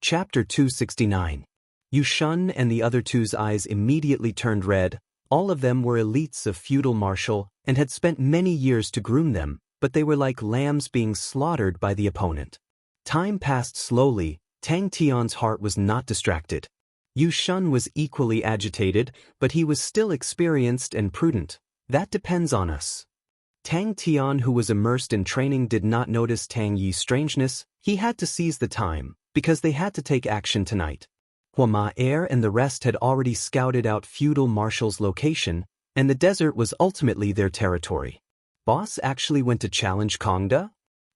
Chapter 269. Yu Shun and the other two's eyes immediately turned red. All of them were elites of feudal martial and had spent many years to groom them, but they were like lambs being slaughtered by the opponent. Time passed slowly. Tang Tian's heart was not distracted. Yu Shun was equally agitated, but he was still experienced and prudent. That depends on us. Tang Tian, who was immersed in training, did not notice Tang Yi's strangeness. He had to seize the time, because they had to take action tonight. Hua Air and the rest had already scouted out feudal marshal's location, and the desert was ultimately their territory. Boss actually went to challenge Kongda?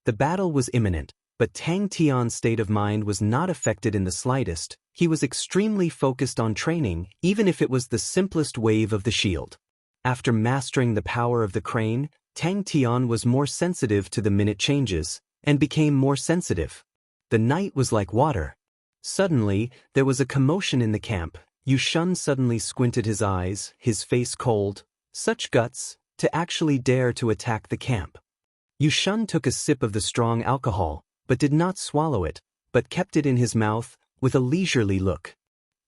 The battle was imminent, but Tang Tian's state of mind was not affected in the slightest. He was extremely focused on training, even if it was the simplest wave of the shield. After mastering the power of the crane, Tang Tian was more sensitive to the minute changes, and became more sensitive. The night was like water. Suddenly, there was a commotion in the camp. Yu Shun suddenly squinted his eyes, his face cold. Such guts, to actually dare to attack the camp. Yu Shun took a sip of the strong alcohol, but did not swallow it, but kept it in his mouth, with a leisurely look.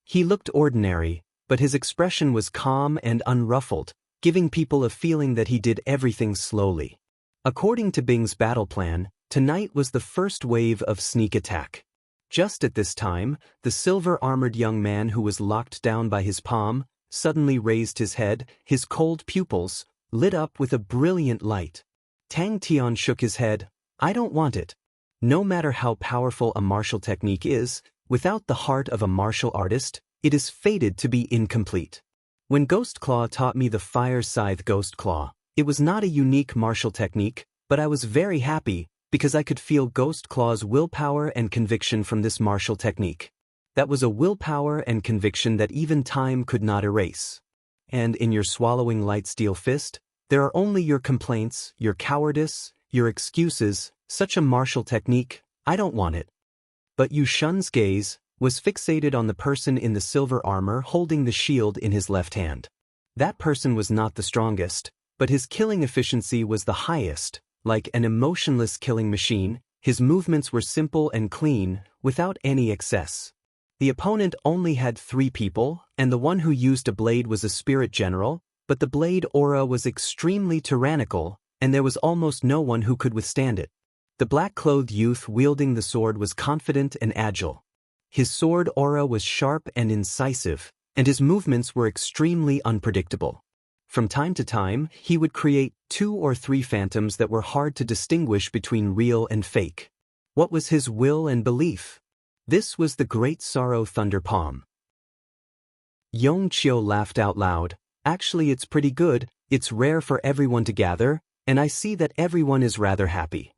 He looked ordinary, but his expression was calm and unruffled, giving people a feeling that he did everything slowly. According to Bing's battle plan, tonight was the first wave of sneak attack. Just at this time, the silver-armored young man who was locked down by his palm suddenly raised his head, his cold pupils lit up with a brilliant light. Tang Tian shook his head. I don't want it. No matter how powerful a martial technique is, without the heart of a martial artist, it is fated to be incomplete. When Ghost Claw taught me the Fire Scythe Ghost Claw, it was not a unique martial technique, but I was very happy, because I could feel Ghost Claw's willpower and conviction from this martial technique. That was a willpower and conviction that even time could not erase. And in your swallowing light steel fist, there are only your complaints, your cowardice, your excuses. Such a martial technique, I don't want it. But Yu Shun's gaze was fixated on the person in the silver armor holding the shield in his left hand. That person was not the strongest, but his killing efficiency was the highest. Like an emotionless killing machine, his movements were simple and clean, without any excess. The opponent only had 3 people, and the one who used a blade was a spirit general, but the blade aura was extremely tyrannical, and there was almost no one who could withstand it. The black-clothed youth wielding the sword was confident and agile. His sword aura was sharp and incisive, and his movements were extremely unpredictable. From time to time, he would create 2 or 3 phantoms that were hard to distinguish between real and fake. What was his will and belief? This was the Great Sorrow Thunder Palm. Yong Qiu laughed out loud. Actually, it's pretty good. It's rare for everyone to gather, and I see that everyone is rather happy.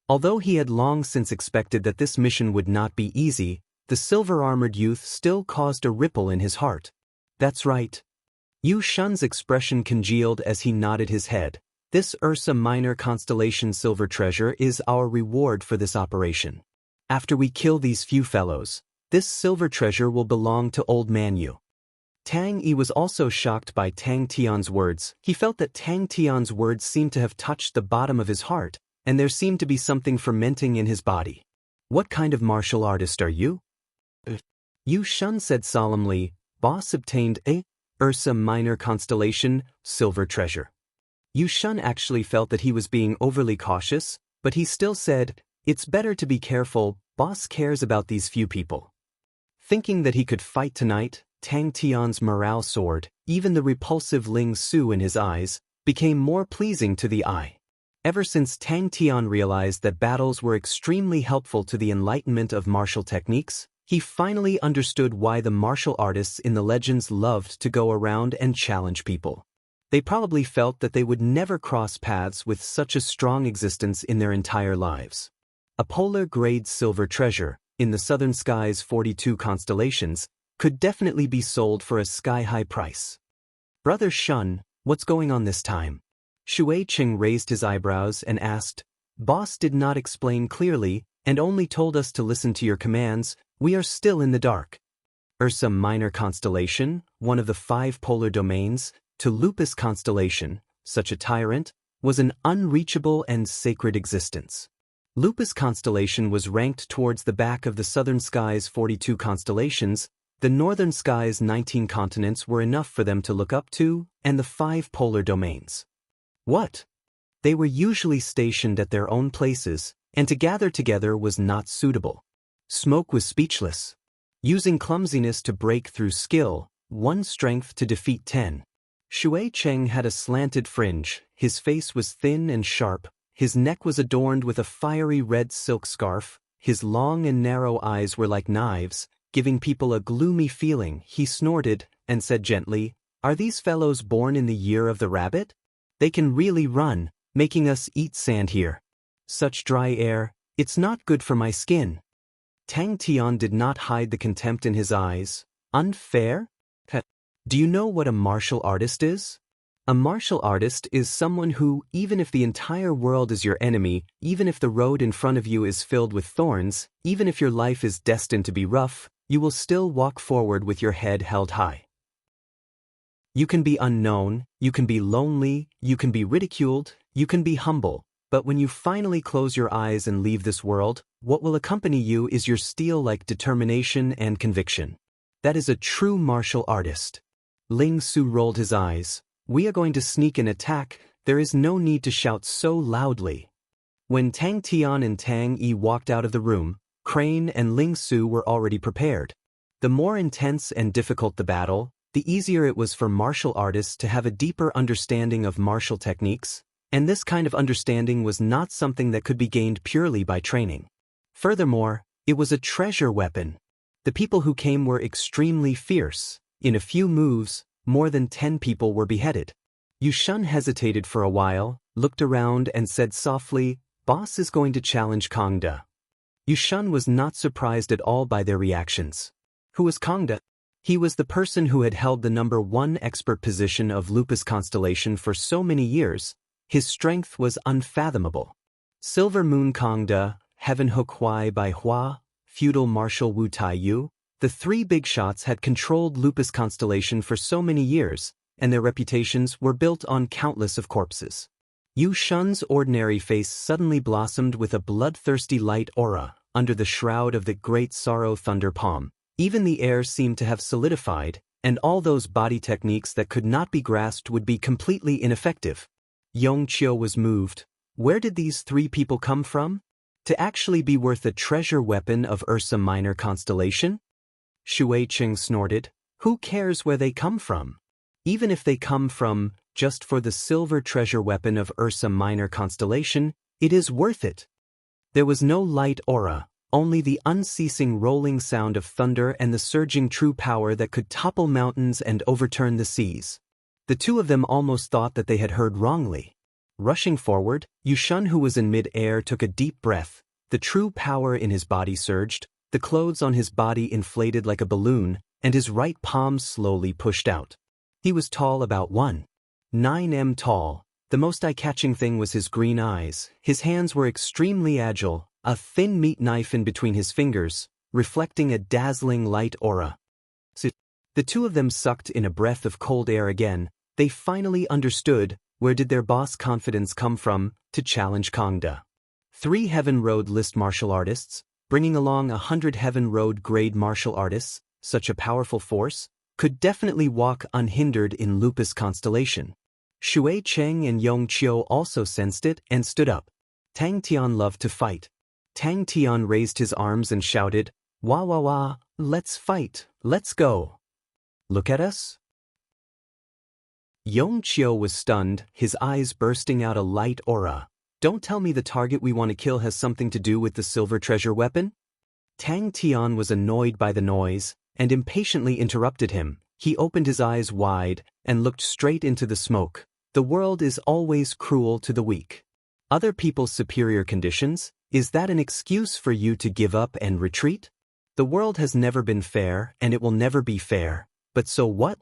Although he had long since expected that this mission would not be easy, the silver-armored youth still caused a ripple in his heart. That's right. Yu Shun's expression congealed as he nodded his head. This Ursa Minor constellation silver treasure is our reward for this operation. After we kill these few fellows, this silver treasure will belong to Old Man Yu. Tang Yi was also shocked by Tang Tian's words. He felt that Tang Tian's words seemed to have touched the bottom of his heart, and there seemed to be something fermenting in his body. What kind of martial artist are you? Yu Shun said solemnly. Boss obtained a Ursa Minor constellation silver treasure. Yu Shun actually felt that he was being overly cautious, but he still said, it's better to be careful. Boss cares about these few people. Thinking that he could fight tonight, Tang Tian's morale soared. Even the repulsive Ling Su in his eyes became more pleasing to the eye. Ever since Tang Tian realized that battles were extremely helpful to the enlightenment of martial techniques, he finally understood why the martial artists in the legends loved to go around and challenge people. They probably felt that they would never cross paths with such a strong existence in their entire lives. A polar-grade silver treasure, in the southern sky's 42 constellations, could definitely be sold for a sky-high price. Brother Shun, what's going on this time? Shui Qing raised his eyebrows and asked. Boss did not explain clearly, and only told us to listen to your commands. We are still in the dark. Ursa Minor constellation, one of the 5 polar domains, to Lupus constellation, such a tyrant, was an unreachable and sacred existence. Lupus constellation was ranked towards the back of the southern sky's 42 constellations. The northern sky's 19 continents were enough for them to look up to, and the 5 polar domains. What? They were usually stationed at their own places, and to gather together was not suitable. Smoke was speechless. Using clumsiness to break through skill, 1 strength to defeat 10. Shui Cheng had a slanted fringe, his face was thin and sharp, his neck was adorned with a fiery red silk scarf, his long and narrow eyes were like knives, giving people a gloomy feeling. He snorted and said gently, "Are these fellows born in the year of the rabbit? They can really run, making us eat sand here. Such dry air, it's not good for my skin." Tang Tian did not hide the contempt in his eyes. Unfair? Do you know what a martial artist is? A martial artist is someone who, even if the entire world is your enemy, even if the road in front of you is filled with thorns, even if your life is destined to be rough, you will still walk forward with your head held high. You can be unknown, you can be lonely, you can be ridiculed, you can be humble, but when you finally close your eyes and leave this world, what will accompany you is your steel-like determination and conviction. That is a true martial artist. Ling Su rolled his eyes. "We are going to sneak and attack, there is no need to shout so loudly." When Tang Tian and Tang Yi walked out of the room, Crane and Ling Su were already prepared. The more intense and difficult the battle, the easier it was for martial artists to have a deeper understanding of martial techniques, and this kind of understanding was not something that could be gained purely by training. Furthermore, it was a treasure weapon. The people who came were extremely fierce. In a few moves, more than 10 people were beheaded. Yushun hesitated for a while, looked around and said softly, "Boss is going to challenge Kongda." Yushun was not surprised at all by their reactions. Who was Kongda? He was the person who had held the #1 expert position of Lupus constellation for so many years. His strength was unfathomable. Silver Moon Kongda, Heaven Hook Huai Bai Hua, Feudal Marshal Wu Taiyu, the 3 big shots had controlled Lupus constellation for so many years, and their reputations were built on countless of corpses. Yu Shun's ordinary face suddenly blossomed with a bloodthirsty light aura, under the shroud of the great sorrow thunder palm. Even the air seemed to have solidified, and all those body techniques that could not be grasped would be completely ineffective. Yong Qiu was moved. Where did these 3 people come from? To actually be worth a treasure weapon of Ursa Minor constellation? Shui Cheng snorted. Who cares where they come from? Even if they come from, just for the silver treasure weapon of Ursa Minor constellation, it is worth it. There was no light aura, only the unceasing rolling sound of thunder and the surging true power that could topple mountains and overturn the seas. The 2 of them almost thought that they had heard wrongly. Rushing forward, Yushun, who was in mid-air, took a deep breath. The true power in his body surged, the clothes on his body inflated like a balloon, and his right palm slowly pushed out. He was tall, about 1.9 m tall. The most eye-catching thing was his green eyes. His hands were extremely agile, a thin meat knife in between his fingers, reflecting a dazzling light aura. The 2 of them sucked in a breath of cold air again. They finally understood where did their boss confidence come from to challenge Kongda. 3 Heaven Road list martial artists, bringing along 100 Heaven Road grade martial artists, such a powerful force, could definitely walk unhindered in Lupus constellation. Shui Cheng and Yong Qiu also sensed it and stood up. Tang Tian loved to fight. Tang Tian raised his arms and shouted, "Wah wah wah, let's fight, let's go. Look at us." Yong Qiu was stunned, his eyes bursting out a light aura. "Don't tell me the target we want to kill has something to do with the silver treasure weapon?" Tang Tian was annoyed by the noise, and impatiently interrupted him. He opened his eyes wide, and looked straight into the smoke. The world is always cruel to the weak. Other people's superior conditions, is that an excuse for you to give up and retreat? The world has never been fair, and it will never be fair. But so what?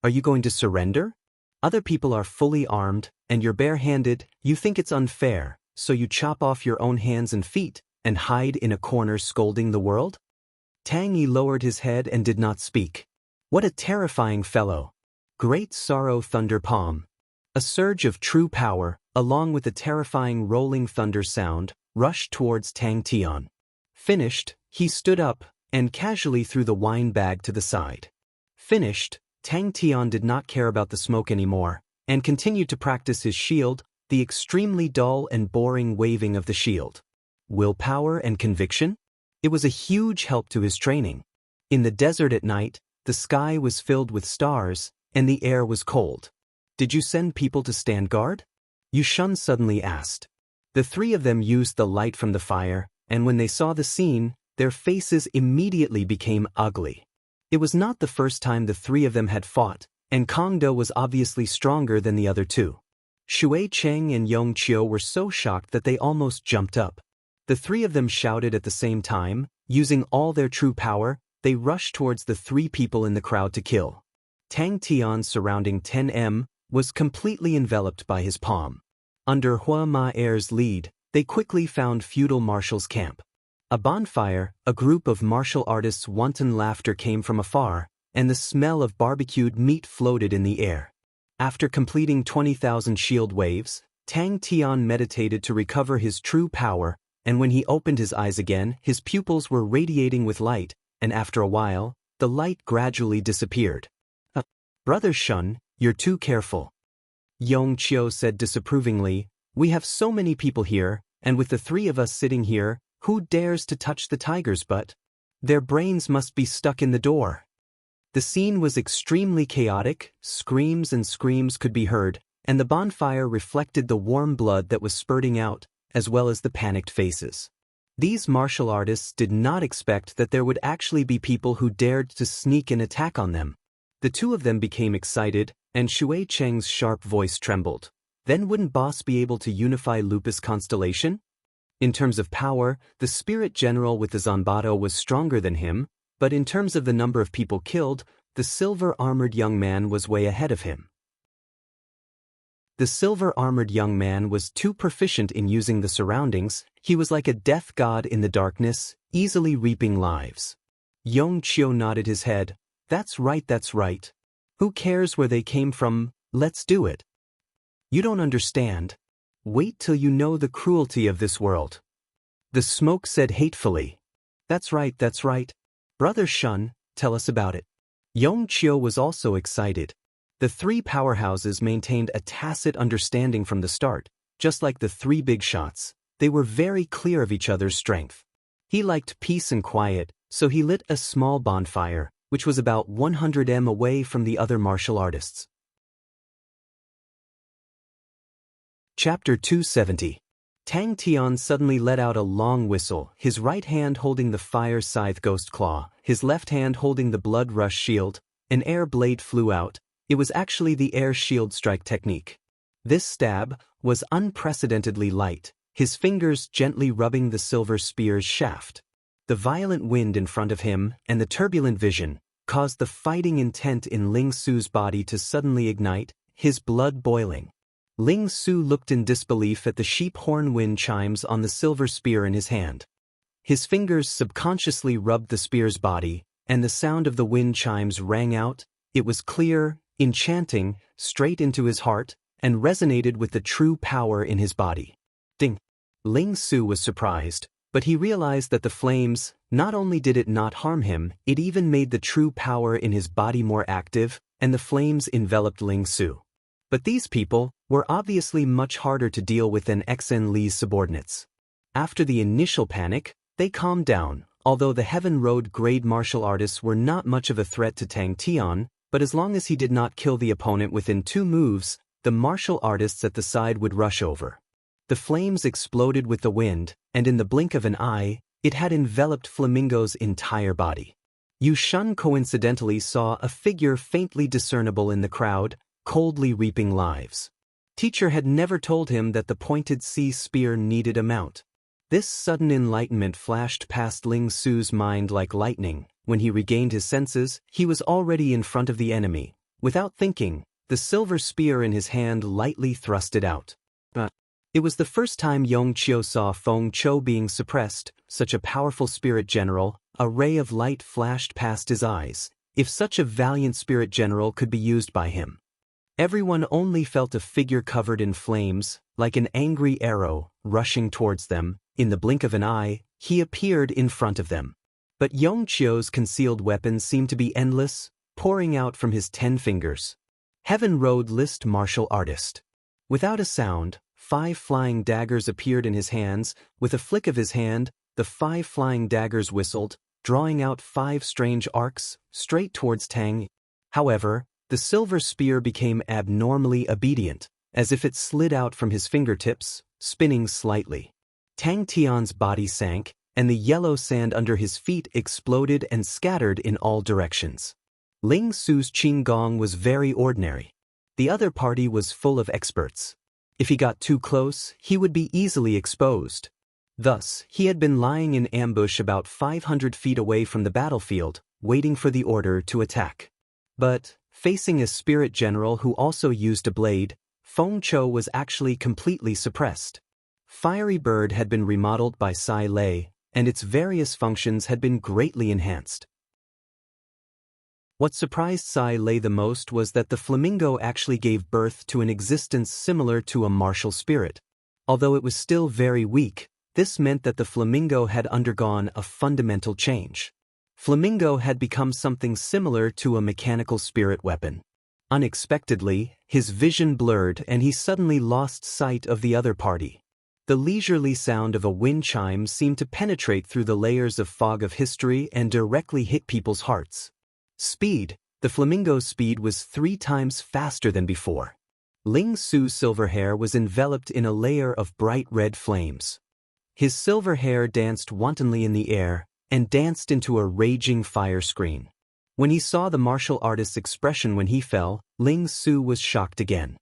Are you going to surrender? Other people are fully armed, and you're bare-handed. You think it's unfair, so you chop off your own hands and feet, and hide in a corner scolding the world? Tang Yi lowered his head and did not speak. What a terrifying fellow. Great sorrow thunder palm. A surge of true power, along with the terrifying rolling thunder sound, rushed towards Tang Tian. Finished, he stood up and casually threw the wine bag to the side. Finished, Tang Tian did not care about the smoke anymore and continued to practice his shield, the extremely dull and boring waving of the shield. Willpower and conviction? It was a huge help to his training. In the desert at night, the sky was filled with stars, and the air was cold. Did you send people to stand guard? Yushun suddenly asked. The three of them used the light from the fire, and when they saw the scene, their faces immediately became ugly. It was not the first time the three of them had fought, and Kongdo was obviously stronger than the other two. Shui Cheng and Yong Qiu were so shocked that they almost jumped up. The three of them shouted at the same time, using all their true power. They rushed towards the three people in the crowd to kill. Tang Tian, surrounding 10M, was completely enveloped by his palm. Under Hua Ma Er's lead, they quickly found feudal marshal's camp. A bonfire, a group of martial artists' wanton laughter came from afar, and the smell of barbecued meat floated in the air. After completing 20,000 shield waves, Tang Tian meditated to recover his true power, and when he opened his eyes again, his pupils were radiating with light, and after a while, the light gradually disappeared. Brother Shun, you're too careful. Yong Qiu said disapprovingly, we have so many people here, and with the three of us sitting here, who dares to touch the tiger's butt? Their brains must be stuck in the door. The scene was extremely chaotic, screams and screams could be heard, and the bonfire reflected the warm blood that was spurting out, as well as the panicked faces. These martial artists did not expect that there would actually be people who dared to sneak an attack on them. The two of them became excited, and Shui Cheng's sharp voice trembled. Then wouldn't Boss be able to unify Lupus Constellation? In terms of power, the spirit general with the Zanbato was stronger than him, but in terms of the number of people killed, the silver-armored young man was way ahead of him. The silver-armored young man was too proficient in using the surroundings. He was like a death god in the darkness, easily reaping lives. Yong Qiu nodded his head. That's right, that's right. Who cares where they came from? Let's do it. You don't understand. Wait till you know the cruelty of this world. The smoke said hatefully. That's right, that's right. Brother Shun, tell us about it. Yong Qiu was also excited. The three powerhouses maintained a tacit understanding from the start, just like the three big shots. They were very clear of each other's strength. He liked peace and quiet, so he lit a small bonfire, which was about 100 m away from the other martial artists. Chapter 270. Tang Tian suddenly let out a long whistle, his right hand holding the fire scythe ghost claw, his left hand holding the blood rush shield. An air blade flew out. It was actually the air shield strike technique. This stab was unprecedentedly light, his fingers gently rubbing the silver spear's shaft. The violent wind in front of him and the turbulent vision caused the fighting intent in Ling Su's body to suddenly ignite, his blood boiling. Ling Su looked in disbelief at the sheep horn wind chimes on the silver spear in his hand. His fingers subconsciously rubbed the spear's body, and the sound of the wind chimes rang out. It was clear, enchanting, straight into his heart, and resonated with the true power in his body. Ding! Ling Su was surprised, but he realized that the flames, not only did it not harm him, it even made the true power in his body more active, and the flames enveloped Ling Su. But these people were obviously much harder to deal with than XN Li's subordinates. After the initial panic, they calmed down, although the Heaven Road grade martial artists were not much of a threat to Tang Tian, but as long as he did not kill the opponent within 2 moves, the martial artists at the side would rush over. The flames exploded with the wind, and in the blink of an eye, it had enveloped Flamingo's entire body. Yu Shun coincidentally saw a figure faintly discernible in the crowd, coldly reaping lives. Teacher had never told him that the pointed sea spear needed a mount. This sudden enlightenment flashed past Ling Su's mind like lightning. When he regained his senses, he was already in front of the enemy. Without thinking, the silver spear in his hand lightly thrust it out. It was the first time Yong Qiu saw Feng Chou being suppressed, such a powerful spirit general. A ray of light flashed past his eyes. If such a valiant spirit general could be used by him. Everyone only felt a figure covered in flames, like an angry arrow, rushing towards them. In the blink of an eye, he appeared in front of them. But Yongqiu's concealed weapons seemed to be endless, pouring out from his 10 fingers. Heaven Road List Martial Artist. Without a sound, 5 flying daggers appeared in his hands. With a flick of his hand, the 5 flying daggers whistled, drawing out 5 strange arcs, straight towards Tang. However, the silver spear became abnormally obedient, as if it slid out from his fingertips, spinning slightly. Tang Tian's body sank, and the yellow sand under his feet exploded and scattered in all directions. Ling Su's Qinggong was very ordinary. The other party was full of experts. If he got too close, he would be easily exposed. Thus, he had been lying in ambush about 500 feet away from the battlefield, waiting for the order to attack. But, facing a spirit general who also used a blade, Feng Chou was actually completely suppressed. Fiery Bird had been remodeled by Sai Lei, and its various functions had been greatly enhanced. What surprised Sai Lei the most was that the flamingo actually gave birth to an existence similar to a martial spirit. Although it was still very weak, this meant that the flamingo had undergone a fundamental change. Flamingo had become something similar to a mechanical spirit weapon. Unexpectedly, his vision blurred and he suddenly lost sight of the other party. The leisurely sound of a wind chime seemed to penetrate through the layers of fog of history and directly hit people's hearts. Speed. The flamingo's speed was 3 times faster than before. Ling Su's silver hair was enveloped in a layer of bright red flames. His silver hair danced wantonly in the air and danced into a raging fire screen. When he saw the martial artist's expression when he fell, Ling Su was shocked again.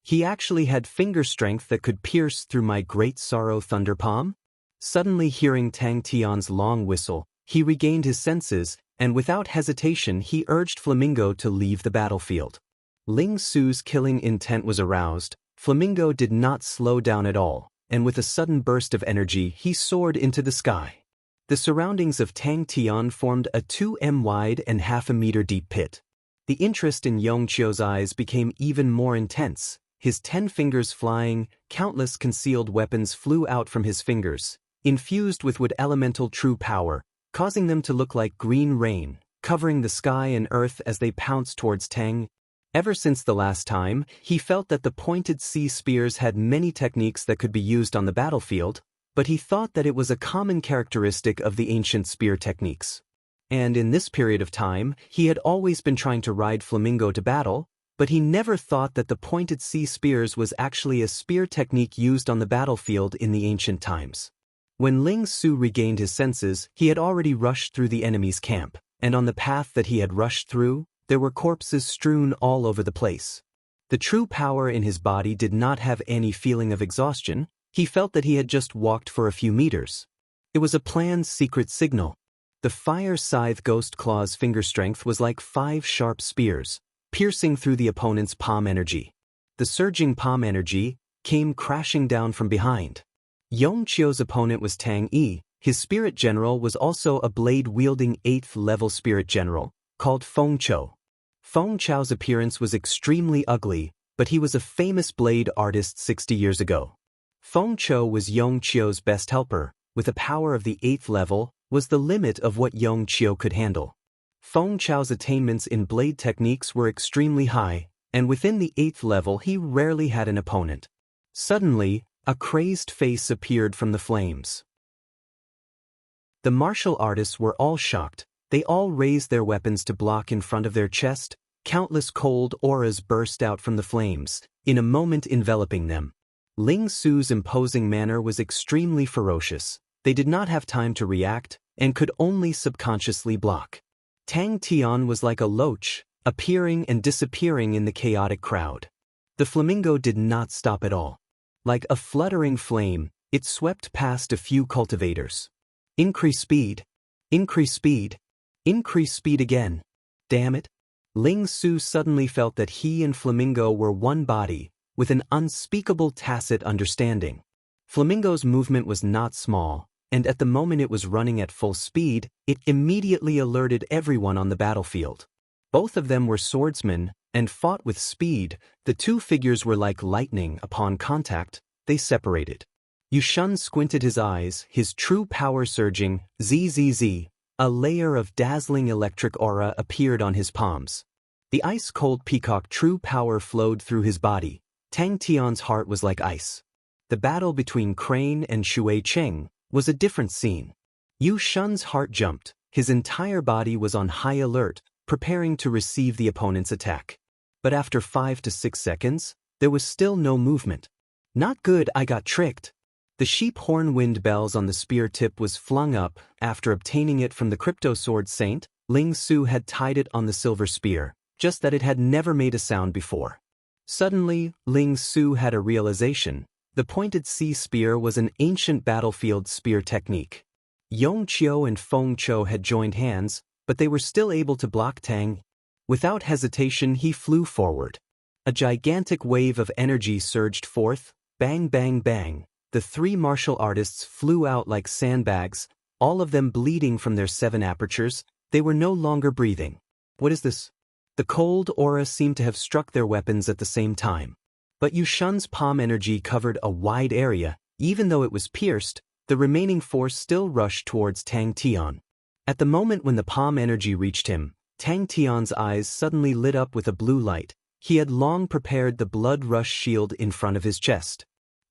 He actually had finger strength that could pierce through my great sorrow thunder palm? Suddenly hearing Tang Tian's long whistle, he regained his senses, and without hesitation he urged Flamingo to leave the battlefield. Ling Su's killing intent was aroused. Flamingo did not slow down at all, and with a sudden burst of energy he soared into the sky. The surroundings of Tang Tian formed a 2 m wide and half a meter deep pit. The interest in Yongqiu's eyes became even more intense. His 10 fingers flying, countless concealed weapons flew out from his fingers, infused with wood elemental true power, causing them to look like green rain, covering the sky and earth as they pounced towards Tang. Ever since the last time, he felt that the pointed sea spears had many techniques that could be used on the battlefield, but he thought that it was a common characteristic of the ancient spear techniques. And in this period of time, he had always been trying to ride Flamingo to battle, but he never thought that the pointed sea spears was actually a spear technique used on the battlefield in the ancient times. When Ling Su regained his senses, he had already rushed through the enemy's camp, and on the path that he had rushed through, there were corpses strewn all over the place. The true power in his body did not have any feeling of exhaustion. He felt that he had just walked for a few meters. It was a planned secret signal. The fire scythe ghost claw's finger strength was like 5 sharp spears, piercing through the opponent's palm energy. The surging palm energy came crashing down from behind. Yongqiu's opponent was Tang Yi. His spirit general was also a blade-wielding 8th-level spirit general, called Feng Chou. Feng Chou's appearance was extremely ugly, but he was a famous blade artist 60 years ago. Feng Chou was Yongqiu's best helper. With a power of the 8th level, was the limit of what Yongqiu could handle. Feng Chou's attainments in blade techniques were extremely high, and within the 8th level he rarely had an opponent. Suddenly, a crazed face appeared from the flames. The martial artists were all shocked. They all raised their weapons to block in front of their chest. Countless cold auras burst out from the flames, in a moment enveloping them. Ling Su's imposing manner was extremely ferocious. They did not have time to react, and could only subconsciously block. Tang Tian was like a loach, appearing and disappearing in the chaotic crowd. The flamingo did not stop at all. Like a fluttering flame, it swept past a few cultivators. Increase speed. Increase speed. Increase speed again. Damn it. Ling Su suddenly felt that he and Flamingo were one body, with an unspeakable tacit understanding. Flamingo's movement was not small, and at the moment it was running at full speed, it immediately alerted everyone on the battlefield. Both of them were swordsmen, and fought with speed. The 2 figures were like lightning. Upon contact, they separated. Yushun squinted his eyes, his true power surging, zzz. A layer of dazzling electric aura appeared on his palms. The ice-cold peacock true power flowed through his body. Tang Tian's heart was like ice. The battle between Crane and Shui Cheng was a different scene. Yu Shun's heart jumped, his entire body was on high alert, preparing to receive the opponent's attack. But after 5 to 6 seconds, there was still no movement. Not good, I got tricked. The sheep horn wind bells on the spear tip was flung up. After obtaining it from the crypto sword saint, Ling Su had tied it on the silver spear, just that it had never made a sound before. Suddenly, Ling Su had a realization. The pointed sea spear was an ancient battlefield spear technique. Yong Qiu and Feng Qiu had joined hands, but they were still able to block Tang. Without hesitation, he flew forward. A gigantic wave of energy surged forth. Bang, bang, bang. The 3 martial artists flew out like sandbags, all of them bleeding from their 7 apertures. They were no longer breathing. What is this? The cold aura seemed to have struck their weapons at the same time. But Yushun's palm energy covered a wide area. Even though it was pierced, the remaining force still rushed towards Tang Tian. At the moment when the palm energy reached him, Tang Tian's eyes suddenly lit up with a blue light. He had long prepared the blood rush shield in front of his chest.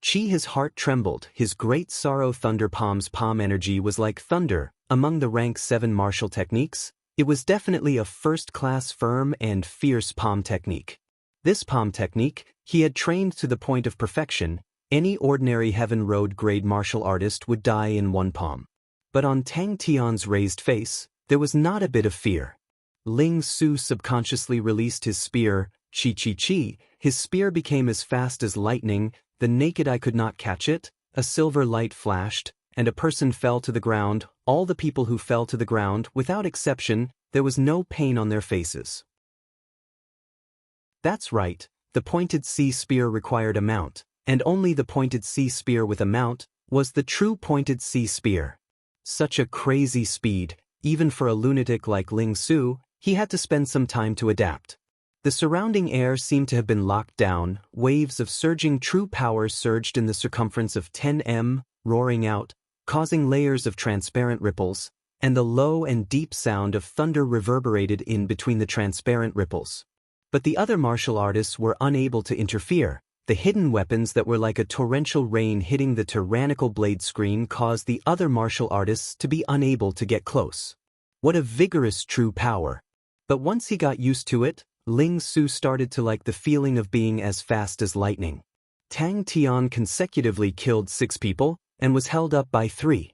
His heart trembled, his great sorrow thunder palm's palm energy was like thunder. Among the rank 7 martial techniques, it was definitely a first-class firm and fierce palm technique. This palm technique, he had trained to the point of perfection. Any ordinary Heaven Road grade martial artist would die in one palm. But on Tang Tian's raised face, there was not a bit of fear. Ling Su subconsciously released his spear, chi. His spear became as fast as lightning. The naked eye could not catch it. A silver light flashed, and a person fell to the ground. All the people who fell to the ground, without exception, there was no pain on their faces. That's right, the pointed sea spear required a mount, and only the pointed sea spear with a mount was the true pointed sea spear. Such a crazy speed, even for a lunatic like Ling Su, he had to spend some time to adapt. The surrounding air seemed to have been locked down. Waves of surging true power surged in the circumference of 10 m, roaring out, causing layers of transparent ripples, and the low and deep sound of thunder reverberated in between the transparent ripples. But the other martial artists were unable to interfere. The hidden weapons that were like a torrential rain hitting the tyrannical blade screen caused the other martial artists to be unable to get close. What a vigorous true power! But once he got used to it, Ling Su started to like the feeling of being as fast as lightning. Tang Tian consecutively killed 6 people, and was held up by 3.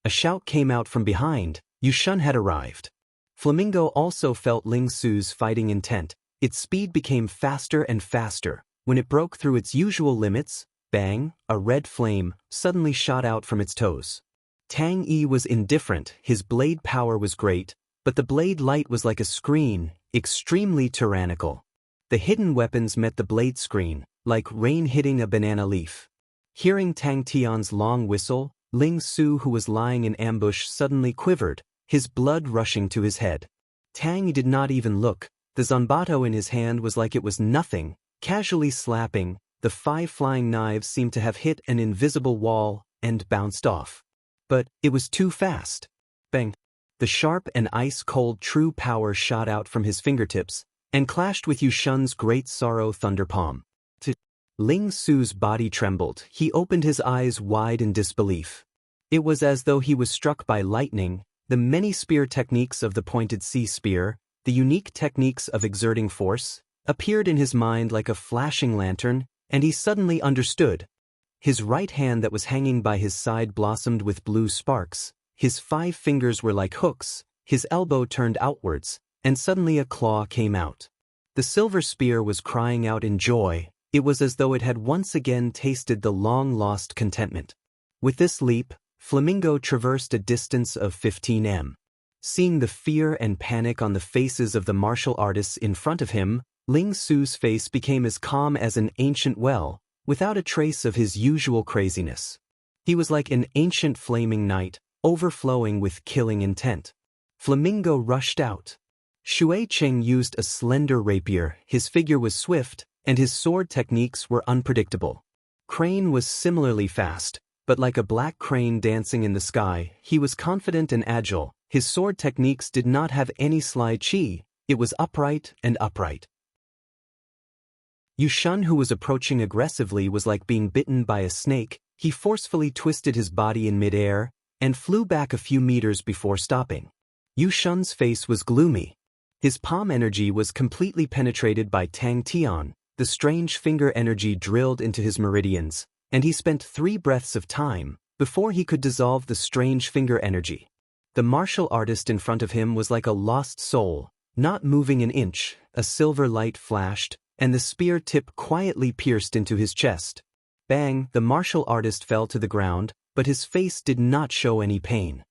A shout came out from behind. Yushun had arrived. Flamingo also felt Ling Su's fighting intent. Its speed became faster and faster. When it broke through its usual limits, bang, a red flame suddenly shot out from its toes. Tang Yi was indifferent. His blade power was great, but the blade light was like a screen, extremely tyrannical. The hidden weapons met the blade screen, like rain hitting a banana leaf. Hearing Tang Tian's long whistle, Ling Su, who was lying in ambush, suddenly quivered, his blood rushing to his head. Tang did not even look. The zanbato in his hand was like it was nothing, casually slapping. The 5 flying knives seemed to have hit an invisible wall and bounced off. But it was too fast. Bang! The sharp and ice-cold true power shot out from his fingertips and clashed with Yushun's great sorrow thunder palm. Ling Su's body trembled. He opened his eyes wide in disbelief. It was as though he was struck by lightning. The many spear techniques of the pointed sea spear, the unique techniques of exerting force, appeared in his mind like a flashing lantern, and he suddenly understood. His right hand that was hanging by his side blossomed with blue sparks. His 5 fingers were like hooks, his elbow turned outwards, and suddenly a claw came out. The silver spear was crying out in joy. It was as though it had once again tasted the long-lost contentment. With this leap, Flamingo traversed a distance of 15 m. Seeing the fear and panic on the faces of the martial artists in front of him, Ling Su's face became as calm as an ancient well, without a trace of his usual craziness. He was like an ancient flaming night, overflowing with killing intent. Flamingo rushed out. Shui Cheng used a slender rapier. His figure was swift, and his sword techniques were unpredictable. Crane was similarly fast, but like a black crane dancing in the sky, he was confident and agile. His sword techniques did not have any sly chi, it was upright and upright. Yushun, who was approaching aggressively, was like being bitten by a snake. He forcefully twisted his body in midair and flew back a few meters before stopping. Yushun's face was gloomy. His palm energy was completely penetrated by Tang Tian, the strange finger energy drilled into his meridians, and he spent 3 breaths of time before he could dissolve the strange finger energy. The martial artist in front of him was like a lost soul, not moving an inch. A silver light flashed, and the spear tip quietly pierced into his chest. Bang! The martial artist fell to the ground, but his face did not show any pain.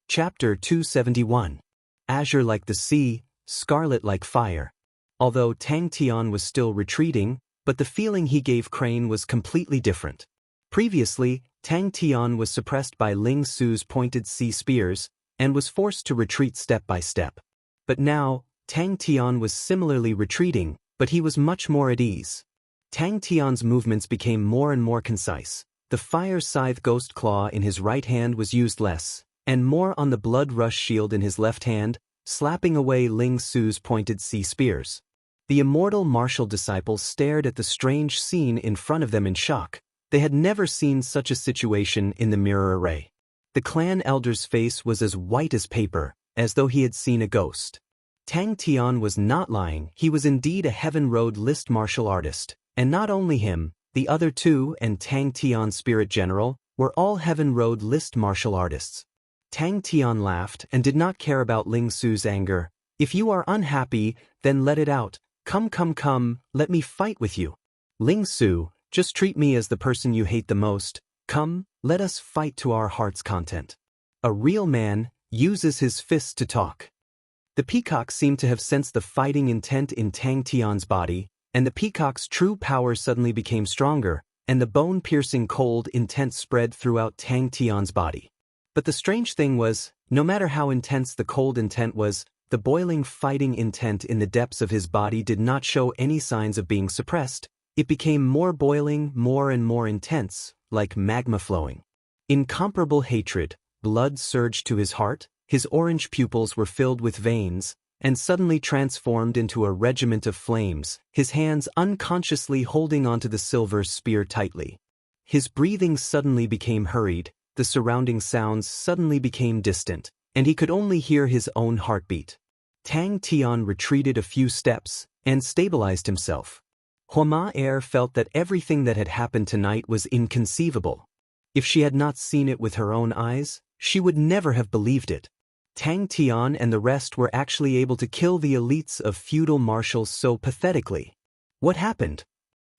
Chapter 271. Azure like the sea, scarlet like fire. Although Tang Tian was still retreating, but the feeling he gave Crane was completely different. Previously, Tang Tian was suppressed by Ling Su's pointed sea spears, and was forced to retreat step by step. But now, Tang Tian was similarly retreating, but he was much more at ease. Tang Tian's movements became more and more concise. The fire scythe ghost claw in his right hand was used less, and more on the blood rush shield in his left hand, slapping away Ling Su's pointed sea spears. The immortal martial disciples stared at the strange scene in front of them in shock. They had never seen such a situation in the mirror array. The clan elder's face was as white as paper, as though he had seen a ghost. Tang Tian was not lying, he was indeed a Heaven Road list martial artist, and not only him, the other 2 and Tang Tian's spirit general were all Heaven Road list martial artists. Tang Tian laughed and did not care about Ling Su's anger. If you are unhappy, then let it out. Come, let me fight with you. Ling Su, just treat me as the person you hate the most. Come, let us fight to our heart's content. A real man uses his fists to talk. The peacock seemed to have sensed the fighting intent in Tang Tian's body, and the peacock's true power suddenly became stronger, and the bone-piercing cold intent spread throughout Tang Tian's body. But the strange thing was, no matter how intense the cold intent was, the boiling fighting intent in the depths of his body did not show any signs of being suppressed. It became more boiling, more and more intense, like magma flowing. Incomparable hatred, blood surged to his heart, his orange pupils were filled with veins, and suddenly transformed into a regiment of flames, his hands unconsciously holding onto the silver spear tightly. His breathing suddenly became hurried, the surrounding sounds suddenly became distant, and he could only hear his own heartbeat. Tang Tian retreated a few steps, and stabilized himself. Hua Er felt that everything that had happened tonight was inconceivable. If she had not seen it with her own eyes, she would never have believed it. Tang Tian and the rest were actually able to kill the elites of feudal marshals so pathetically. What happened?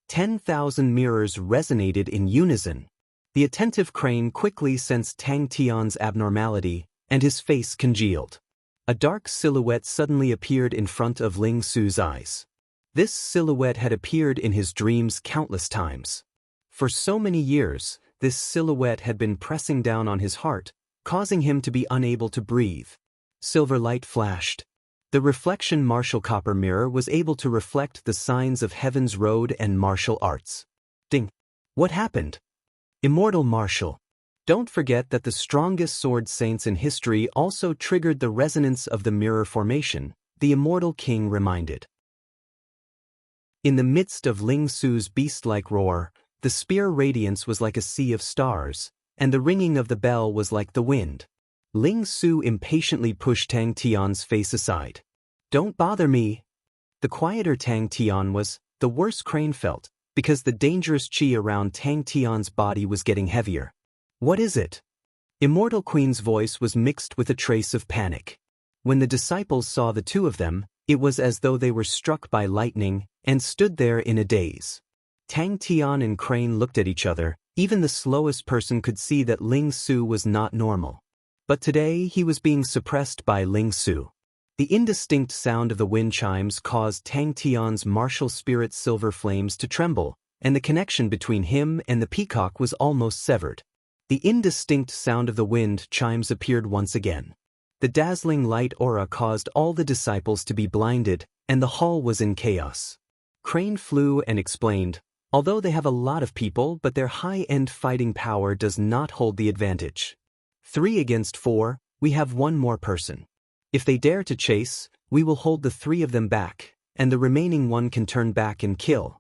10,000 mirrors resonated in unison. The attentive Crane quickly sensed Tang Tian's abnormality, and his face congealed. A dark silhouette suddenly appeared in front of Ling Su's eyes. This silhouette had appeared in his dreams countless times. For so many years, this silhouette had been pressing down on his heart, causing him to be unable to breathe. Silver light flashed. The reflection martial copper mirror was able to reflect the signs of Heaven's Road and martial arts. Ding! What happened? Immortal martial. Don't forget that the strongest sword saints in history also triggered the resonance of the mirror formation, the immortal king reminded. In the midst of Ling Su's beast-like roar, the spear radiance was like a sea of stars, and the ringing of the bell was like the wind. Ling Su impatiently pushed Tang Tian's face aside. Don't bother me. The quieter Tang Tian was, the worse Crane felt, because the dangerous chi around Tang Tian's body was getting heavier. What is it? Immortal Queen's voice was mixed with a trace of panic. When the disciples saw the 2 of them, it was as though they were struck by lightning and stood there in a daze. Tang Tian and Crane looked at each other. Even the slowest person could see that Ling Su was not normal. But today he was being suppressed by Ling Su. The indistinct sound of the wind chimes caused Tang Tian's martial spirit's silver flames to tremble, and the connection between him and the peacock was almost severed. The indistinct sound of the wind chimes appeared once again. The dazzling light aura caused all the disciples to be blinded, and the hall was in chaos. Crane flew and explained, Although they have a lot of people, but their high-end fighting power does not hold the advantage. 3 against 4, we have one more person. If they dare to chase, we will hold the 3 of them back, and the remaining one can turn back and kill.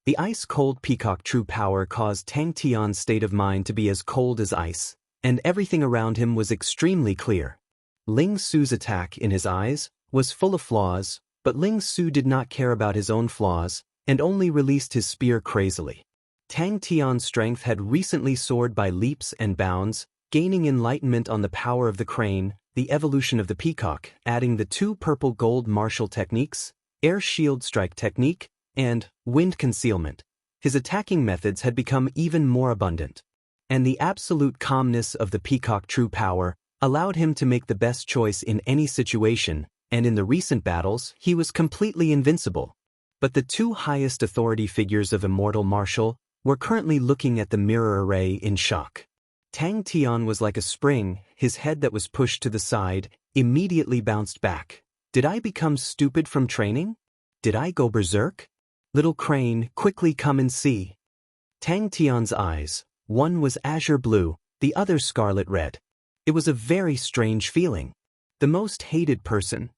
The ice-cold peacock true power caused Tang Tian's state of mind to be as cold as ice, and everything around him was extremely clear. Ling Su's attack in his eyes was full of flaws, but Ling Su did not care about his own flaws, and only released his spear crazily. Tang Tian's strength had recently soared by leaps and bounds, gaining enlightenment on the power of the crane, the evolution of the peacock, adding the 2 purple-gold martial techniques, air shield strike technique, and wind concealment. His attacking methods had become even more abundant. And the absolute calmness of the peacock true power allowed him to make the best choice in any situation, and in the recent battles, he was completely invincible. But the 2 highest authority figures of immortal martial were currently looking at the mirror array in shock. Tang Tian was like a spring, his head that was pushed to the side immediately bounced back. Did I become stupid from training? Did I go berserk? Little crane, quickly come and see. Tang Tian's eyes, one was azure blue, the other scarlet red. It was a very strange feeling. The most hated person,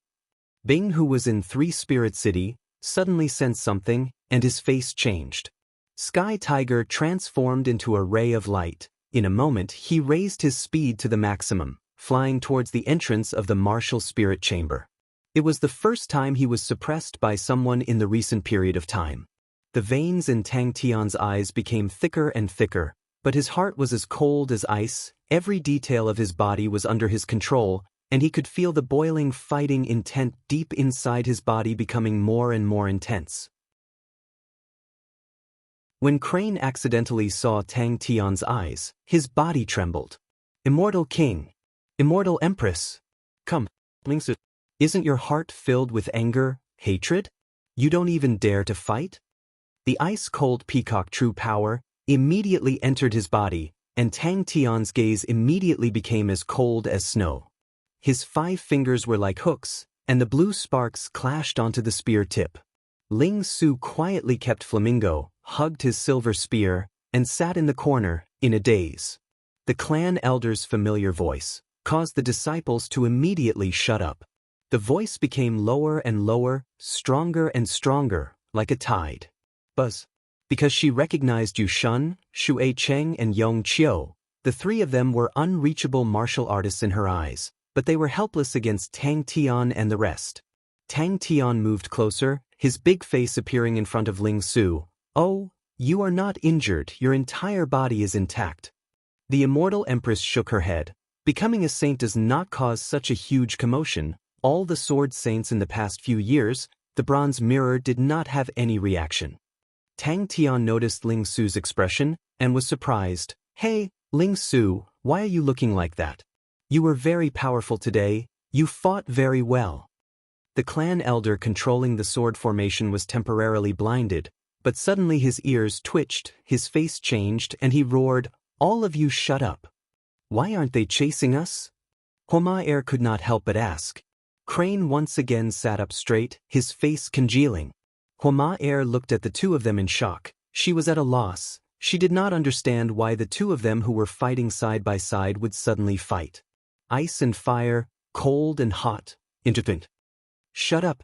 Bing, who was in 3 Spirit City, suddenly sensed something, and his face changed. Sky Tiger transformed into a ray of light. In a moment, he raised his speed to the maximum, flying towards the entrance of the martial spirit chamber. It was the first time he was suppressed by someone in the recent period of time. The veins in Tang Tian's eyes became thicker and thicker, but his heart was as cold as ice, every detail of his body was under his control, and he could feel the boiling fighting intent deep inside his body becoming more and more intense. When Crane accidentally saw Tang Tian's eyes, his body trembled. Immortal King! Immortal Empress! Come, Ling Su. Isn't your heart filled with anger, hatred? You don't even dare to fight? The ice-cold peacock true power immediately entered his body, and Tang Tian's gaze immediately became as cold as snow. His 5 fingers were like hooks, and the blue sparks clashed onto the spear tip. Ling Su quietly kept Flamingo, hugged his silver spear, and sat in the corner, in a daze. The clan elder's familiar voice caused the disciples to immediately shut up. The voice became lower and lower, stronger and stronger, like a tide. Buzz. Because she recognized Yu Shun, Shui Cheng and Yong Qiu, the 3 of them were unreachable martial artists in her eyes, but they were helpless against Tang Tian and the rest. Tang Tian moved closer, his big face appearing in front of Ling Su. Oh, you are not injured, your entire body is intact. The immortal empress shook her head. Becoming a saint does not cause such a huge commotion. All the sword saints in the past few years, the bronze mirror did not have any reaction. Tang Tian noticed Ling Su's expression, and was surprised. Hey, Ling Su, why are you looking like that? You were very powerful today, you fought very well. The clan elder controlling the sword formation was temporarily blinded, but suddenly his ears twitched, his face changed, and he roared, all of you shut up. Why aren't they chasing us? Homa Air could not help but ask. Crane once again sat up straight, his face congealing. Homa Air looked at the 2 of them in shock. She was at a loss. She did not understand why the 2 of them who were fighting side by side would suddenly fight. Ice and fire, cold and hot, intertwined. Shut up.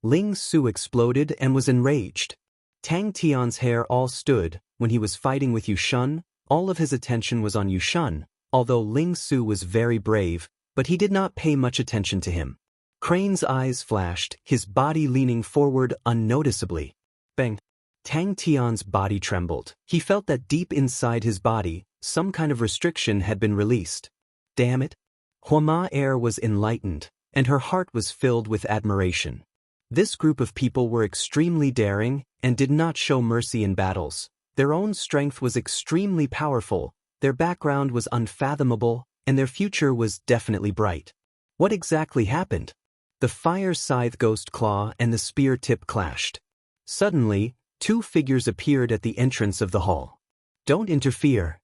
Ling Su exploded and was enraged. Tang Tian's hair all stood. When he was fighting with Yu Shun, all of his attention was on Yu Shun, although Ling Su was very brave, but he did not pay much attention to him. Crane's eyes flashed, his body leaning forward unnoticeably. Bang! Tang Tian's body trembled. He felt that deep inside his body, some kind of restriction had been released. Damn it! Homa Air was enlightened, and her heart was filled with admiration. This group of people were extremely daring, and did not show mercy in battles. Their own strength was extremely powerful, their background was unfathomable, and their future was definitely bright. What exactly happened? The fire scythe ghost claw and the spear tip clashed. Suddenly, 2 figures appeared at the entrance of the hall. Don't interfere.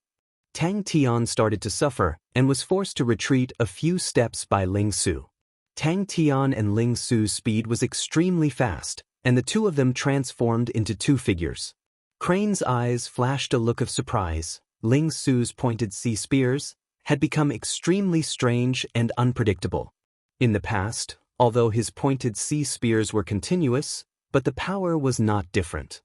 Tang Tian started to suffer, and was forced to retreat a few steps by Ling Su. Tang Tian and Ling Su's speed was extremely fast, and the 2 of them transformed into 2 figures. Crane's eyes flashed a look of surprise. Ling Su's pointed sea spears had become extremely strange and unpredictable. In the past, although his pointed sea spears were continuous, but the power was not different.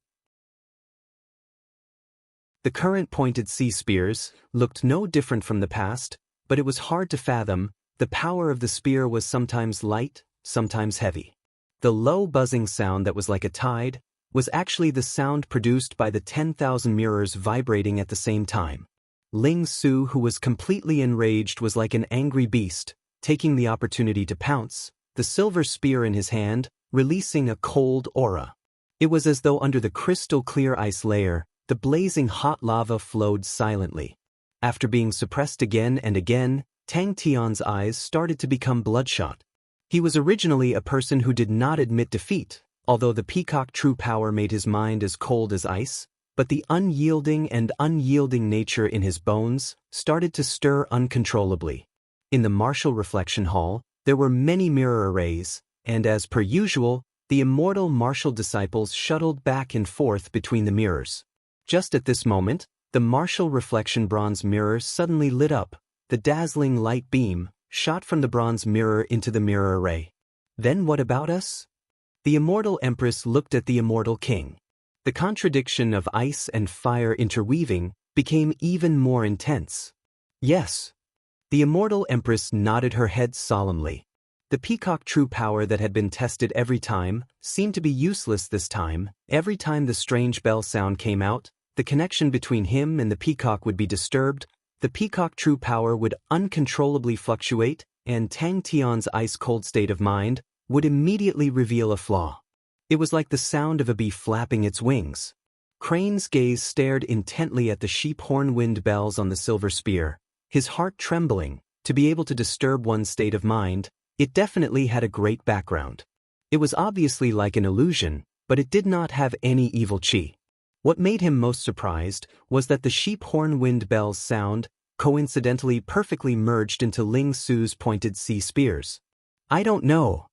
The current pointed sea spears looked no different from the past, but it was hard to fathom. The power of the spear was sometimes light, sometimes heavy. The low buzzing sound that was like a tide was actually the sound produced by the 10,000 mirrors vibrating at the same time. Ling Su, who was completely enraged, was like an angry beast, taking the opportunity to pounce, the silver spear in his hand, releasing a cold aura. It was as though under the crystal-clear ice layer, the blazing hot lava flowed silently. After being suppressed again and again, Tang Tian's eyes started to become bloodshot. He was originally a person who did not admit defeat, although the peacock true power made his mind as cold as ice, but the unyielding nature in his bones started to stir uncontrollably. In the martial reflection hall, there were many mirror arrays, and as per usual, the immortal martial disciples shuttled back and forth between the mirrors. Just at this moment, the martial reflection bronze mirror suddenly lit up. The dazzling light beam shot from the bronze mirror into the mirror array. Then what about us? The immortal empress looked at the immortal king. The contradiction of ice and fire interweaving became even more intense. Yes. The immortal empress nodded her head solemnly. The peacock true power that had been tested every time seemed to be useless this time. Every time the strange bell sound came out, the connection between him and the peacock would be disturbed. The peacock true power would uncontrollably fluctuate, and Tang Tian's ice-cold state of mind would immediately reveal a flaw. It was like the sound of a bee flapping its wings. Crane's gaze stared intently at the sheep horn wind bells on the silver spear, his heart trembling. To be able to disturb one's state of mind, it definitely had a great background. It was obviously like an illusion, but it did not have any evil chi. What made him most surprised was that the sheep horn wind bell's sound coincidentally perfectly merged into Ling Su's pointed sea spears. I don't know.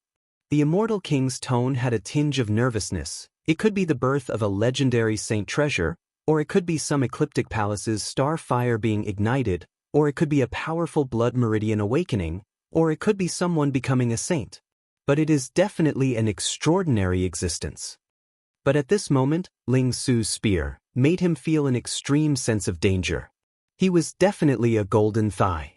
The immortal king's tone had a tinge of nervousness. It could be the birth of a legendary saint treasure, or it could be some ecliptic palace's star fire being ignited, or it could be a powerful blood meridian awakening, or it could be someone becoming a saint. But it is definitely an extraordinary existence. But at this moment, Ling Su's spear made him feel an extreme sense of danger. He was definitely a golden thigh.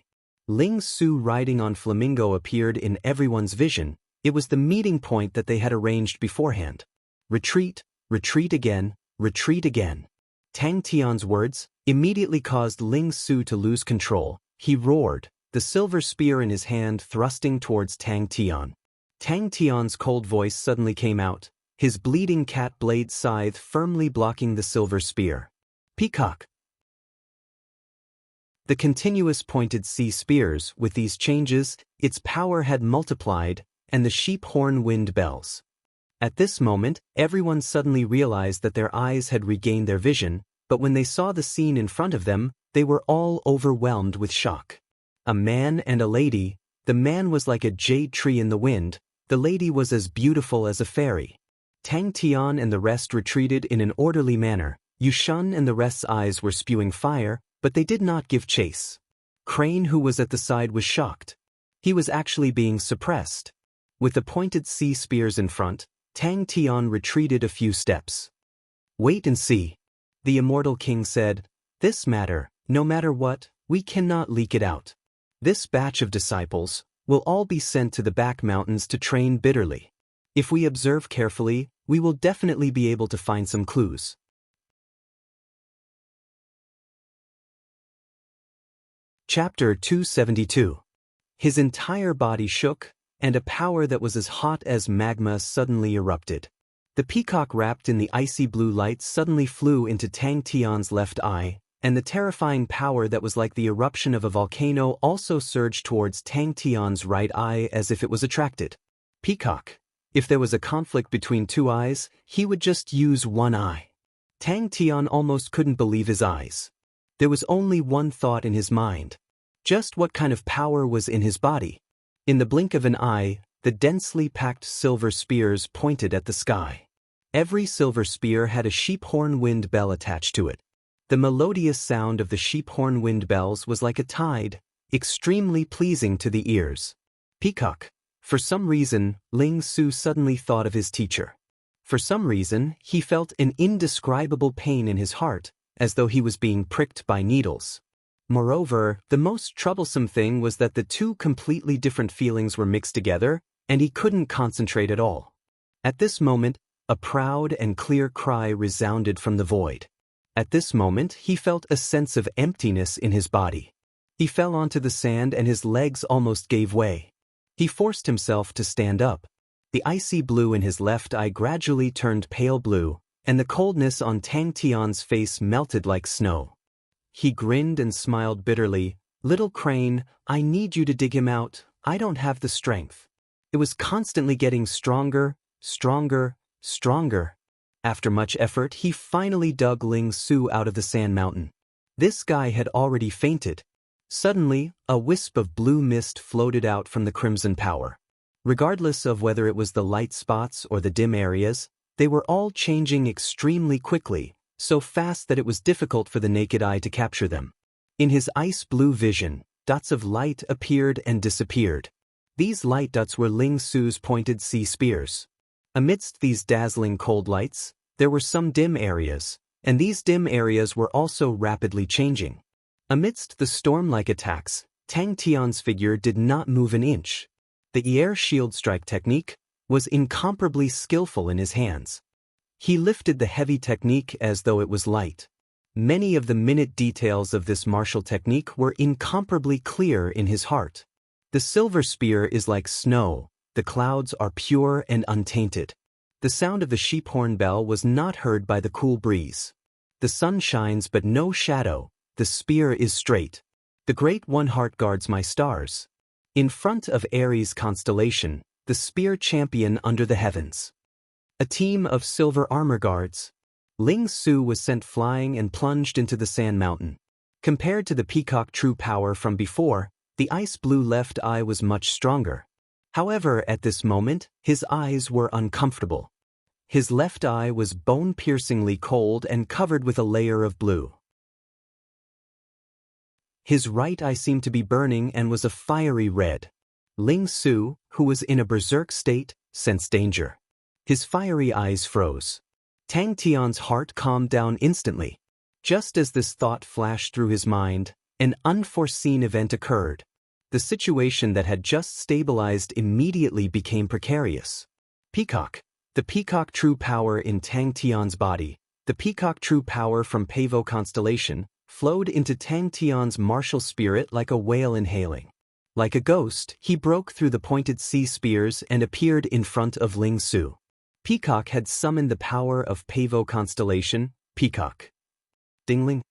Ling Su riding on Flamingo appeared in everyone's vision. It was the meeting point that they had arranged beforehand. Retreat, retreat again, retreat again. Tang Tian's words immediately caused Ling Su to lose control. He roared, the silver spear in his hand thrusting towards Tang Tian. Tang Tian's cold voice suddenly came out, his bleeding cat blade scythe firmly blocking the silver spear. Peacock. The continuous pointed sea spears, with these changes, its power had multiplied, and the sheep horn wind bells. At this moment, everyone suddenly realized that their eyes had regained their vision, but when they saw the scene in front of them, they were all overwhelmed with shock. A man and a lady. The man was like a jade tree in the wind, the lady was as beautiful as a fairy. Tang Tian and the rest retreated in an orderly manner. Yushan and the rest's eyes were spewing fire, but they did not give chase. Crane, who was at the side, was shocked. He was actually being suppressed. With the pointed sea spears in front, Tang Tian retreated a few steps. Wait and see. The immortal king said, this matter, no matter what, we cannot leak it out. This batch of disciples will all be sent to the back mountains to train bitterly. If we observe carefully, we will definitely be able to find some clues. Chapter 272. His entire body shook, and a power that was as hot as magma suddenly erupted. The peacock wrapped in the icy blue light suddenly flew into Tang Tian's left eye, and the terrifying power that was like the eruption of a volcano also surged towards Tang Tian's right eye as if it was attracted. Peacock. If there was a conflict between two eyes, he would just use one eye. Tang Tian almost couldn't believe his eyes. There was only one thought in his mind. Just what kind of power was in his body? In the blink of an eye, the densely packed silver spears pointed at the sky. Every silver spear had a sheep-horn wind bell attached to it. The melodious sound of the sheep-horn wind bells was like a tide, extremely pleasing to the ears. Peacock. For some reason, Ling Su suddenly thought of his teacher. For some reason, he felt an indescribable pain in his heart, as though he was being pricked by needles. Moreover, the most troublesome thing was that the two completely different feelings were mixed together, and he couldn't concentrate at all. At this moment, a proud and clear cry resounded from the void. At this moment, he felt a sense of emptiness in his body. He fell onto the sand and his legs almost gave way. He forced himself to stand up. The icy blue in his left eye gradually turned pale blue, and the coldness on Tang Tian's face melted like snow. He grinned and smiled bitterly. "Little crane, I need you to dig him out. I don't have the strength." It was constantly getting stronger, stronger, stronger. After much effort, he finally dug Ling Su out of the sand mountain. This guy had already fainted. Suddenly, a wisp of blue mist floated out from the crimson power. Regardless of whether it was the light spots or the dim areas, they were all changing extremely quickly, so fast that it was difficult for the naked eye to capture them. In his ice-blue vision, dots of light appeared and disappeared. These light dots were Ling Su's pointed sea spears. Amidst these dazzling cold lights, there were some dim areas, and these dim areas were also rapidly changing. Amidst the storm-like attacks, Tang Tian's figure did not move an inch. The air shield strike technique was incomparably skillful in his hands. He lifted the heavy technique as though it was light. Many of the minute details of this martial technique were incomparably clear in his heart. The silver spear is like snow, the clouds are pure and untainted. The sound of the sheep-horn bell was not heard by the cool breeze. The sun shines but no shadow, the spear is straight. The Great One Heart guards my stars. In front of Aries constellation, the spear champion under the heavens. A team of silver armor guards. Ling Su was sent flying and plunged into the sand mountain. Compared to the peacock true power from before, the ice-blue left eye was much stronger. However, at this moment, his eyes were uncomfortable. His left eye was bone-piercingly cold and covered with a layer of blue. His right eye seemed to be burning and was a fiery red. Ling Su, who was in a berserk state, sensed danger. His fiery eyes froze. Tang Tian's heart calmed down instantly. Just as this thought flashed through his mind, an unforeseen event occurred. The situation that had just stabilized immediately became precarious. Peacock. The peacock true power in Tang Tian's body, the peacock true power from Pavo constellation, flowed into Tang Tian's martial spirit like a whale inhaling. Like a ghost, he broke through the pointed sea spears and appeared in front of Ling Su. Peacock had summoned the power of Pavo constellation, Peacock. Dingling.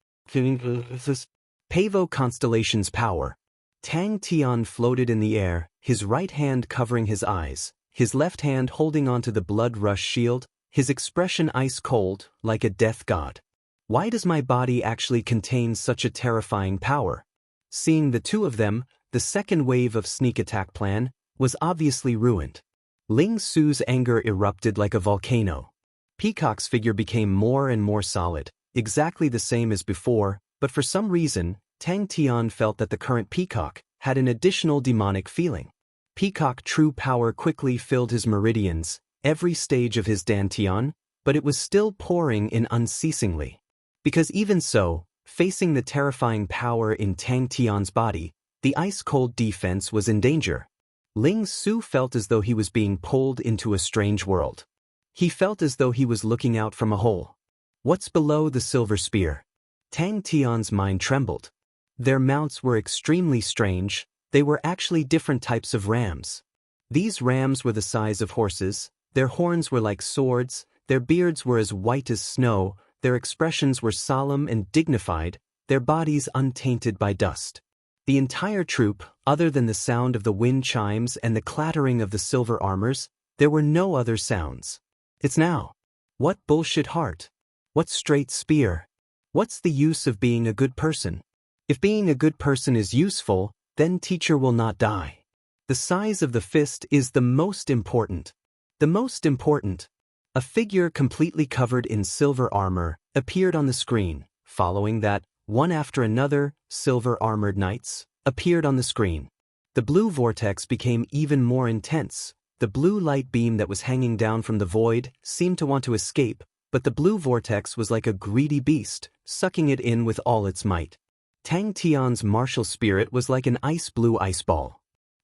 Pavo constellation's power. Tang Tian floated in the air, his right hand covering his eyes, his left hand holding onto the blood rush shield, his expression ice cold, like a death god. Why does my body actually contain such a terrifying power? Seeing the two of them, the second wave of sneak attack plan was obviously ruined. Ling Su's anger erupted like a volcano. Peacock's figure became more and more solid, exactly the same as before, but for some reason, Tang Tian felt that the current Peacock had an additional demonic feeling. Peacock true power quickly filled his meridians, every stage of his dantian, but it was still pouring in unceasingly. Because even so, facing the terrifying power in Tang Tian's body, the ice-cold defense was in danger. Ling Su felt as though he was being pulled into a strange world. He felt as though he was looking out from a hole. What's below the silver spear? Tang Tian's mind trembled. Their mounts were extremely strange. They were actually different types of rams. These rams were the size of horses, their horns were like swords, their beards were as white as snow, their expressions were solemn and dignified, their bodies untainted by dust. The entire troop, other than the sound of the wind chimes and the clattering of the silver armors, there were no other sounds. It's now. What bullshit heart? What straight spear? What's the use of being a good person? If being a good person is useful, then teacher will not die. The size of the fist is the most important. The most important. A figure completely covered in silver armor appeared on the screen. Following that, one after another, silver-armored knights appeared on the screen. The blue vortex became even more intense. The blue light beam that was hanging down from the void seemed to want to escape, but the blue vortex was like a greedy beast, sucking it in with all its might. Tang Tian's martial spirit was like an ice-blue ice ball.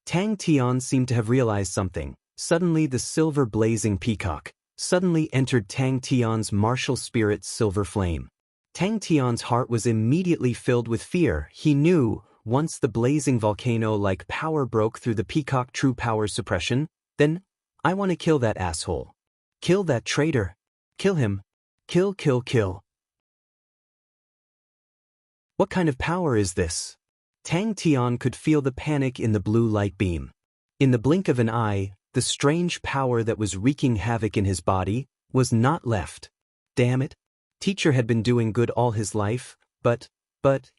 Tang Tian seemed to have realized something. Suddenly the silver blazing peacock suddenly entered Tang Tian's martial spirit's silver flame. Tang Tian's heart was immediately filled with fear. He knew, once the blazing volcano-like power broke through the peacock true power suppression, then, I want to kill that asshole. Kill that traitor. Kill him. Kill, kill, kill. What kind of power is this? Tang Tian could feel the panic in the blue light beam. In the blink of an eye, the strange power that was wreaking havoc in his body was not left. Damn it. Teacher had been doing good all his life, but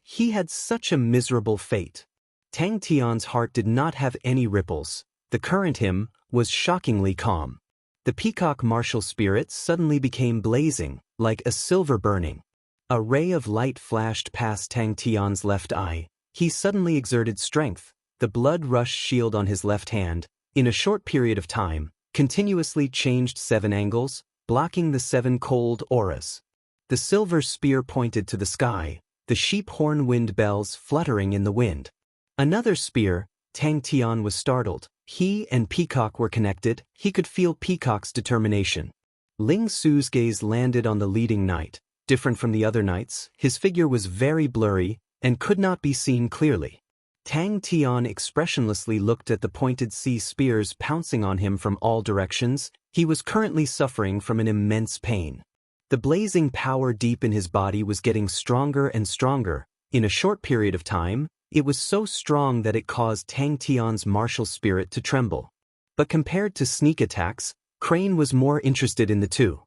he had such a miserable fate. Tang Tian's heart did not have any ripples. The current him was shockingly calm. The peacock martial spirit suddenly became blazing, like a silver burning. A ray of light flashed past Tang Tian's left eye. He suddenly exerted strength. The blood rush shield on his left hand, in a short period of time, continuously changed 7 angles, blocking the 7 cold auras. The silver spear pointed to the sky, the sheep horn wind bells fluttering in the wind. Another spear. Tang Tian was startled. He and Peacock were connected. He could feel Peacock's determination. Ling Su's gaze landed on the leading knight. Different from the other knights, his figure was very blurry and could not be seen clearly. Tang Tian expressionlessly looked at the pointed sea spears pouncing on him from all directions. He was currently suffering from an immense pain. The blazing power deep in his body was getting stronger and stronger. In a short period of time, it was so strong that it caused Tang Tian's martial spirit to tremble. But compared to sneak attacks, Crane was more interested in the two.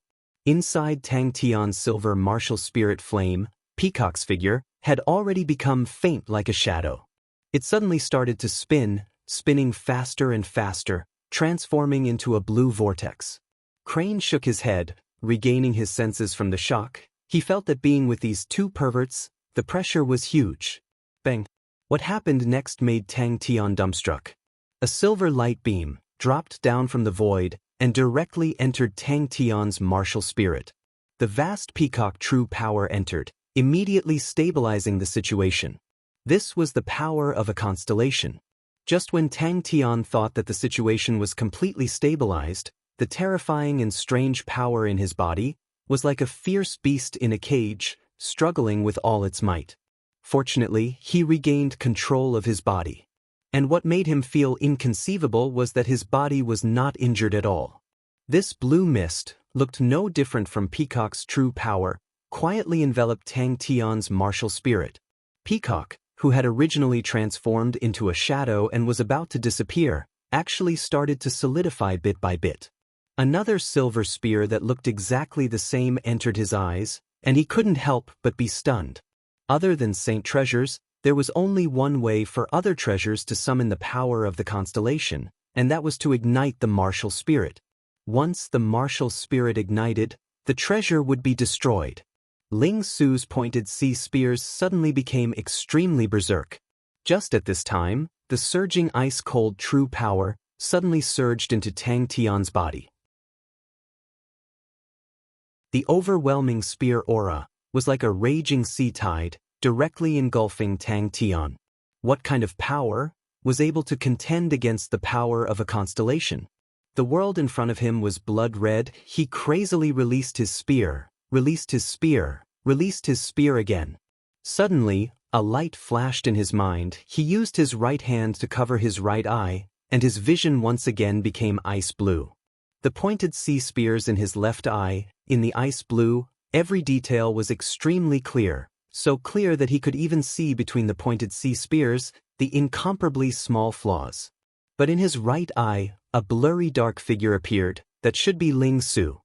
Inside Tang Tian's silver martial spirit flame, Peacock's figure had already become faint like a shadow. It suddenly started to spin, spinning faster and faster, transforming into a blue vortex. Crane shook his head, regaining his senses from the shock. He felt that being with these two perverts, the pressure was huge. Bang! What happened next made Tang Tian dumbstruck. A silver light beam dropped down from the void and directly entered Tang Tian's martial spirit. The vast peacock true power entered, immediately stabilizing the situation. This was the power of a constellation. Just when Tang Tian thought that the situation was completely stabilized, the terrifying and strange power in his body was like a fierce beast in a cage, struggling with all its might. Fortunately, he regained control of his body. And what made him feel inconceivable was that his body was not injured at all. This blue mist looked no different from Peacock's true power, quietly enveloped Tang Tian's martial spirit. Peacock, who had originally transformed into a shadow and was about to disappear, actually started to solidify bit by bit. Another silver spear that looked exactly the same entered his eyes, and he couldn't help but be stunned. Other than Saint Treasures, there was only one way for other treasures to summon the power of the constellation, and that was to ignite the martial spirit. Once the martial spirit ignited, the treasure would be destroyed. Ling Su's pointed sea spears suddenly became extremely berserk. Just at this time, the surging ice-cold true power suddenly surged into Tang Tian's body. The overwhelming spear aura was like a raging sea tide, directly engulfing Tang Tian. What kind of power was able to contend against the power of a constellation? The world in front of him was blood red. He crazily released his spear, released his spear, released his spear again. Suddenly, a light flashed in his mind. He used his right hand to cover his right eye, and his vision once again became ice blue. The pointed sea spears in his left eye, in the ice blue, every detail was extremely clear, so clear that he could even see between the pointed sea spears the incomparably small flaws. But in his right eye, a blurry dark figure appeared, that should be Ling Su.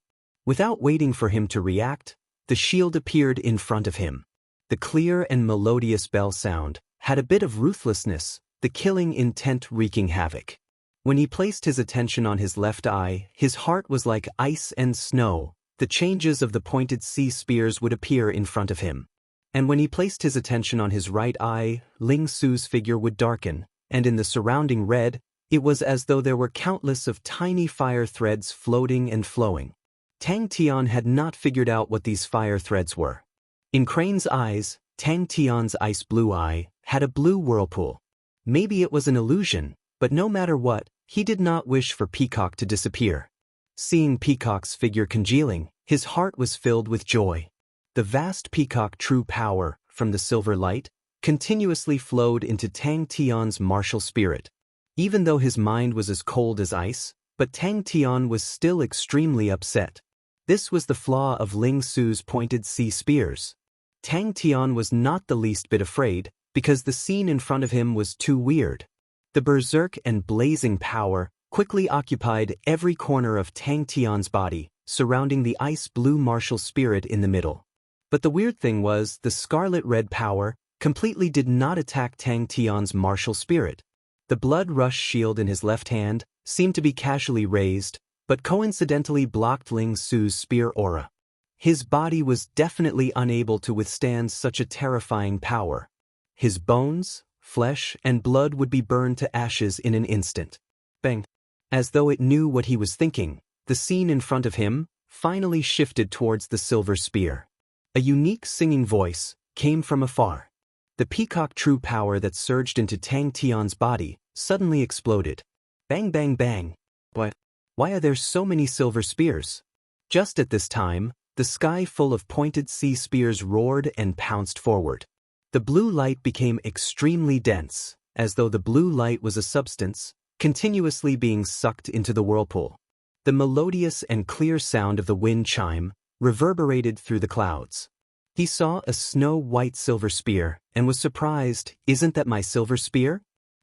Without waiting for him to react, the shield appeared in front of him. The clear and melodious bell sound had a bit of ruthlessness, the killing intent wreaking havoc. When he placed his attention on his left eye, his heart was like ice and snow. The changes of the pointed sea spears would appear in front of him. And when he placed his attention on his right eye, Ling Su's figure would darken, and in the surrounding red, it was as though there were countless of tiny fire threads floating and flowing. Tang Tian had not figured out what these fire threads were. In Crane's eyes, Tang Tian's ice blue eye had a blue whirlpool. Maybe it was an illusion, but no matter what, he did not wish for Peacock to disappear. Seeing Peacock's figure congealing, his heart was filled with joy. The vast Peacock true power, from the silver light, continuously flowed into Tang Tian's martial spirit. Even though his mind was as cold as ice, but Tang Tian was still extremely upset. This was the flaw of Ling Su's pointed sea spears. Tang Tian was not the least bit afraid, because the scene in front of him was too weird. The berserk and blazing power quickly occupied every corner of Tang Tian's body, surrounding the ice-blue martial spirit in the middle. But the weird thing was, the scarlet-red power completely did not attack Tang Tian's martial spirit. The blood rush shield in his left hand seemed to be casually raised, but coincidentally blocked Ling Su's spear aura. His body was definitely unable to withstand such a terrifying power. His bones, flesh, and blood would be burned to ashes in an instant. Bang! As though it knew what he was thinking, the scene in front of him finally shifted towards the silver spear. A unique singing voice came from afar. The peacock true power that surged into Tang Tian's body suddenly exploded. Bang bang bang. What? Why are there so many silver spears? Just at this time, the sky full of pointed sea spears roared and pounced forward. The blue light became extremely dense, as though the blue light was a substance, continuously being sucked into the whirlpool. The melodious and clear sound of the wind chime reverberated through the clouds. He saw a snow-white silver spear and was surprised. Isn't that my silver spear?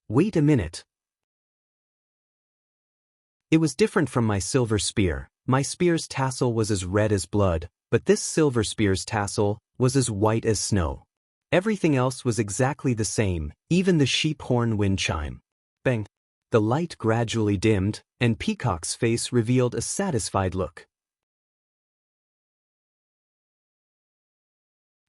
Wait a minute. It was different from my silver spear. My spear's tassel was as red as blood, but this silver spear's tassel was as white as snow. Everything else was exactly the same, even the sheep horn wind chime. Bang! The light gradually dimmed, and Peacock's face revealed a satisfied look.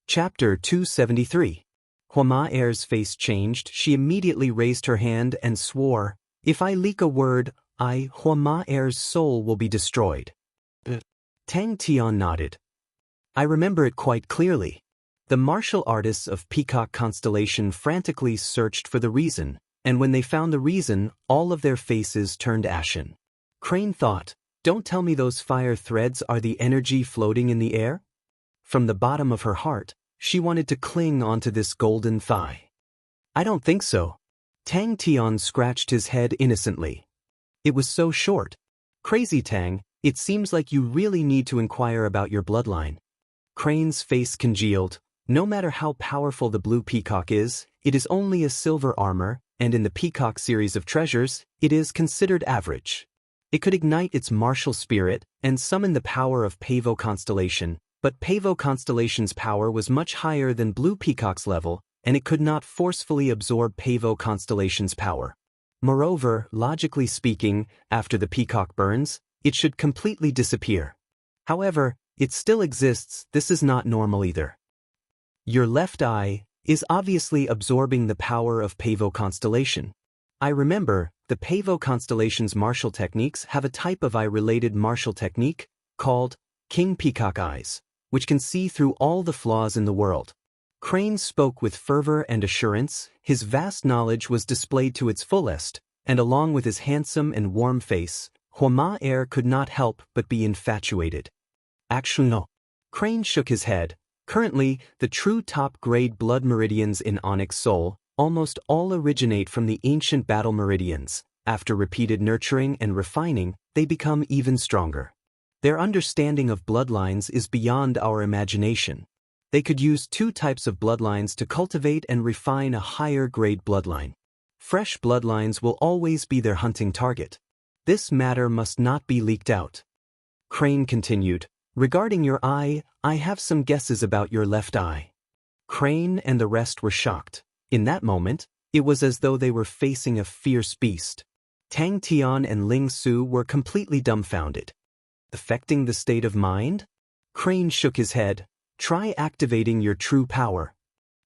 Chapter 273. Hua Er's face changed. She immediately raised her hand and swore, "If I leak a word, Hua Er's soul will be destroyed." Tang Tian nodded. "I remember it quite clearly." The martial artists of Peacock Constellation frantically searched for the reason, and when they found the reason, all of their faces turned ashen. Crane thought, "Don't tell me those fire threads are the energy floating in the air?" From the bottom of her heart, she wanted to cling onto this golden thigh. "I don't think so." Tang Tian scratched his head innocently. "It was so short." "Crazy Tang, it seems like you really need to inquire about your bloodline." Crane's face congealed. No matter how powerful the blue peacock is, it is only a silver armor, and in the peacock series of treasures, it is considered average. It could ignite its martial spirit and summon the power of Pavo Constellation, but Pavo Constellation's power was much higher than Blue Peacock's level, and it could not forcefully absorb Pavo Constellation's power. Moreover, logically speaking, after the peacock burns, it should completely disappear. However, it still exists. This is not normal either. Your left eye is obviously absorbing the power of Pavo Constellation. I remember, the Pavo Constellation's martial techniques have a type of eye-related martial technique called King Peacock Eyes, which can see through all the flaws in the world. Crane spoke with fervor and assurance. His vast knowledge was displayed to its fullest, and along with his handsome and warm face, Hua Er could not help but be infatuated. Actually no. Crane shook his head. Currently, the true top-grade blood meridians in Onyx Soul almost all originate from the ancient battle meridians. After repeated nurturing and refining, they become even stronger. Their understanding of bloodlines is beyond our imagination. They could use two types of bloodlines to cultivate and refine a higher-grade bloodline. Fresh bloodlines will always be their hunting target. This matter must not be leaked out. Crane continued, "Regarding your eye, I have some guesses about your left eye." Crane and the rest were shocked. In that moment, it was as though they were facing a fierce beast. Tang Tian and Ling Su were completely dumbfounded. Affecting the state of mind? Crane shook his head. Try activating your true power.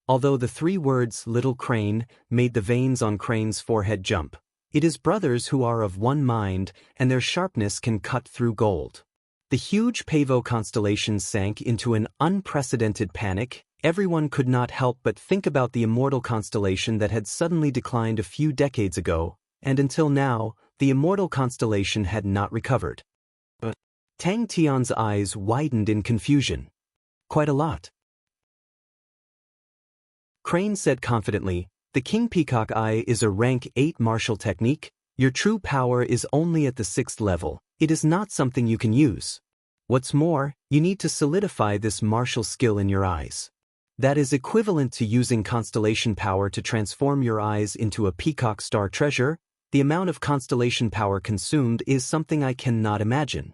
Although the three words "little Crane" made the veins on Crane's forehead jump, it is brothers who are of one mind, and their sharpness can cut through gold. The huge Pavo constellation sank into an unprecedented panic. Everyone could not help but think about the Immortal constellation that had suddenly declined a few decades ago, and until now, the Immortal constellation had not recovered. But Tang Tian's eyes widened in confusion. Quite a lot. Crane said confidently, "The King Peacock Eye is a rank 8 martial technique. Your true power is only at the 6th level. It is not something you can use. What's more, you need to solidify this martial skill in your eyes. That is equivalent to using constellation power to transform your eyes into a peacock star treasure. The amount of constellation power consumed is something I cannot imagine.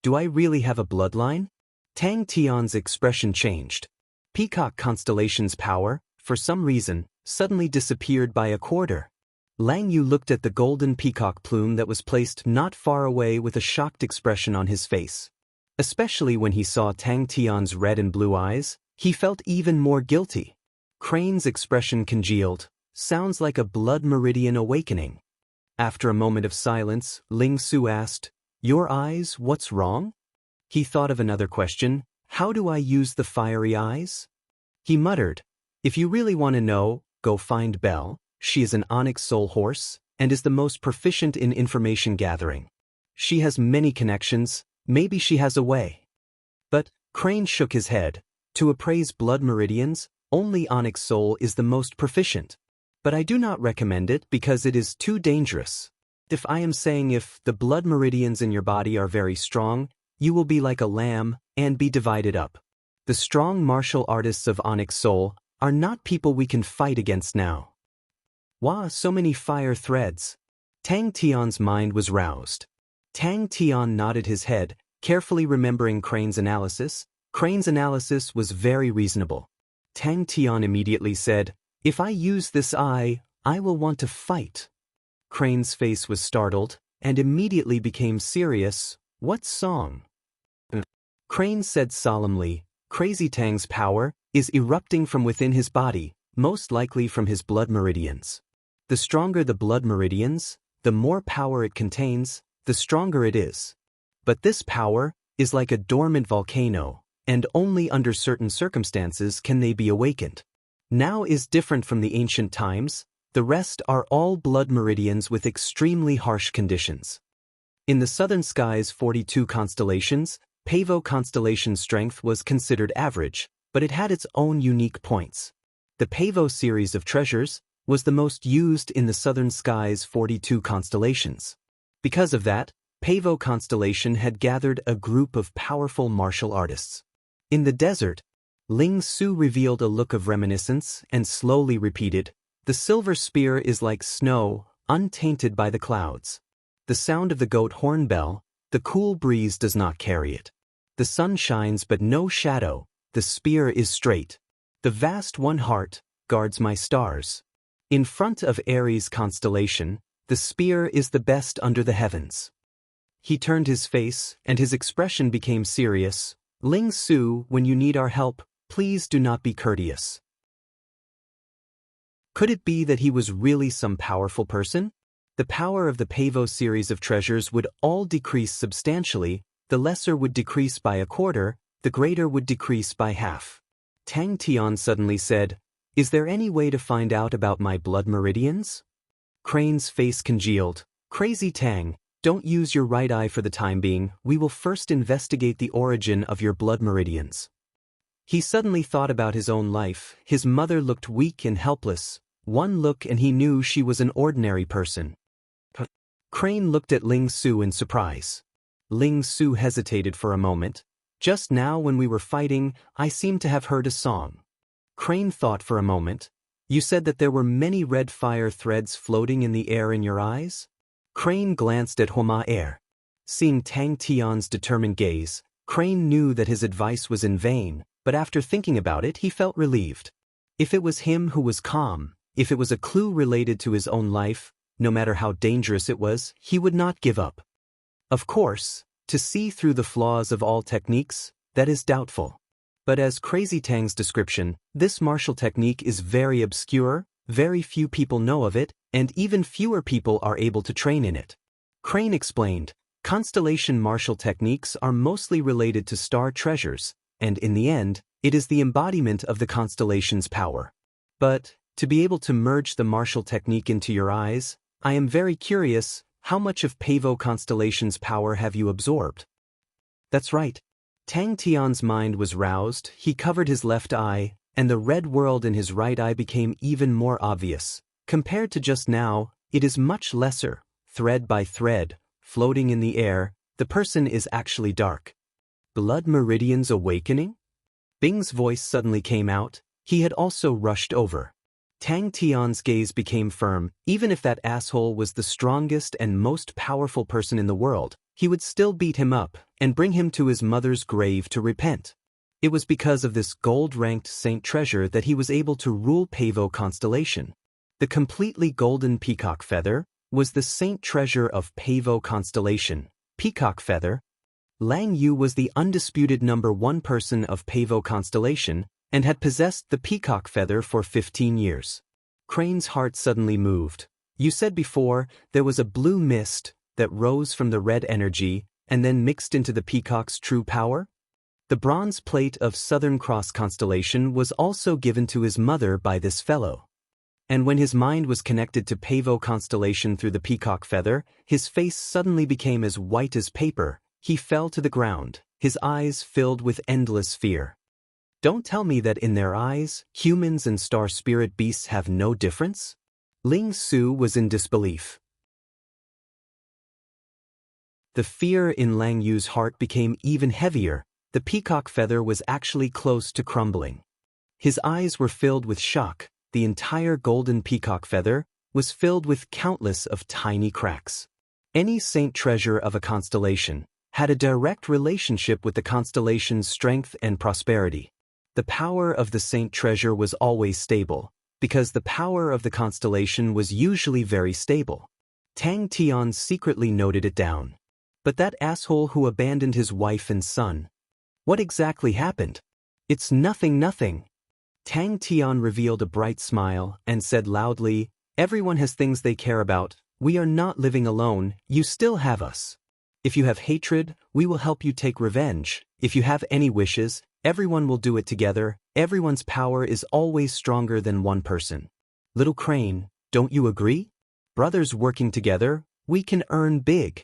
Do I really have a bloodline?" Tang Tian's expression changed. Peacock constellation's power, for some reason, suddenly disappeared by a quarter. Lang Yu looked at the golden peacock plume that was placed not far away with a shocked expression on his face. Especially when he saw Tang Tian's red and blue eyes, he felt even more guilty. Crane's expression congealed. Sounds like a blood meridian awakening. After a moment of silence, Ling Su asked, "Your eyes, what's wrong?" He thought of another question. "How do I use the fiery eyes?" He muttered, "If you really want to know, go find Belle. She is an onyx soul horse, and is the most proficient in information gathering. She has many connections, maybe she has a way." But Crane shook his head. To appraise blood meridians, only onyx soul is the most proficient. But I do not recommend it because it is too dangerous. If the blood meridians in your body are very strong, you will be like a lamb and be divided up. The strong martial artists of onyx soul are not people we can fight against now. Wah, so many fire threads. Tang Tian's mind was roused. Tang Tian nodded his head, carefully remembering Crane's analysis. Crane's analysis was very reasonable. Tang Tian immediately said, "If I use this eye, I will want to fight." Crane's face was startled, and immediately became serious. "What song?" Crane said solemnly, "Crazy Tang's power is erupting from within his body, most likely from his blood meridians. The stronger the blood meridians, the more power it contains, the stronger it is. But this power is like a dormant volcano, and only under certain circumstances can they be awakened. Now is different from the ancient times. The rest are all blood meridians with extremely harsh conditions. In the southern sky's 42 constellations, Pavo constellation's strength was considered average, but it had its own unique points. The Pavo series of treasures was the most used in the southern sky's 42 constellations. Because of that, Pavo constellation had gathered a group of powerful martial artists. In the desert, Ling Su revealed a look of reminiscence and slowly repeated, "The silver spear is like snow, untainted by the clouds. The sound of the goat horn bell, the cool breeze does not carry it. The sun shines but no shadow, the spear is straight. The vast one heart guards my stars. In front of Aries constellation, the spear is the best under the heavens." He turned his face, and his expression became serious. "Ling Su, when you need our help, please do not be courteous." Could it be that he was really some powerful person? The power of the Pavo series of treasures would all decrease substantially. The lesser would decrease by a quarter, the greater would decrease by half. Tang Tian suddenly said, "Is there any way to find out about my blood meridians?" Crane's face congealed. "Crazy Tang, don't use your right eye for the time being. We will first investigate the origin of your blood meridians." He suddenly thought about his own life. His mother looked weak and helpless. One look and he knew she was an ordinary person. Crane looked at Ling Su in surprise. Ling Su hesitated for a moment. "Just now when we were fighting, I seemed to have heard a song." Crane thought for a moment. "You said that there were many red fire threads floating in the air in your eyes?" Crane glanced at Homa Air. Seeing Tang Tian's determined gaze, Crane knew that his advice was in vain, but after thinking about it he felt relieved. If it was him who was calm, if it was a clue related to his own life, no matter how dangerous it was, he would not give up. Of course, to see through the flaws of all techniques, that is doubtful. But as Crazy Tang's description, this martial technique is very obscure, very few people know of it, and even fewer people are able to train in it. Crane explained, constellation martial techniques are mostly related to star treasures, and in the end, it is the embodiment of the constellation's power. But, to be able to merge the martial technique into your eyes, I am very curious, how much of Pavo Constellation's power have you absorbed? That's right. Tang Tian's mind was roused, he covered his left eye, and the red world in his right eye became even more obvious. Compared to just now, it is much lesser, thread by thread, floating in the air, the person is actually dark. Blood meridians awakening? Bing's voice suddenly came out, he had also rushed over. Tang Tian's gaze became firm, even if that asshole was the strongest and most powerful person in the world, he would still beat him up and bring him to his mother's grave to repent. It was because of this gold-ranked saint treasure that he was able to rule Pavo Constellation. The completely golden peacock feather was the saint treasure of Pavo Constellation. Peacock feather? Lang Yu was the undisputed #1 person of Pavo Constellation and had possessed the peacock feather for 15 years. Crane's heart suddenly moved. You said before, there was a blue mist that rose from the red energy and then mixed into the peacock's true power? The bronze plate of Southern Cross Constellation was also given to his mother by this fellow. And when his mind was connected to Pavo Constellation through the peacock feather, his face suddenly became as white as paper. He fell to the ground, his eyes filled with endless fear. Don't tell me that in their eyes, humans and star spirit beasts have no difference? Ling Su was in disbelief. The fear in Lang Yu's heart became even heavier. The peacock feather was actually close to crumbling. His eyes were filled with shock. The entire golden peacock feather was filled with countless of tiny cracks. Any saint treasure of a constellation had a direct relationship with the constellation's strength and prosperity. The power of the saint treasure was always stable, because the power of the constellation was usually very stable. Tang Tian secretly noted it down. But that asshole who abandoned his wife and son. What exactly happened? It's nothing. Tang Tian revealed a bright smile and said loudly, everyone has things they care about, we are not living alone, you still have us. If you have hatred, we will help you take revenge. If you have any wishes, everyone will do it together. Everyone's power is always stronger than one person. Little Crane, don't you agree? Brothers working together, we can earn big.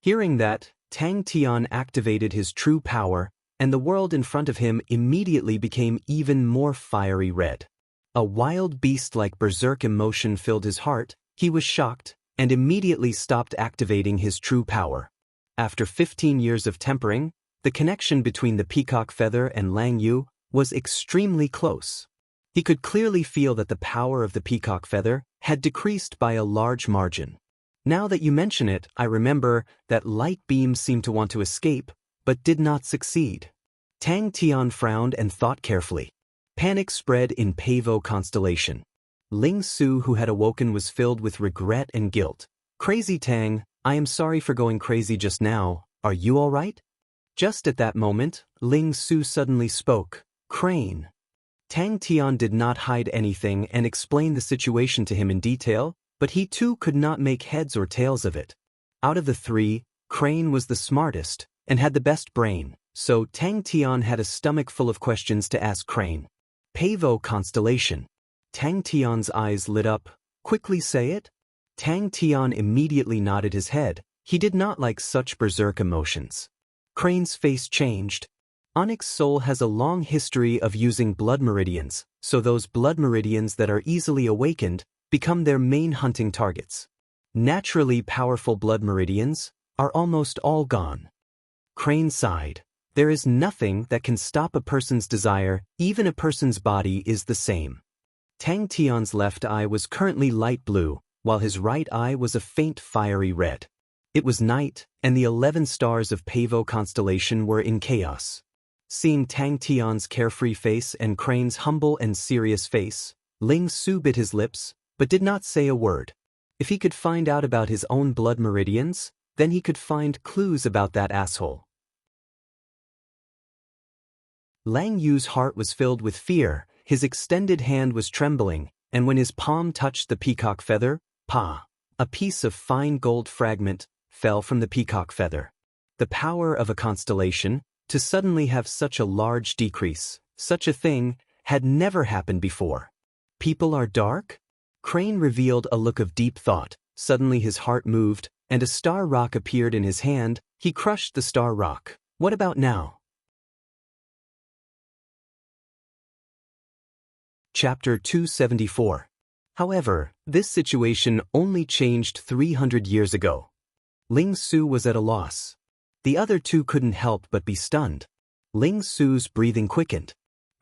Hearing that, Tang Tian activated his true power, and the world in front of him immediately became even more fiery red. A wild beast-like berserk emotion filled his heart. He was shocked, and immediately stopped activating his true power. After 15 years of tempering, the connection between the peacock feather and Lang Yu was extremely close. He could clearly feel that the power of the peacock feather had decreased by a large margin. Now that you mention it, I remember that light beams seemed to want to escape, but did not succeed. Tang Tian frowned and thought carefully. Panic spread in Pavo Constellation. Ling Su, who had awoken, was filled with regret and guilt. Crazy Tang, I am sorry for going crazy just now, are you all right? Just at that moment, Ling Su suddenly spoke, Crane. Tang Tian did not hide anything and explained the situation to him in detail, but he too could not make heads or tails of it. Out of the three, Crane was the smartest and had the best brain, so Tang Tian had a stomach full of questions to ask Crane. Pavo Constellation. Tang Tian's eyes lit up. Quickly say it? Tang Tian immediately nodded his head. He did not like such berserk emotions. Crane's face changed. Onyx Soul has a long history of using blood meridians, so those blood meridians that are easily awakened become their main hunting targets. Naturally powerful blood meridians are almost all gone. Crane sighed. There is nothing that can stop a person's desire, even a person's body is the same. Tang Tian's left eye was currently light blue, while his right eye was a faint fiery red. It was night, and the 11 stars of Pavo Constellation were in chaos. Seeing Tang Tian's carefree face and Crane's humble and serious face, Ling Su bit his lips, but did not say a word. If he could find out about his own blood meridians, then he could find clues about that asshole. Lang Yu's heart was filled with fear, his extended hand was trembling, and when his palm touched the peacock feather, a piece of fine gold fragment fell from the peacock feather. The power of a constellation, to suddenly have such a large decrease, such a thing, had never happened before. People are dark? Crane revealed a look of deep thought. Suddenly his heart moved, and a star rock appeared in his hand. He crushed the star rock. What about now? Chapter 274. However, this situation only changed 300 years ago. Ling Su was at a loss. The other two couldn't help but be stunned. Ling Su's breathing quickened.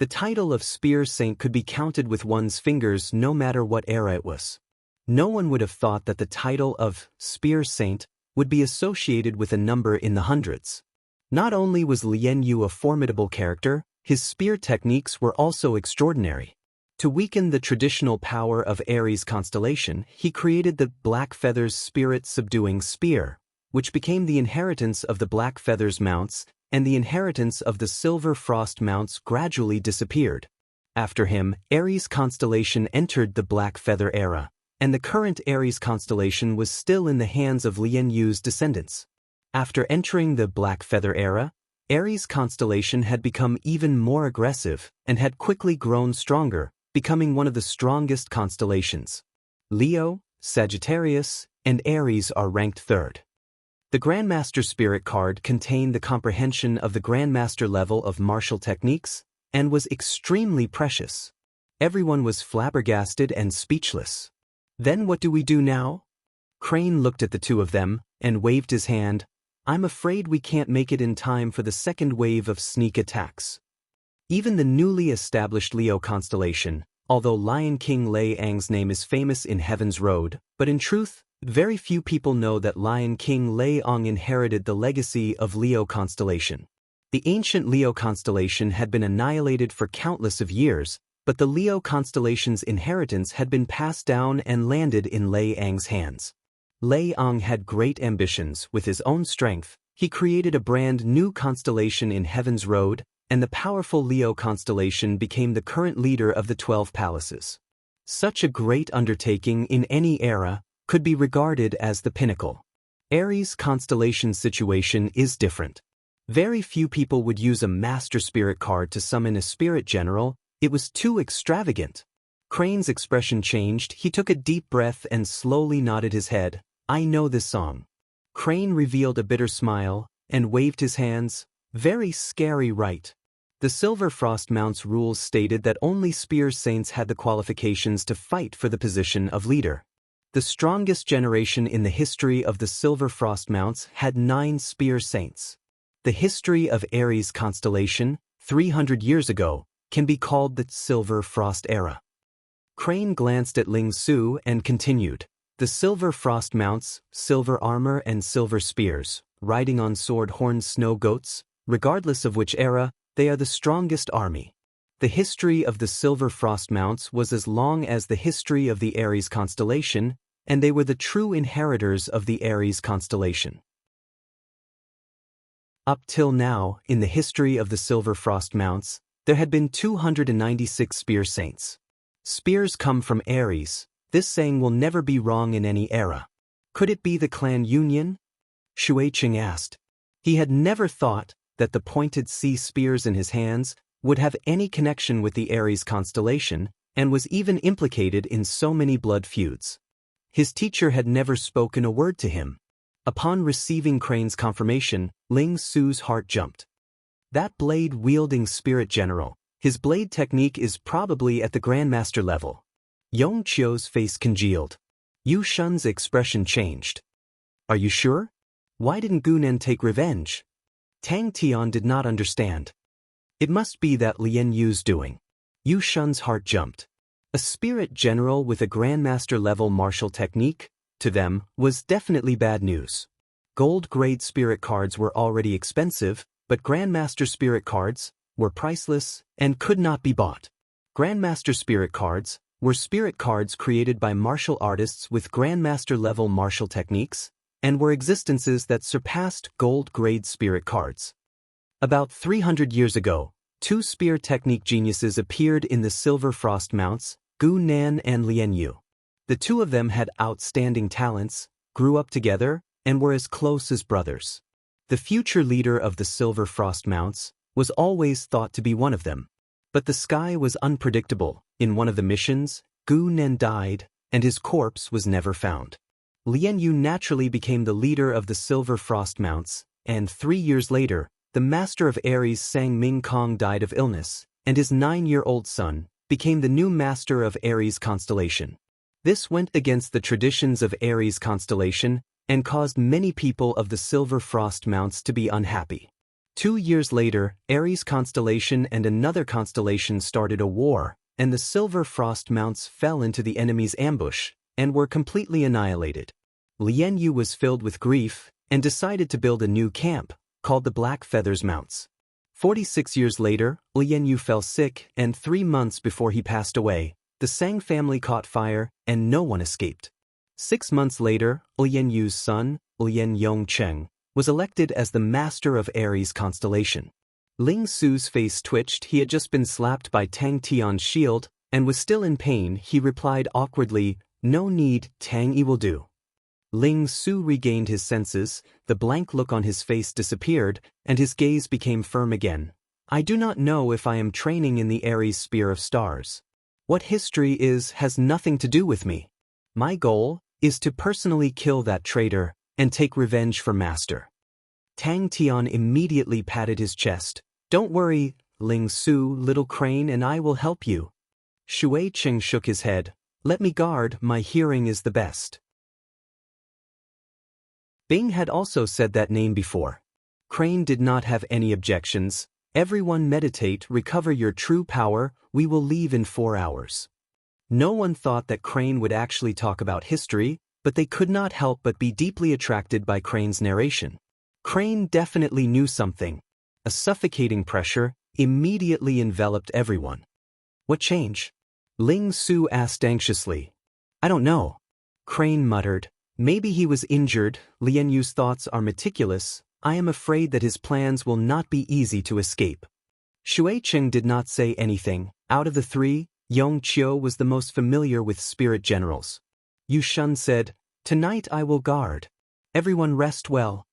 The title of Spear Saint could be counted with one's fingers no matter what era it was. No one would have thought that the title of Spear Saint would be associated with a number in the hundreds. Not only was Lien Yu a formidable character, his spear techniques were also extraordinary. To weaken the traditional power of Aries constellation, he created the Black Feathers spirit-subduing spear, which became the inheritance of the Black Feathers mounts, and the inheritance of the Silver Frost mounts gradually disappeared. After him, Aries constellation entered the Black Feather era, and the current Aries constellation was still in the hands of Lien Yu's descendants. After entering the Black Feather era, Aries constellation had become even more aggressive and had quickly grown stronger, becoming one of the strongest constellations. Leo, Sagittarius, and Aries are ranked third. The Grandmaster Spirit card contained the comprehension of the Grandmaster level of martial techniques and was extremely precious. Everyone was flabbergasted and speechless. Then what do we do now? Crane looked at the two of them and waved his hand. I'm afraid we can't make it in time for the second wave of sneak attacks. Even the newly established Leo constellation, although Lion King Lei Ang's name is famous in Heaven's Road, but in truth, very few people know that Lion King Lei Ang inherited the legacy of Leo constellation. The ancient Leo constellation had been annihilated for countless of years, but the Leo constellation's inheritance had been passed down and landed in Lei Ang's hands. Lei Ang had great ambitions. With his own strength, he created a brand new constellation in Heaven's Road, and the powerful Leo constellation became the current leader of the 12 palaces. Such a great undertaking in any era could be regarded as the pinnacle. Aries constellation situation is different. Very few people would use a Master Spirit card to summon a Spirit General. It was too extravagant. Crane's expression changed. He took a deep breath and slowly nodded his head. I know this song. Crane revealed a bitter smile and waved his hands. Very scary, right? The Silver Frost Mount's rules stated that only Spear Saints had the qualifications to fight for the position of leader. The strongest generation in the history of the Silver Frost Mounts had 9 Spear Saints. The history of Aries constellation, 300 years ago, can be called the Silver Frost era. Crane glanced at Ling Su and continued. The Silver Frost Mounts, silver armor and silver spears, riding on sword-horned snow goats, regardless of which era, they are the strongest army. The history of the Silver Frost Mounts was as long as the history of the Aries constellation, and they were the true inheritors of the Aries constellation. Up till now, in the history of the Silver Frost Mounts, there had been 296 Spear Saints. Spears come from Aries. This saying will never be wrong in any era. Could it be the clan union? Shuiqing asked. He had never thought that the pointed sea spears in his hands would have any connection with the Aries constellation, and was even implicated in so many blood feuds. His teacher had never spoken a word to him. Upon receiving Crane's confirmation, Ling Su's heart jumped. That blade-wielding spirit general, his blade technique is probably at the Grandmaster level. Yong Qiu's face congealed. Yu Shun's expression changed. Are you sure? Why didn't Gunan take revenge? Tang Tian did not understand. It must be that Lien Yu's doing. Yu Shun's heart jumped. A spirit general with a Grandmaster-level martial technique, to them, was definitely bad news. Gold-grade spirit cards were already expensive, but Grandmaster spirit cards were priceless and could not be bought. Grandmaster spirit cards, were spirit cards created by martial artists with grandmaster-level martial techniques, and were existences that surpassed gold-grade spirit cards. About 300 years ago, two spear technique geniuses appeared in the Silver Frost mounts, Gu Nan and Lian Yu. The two of them had outstanding talents, grew up together, and were as close as brothers. The future leader of the Silver Frost mounts was always thought to be one of them. But the sky was unpredictable. In one of the missions, Gu Nan died, and his corpse was never found. Lian Yu naturally became the leader of the Silver Frost mounts, and 3 years later, the master of Aries Sang Ming Kong died of illness, and his 9-year-old son became the new master of Aries constellation. This went against the traditions of Aries constellation and caused many people of the Silver Frost mounts to be unhappy. 2 years later, Aries constellation and another constellation started a war, and the Silver Frost mounts fell into the enemy's ambush and were completely annihilated. Lian Yu was filled with grief and decided to build a new camp, called the Black Feathers Mounts. 46 years later, Lian Yu fell sick, and 3 months before he passed away, the Sang family caught fire, and no one escaped. 6 months later, Lian Yu's son, Lian Yongcheng, was elected as the master of Aries constellation. Ling Su's face twitched. He had just been slapped by Tang Tian's shield, and was still in pain. He replied awkwardly, "No need, Tang Yi will do." Ling Su regained his senses, the blank look on his face disappeared, and his gaze became firm again. "I do not know if I am training in the Aries Spear of Stars. What history is has nothing to do with me. My goal is to personally kill that traitor and take revenge for Master." Tang Tian immediately patted his chest. "Don't worry, Ling Su, little crane, and I will help you." Shui Cheng shook his head. "Let me guard, my hearing is the best." Bing had also said that name before. Crane did not have any objections. "Everyone meditate, recover your true power, we will leave in 4 hours." No one thought that Crane would actually talk about history, but they could not help but be deeply attracted by Crane's narration. Crane definitely knew something. A suffocating pressure immediately enveloped everyone. "What change?" Ling Su asked anxiously. "I don't know." Crane muttered. "Maybe he was injured." Lian Yu's thoughts are meticulous. "I am afraid that his plans will not be easy to escape." Shui Cheng did not say anything. Out of the 3, Yong Qiu was the most familiar with spirit generals. Yu Shun said, "Tonight I will guard. Everyone rest well."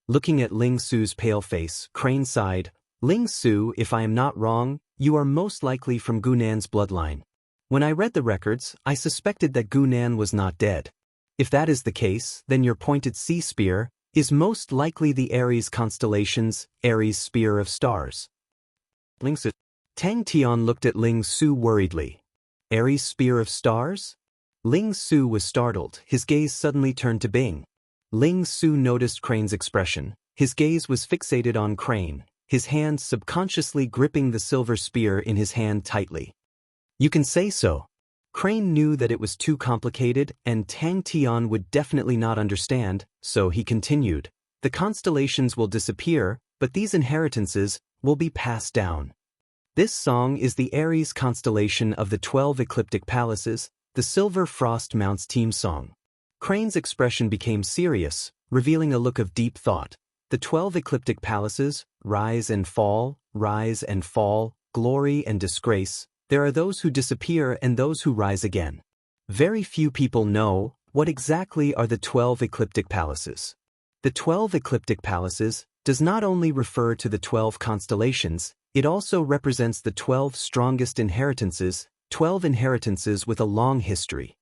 Looking at Ling Su's pale face, Crane sighed. "Ling Su, if I am not wrong, you are most likely from Gunan's bloodline. When I read the records, I suspected that Gunan was not dead. If that is the case, then your pointed sea spear is most likely the Aries constellation's Aries Spear of Stars." Ling Su. Tang Tian looked at Ling Su worriedly. "Aries Spear of Stars?" Ling Su was startled. His gaze suddenly turned to Bing. Ling Su noticed Crane's expression. His gaze was fixated on Crane, his hand subconsciously gripping the silver spear in his hand tightly. "You can say so." Crane knew that it was too complicated and Tang Tian would definitely not understand, so he continued. "The constellations will disappear, but these inheritances will be passed down. This song is the Aries constellation of the 12 ecliptic palaces, the Silver Frost Mounts team song." Crane's expression became serious, revealing a look of deep thought. The 12 ecliptic palaces, rise and fall, glory and disgrace. There are those who disappear and those who rise again. Very few people know what exactly are the 12 ecliptic palaces. The 12 ecliptic palaces does not only refer to the 12 constellations, it also represents the 12 strongest inheritances, 12 inheritances with a long history.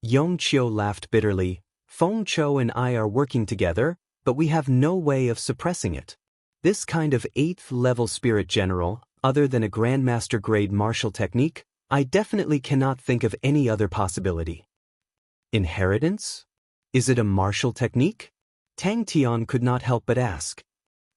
Yong Qiu laughed bitterly. "Feng Chou and I are working together, but we have no way of suppressing it. This kind of 8th-level spirit general, other than a Grandmaster-grade martial technique, I definitely cannot think of any other possibility." Inheritance? Is it a martial technique? Tang Tian could not help but ask.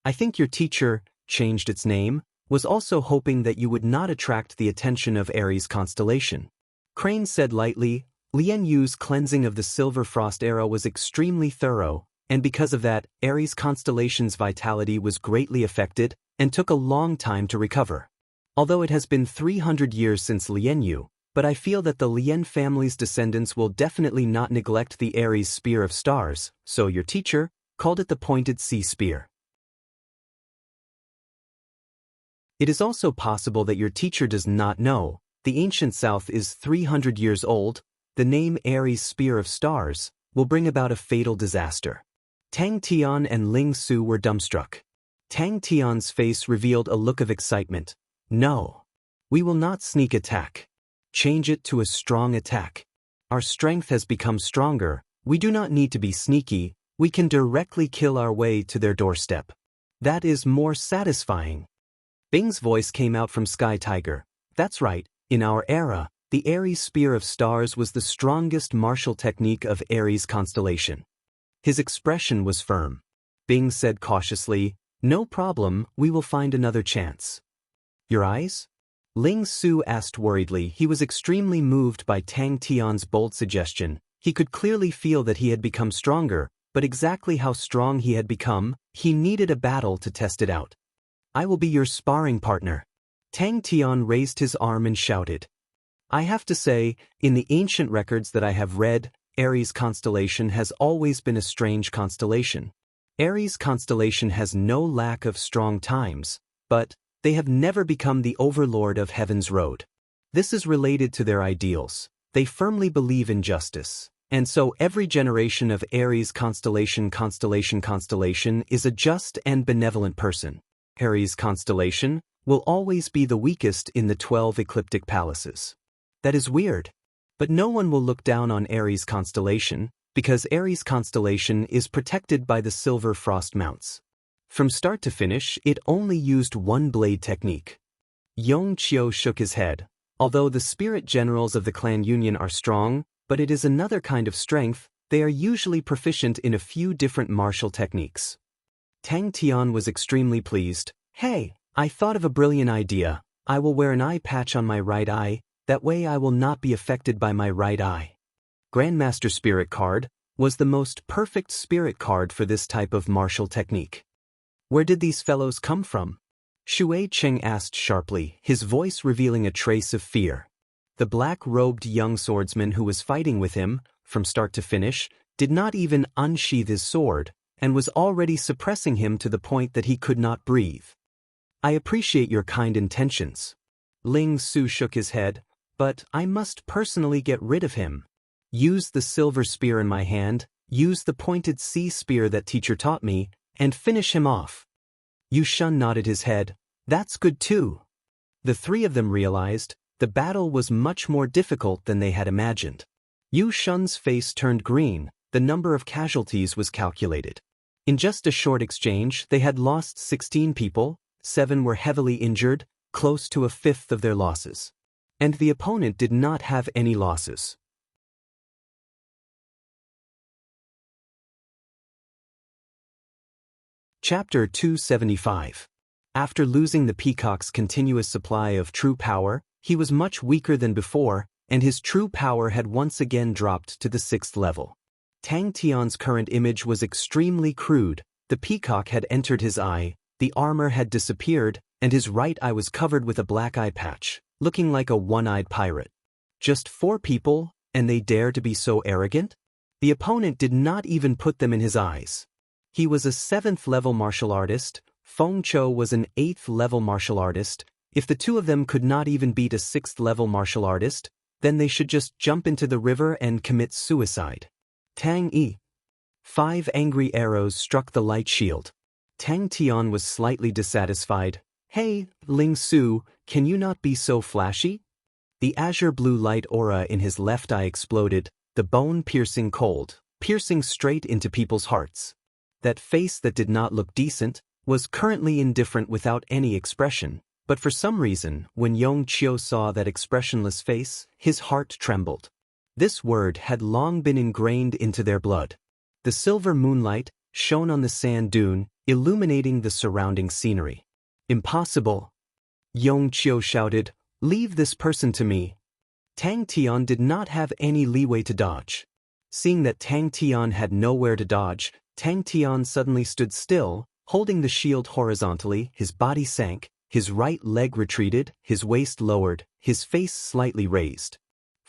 "I think your teacher changed its name, was also hoping that you would not attract the attention of Aries constellation." Crane said lightly. Lian Yu's cleansing of the Silver Frost era was extremely thorough, and because of that, Aries constellation's vitality was greatly affected and took a long time to recover. Although it has been 300 years since Lian Yu, but I feel that the Lien family's descendants will definitely not neglect the Aries spear of stars, so your teacher called it the pointed sea spear. It is also possible that your teacher does not know. The ancient South is 300 years old. The name Aries spear of stars will bring about a fatal disaster. Tang Tian and Ling Su were dumbstruck. Tang Tian's face revealed a look of excitement. No. We will not sneak attack. Change it to a strong attack. Our strength has become stronger. We do not need to be sneaky. We can directly kill our way to their doorstep. That is more satisfying. Bing's voice came out from Sky Tiger. That's right, in our era, the Aries spear of stars was the strongest martial technique of Aries constellation. His expression was firm. Bing said cautiously, "No problem, we will find another chance." Your eyes? Ling Su asked worriedly. He was extremely moved by Tang Tian's bold suggestion. He could clearly feel that he had become stronger, but exactly how strong he had become, he needed a battle to test it out. I will be your sparring partner. Tang Tian raised his arm and shouted. I have to say, in the ancient records that I have read, Aries constellation has always been a strange constellation. Aries constellation has no lack of strong times, but they have never become the overlord of heaven's road. This is related to their ideals. They firmly believe in justice. And so every generation of Aries constellation is a just and benevolent person. Aries constellation will always be the weakest in the 12 ecliptic palaces. That is weird. But no one will look down on Aries constellation, because Aries constellation is protected by the silver frost mounts. From start to finish, it only used one blade technique. Yong Qiu shook his head. Although the spirit generals of the clan union are strong, but it is another kind of strength, they are usually proficient in a few different martial techniques. Tang Tian was extremely pleased. Hey, I thought of a brilliant idea. I will wear an eye patch on my right eye, that way I will not be affected by my right eye. Grandmaster Spirit card was the most perfect spirit card for this type of martial technique. Where did these fellows come from? Shui Cheng asked sharply, his voice revealing a trace of fear. The black-robed young swordsman who was fighting with him, from start to finish, did not even unsheath his sword, and was already suppressing him to the point that he could not breathe. I appreciate your kind intentions. Ling Su shook his head, but I must personally get rid of him. Use the silver spear in my hand, use the pointed sea spear that teacher taught me, and finish him off. Yu Shun nodded his head. That's good too. The three of them realized the battle was much more difficult than they had imagined. Yu Shun's face turned green. The number of casualties was calculated. In just a short exchange, they had lost 16 people, 7 were heavily injured, close to a fifth of their losses. And the opponent did not have any losses. Chapter 275. After losing the peacock's continuous supply of true power, he was much weaker than before, and his true power had once again dropped to the 6th level. Tang Tian's current image was extremely crude. The peacock had entered his eye, the armor had disappeared, and his right eye was covered with a black eye patch, looking like a one-eyed pirate. Just 4 people, and they dare to be so arrogant? The opponent did not even put them in his eyes. He was a 7th level martial artist, Feng Chou was an 8th level martial artist. If the two of them could not even beat a 6th level martial artist, then they should just jump into the river and commit suicide. Tang Yi. 5 angry arrows struck the light shield. Tang Tian was slightly dissatisfied. Hey, Ling Su, can you not be so flashy? The azure blue light aura in his left eye exploded, the bone-piercing cold, piercing straight into people's hearts. That face that did not look decent was currently indifferent without any expression, but for some reason, when Yong Qiu saw that expressionless face, his heart trembled. This word had long been ingrained into their blood. The silver moonlight shone on the sand dune, illuminating the surrounding scenery. Impossible! Yong Qiu shouted, leave this person to me. Tang Tian did not have any leeway to dodge. Seeing that Tang Tian had nowhere to dodge, Tang Tian suddenly stood still, holding the shield horizontally, his body sank, his right leg retreated, his waist lowered, his face slightly raised.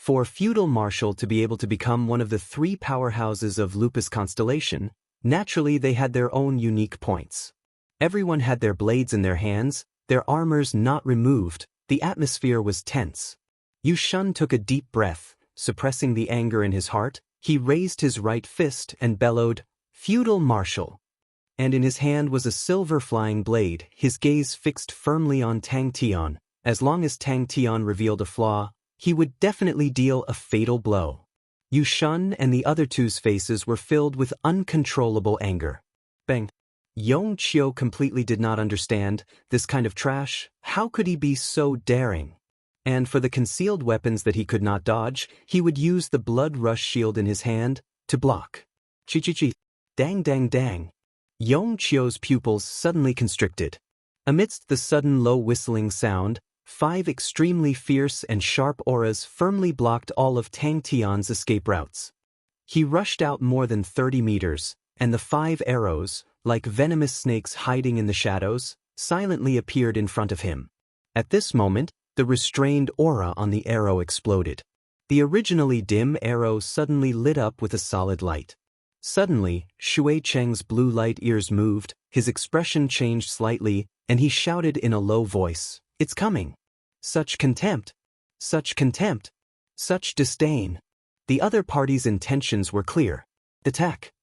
For feudal martial to be able to become one of the three powerhouses of Lupus constellation, naturally they had their own unique points. Everyone had their blades in their hands, their armors not removed, the atmosphere was tense. Yu Shun took a deep breath, suppressing the anger in his heart. He raised his right fist and bellowed, "Feudal martial!" And in his hand was a silver flying blade, his gaze fixed firmly on Tang Tian. As long as Tang Tian revealed a flaw, he would definitely deal a fatal blow. Yu Shun and the other two's faces were filled with uncontrollable anger. Bang! Yong Qiu completely did not understand this kind of trash. How could he be so daring? And for the concealed weapons that he could not dodge, he would use the blood rush shield in his hand to block. Chi-chi-chi. Dang dang dang. Yong Qiu's pupils suddenly constricted. Amidst the sudden low whistling sound, 5 extremely fierce and sharp auras firmly blocked all of Tang Tian's escape routes. He rushed out more than 30 meters, and the 5 arrows, like venomous snakes hiding in the shadows, silently appeared in front of him. At this moment, the restrained aura on the arrow exploded. The originally dim arrow suddenly lit up with a solid light. Suddenly, Shui Cheng's blue light ears moved, his expression changed slightly, and he shouted in a low voice, "It's coming! Such contempt! Such contempt! Such disdain!" The other party's intentions were clear. Attack!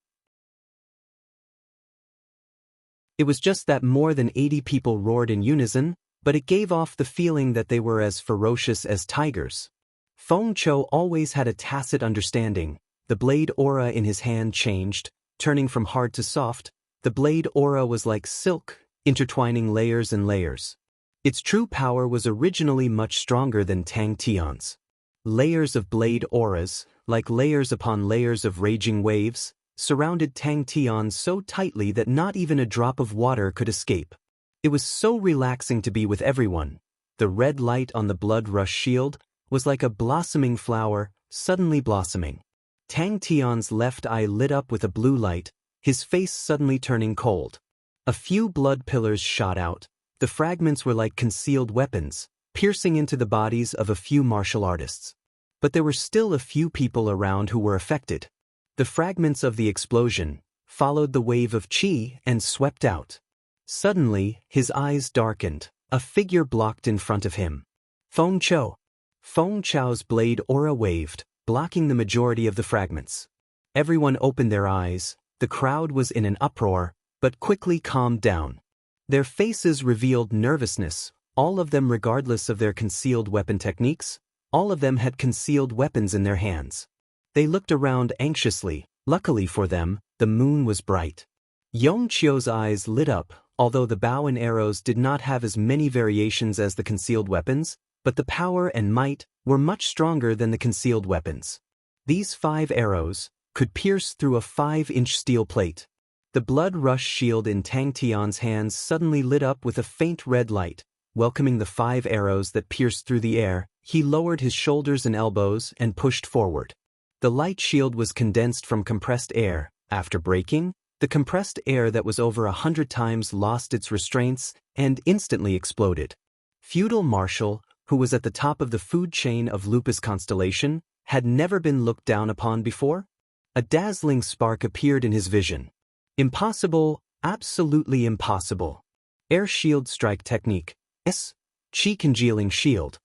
It was just that more than 80 people roared in unison, but it gave off the feeling that they were as ferocious as tigers. Feng Chou always had a tacit understanding. The blade aura in his hand changed, turning from hard to soft. The blade aura was like silk, intertwining layers and layers. Its true power was originally much stronger than Tang Tian's. Layers of blade auras, like layers upon layers of raging waves, surrounded Tang Tian so tightly that not even a drop of water could escape. It was so relaxing to be with everyone. The red light on the blood rush shield was like a blossoming flower, suddenly blossoming. Tang Tian's left eye lit up with a blue light, his face suddenly turning cold. A few blood pillars shot out. The fragments were like concealed weapons, piercing into the bodies of a few martial artists. But there were still a few people around who were affected. The fragments of the explosion followed the wave of qi and swept out. Suddenly, his eyes darkened. A figure blocked in front of him. Feng Chou. Feng Chou's blade aura waved, blocking the majority of the fragments. Everyone opened their eyes. The crowd was in an uproar, but quickly calmed down. Their faces revealed nervousness, all of them regardless of their concealed weapon techniques. All of them had concealed weapons in their hands. They looked around anxiously. Luckily for them, the moon was bright. Yong Qiu's eyes lit up, although the bow and arrows did not have as many variations as the concealed weapons, but the power and might were much stronger than the concealed weapons. These 5 arrows could pierce through a 5-inch steel plate. The blood rush shield in Tang Tian's hands suddenly lit up with a faint red light, welcoming the 5 arrows that pierced through the air. He lowered his shoulders and elbows and pushed forward. The light shield was condensed from compressed air. After breaking, the compressed air that was over 100 times lost its restraints and instantly exploded. Feudal Marshal, who was at the top of the food chain of Lupus constellation, had never been looked down upon before. A dazzling spark appeared in his vision. Impossible, absolutely impossible. Air shield strike technique. Qi congealing shield.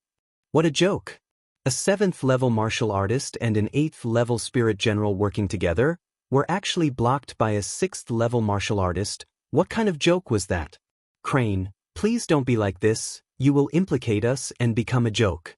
What a joke. A 7th level martial artist and an 8th level spirit general working together were actually blocked by a 6th level martial artist. What kind of joke was that? Crane, please don't be like this, you will implicate us and become a joke.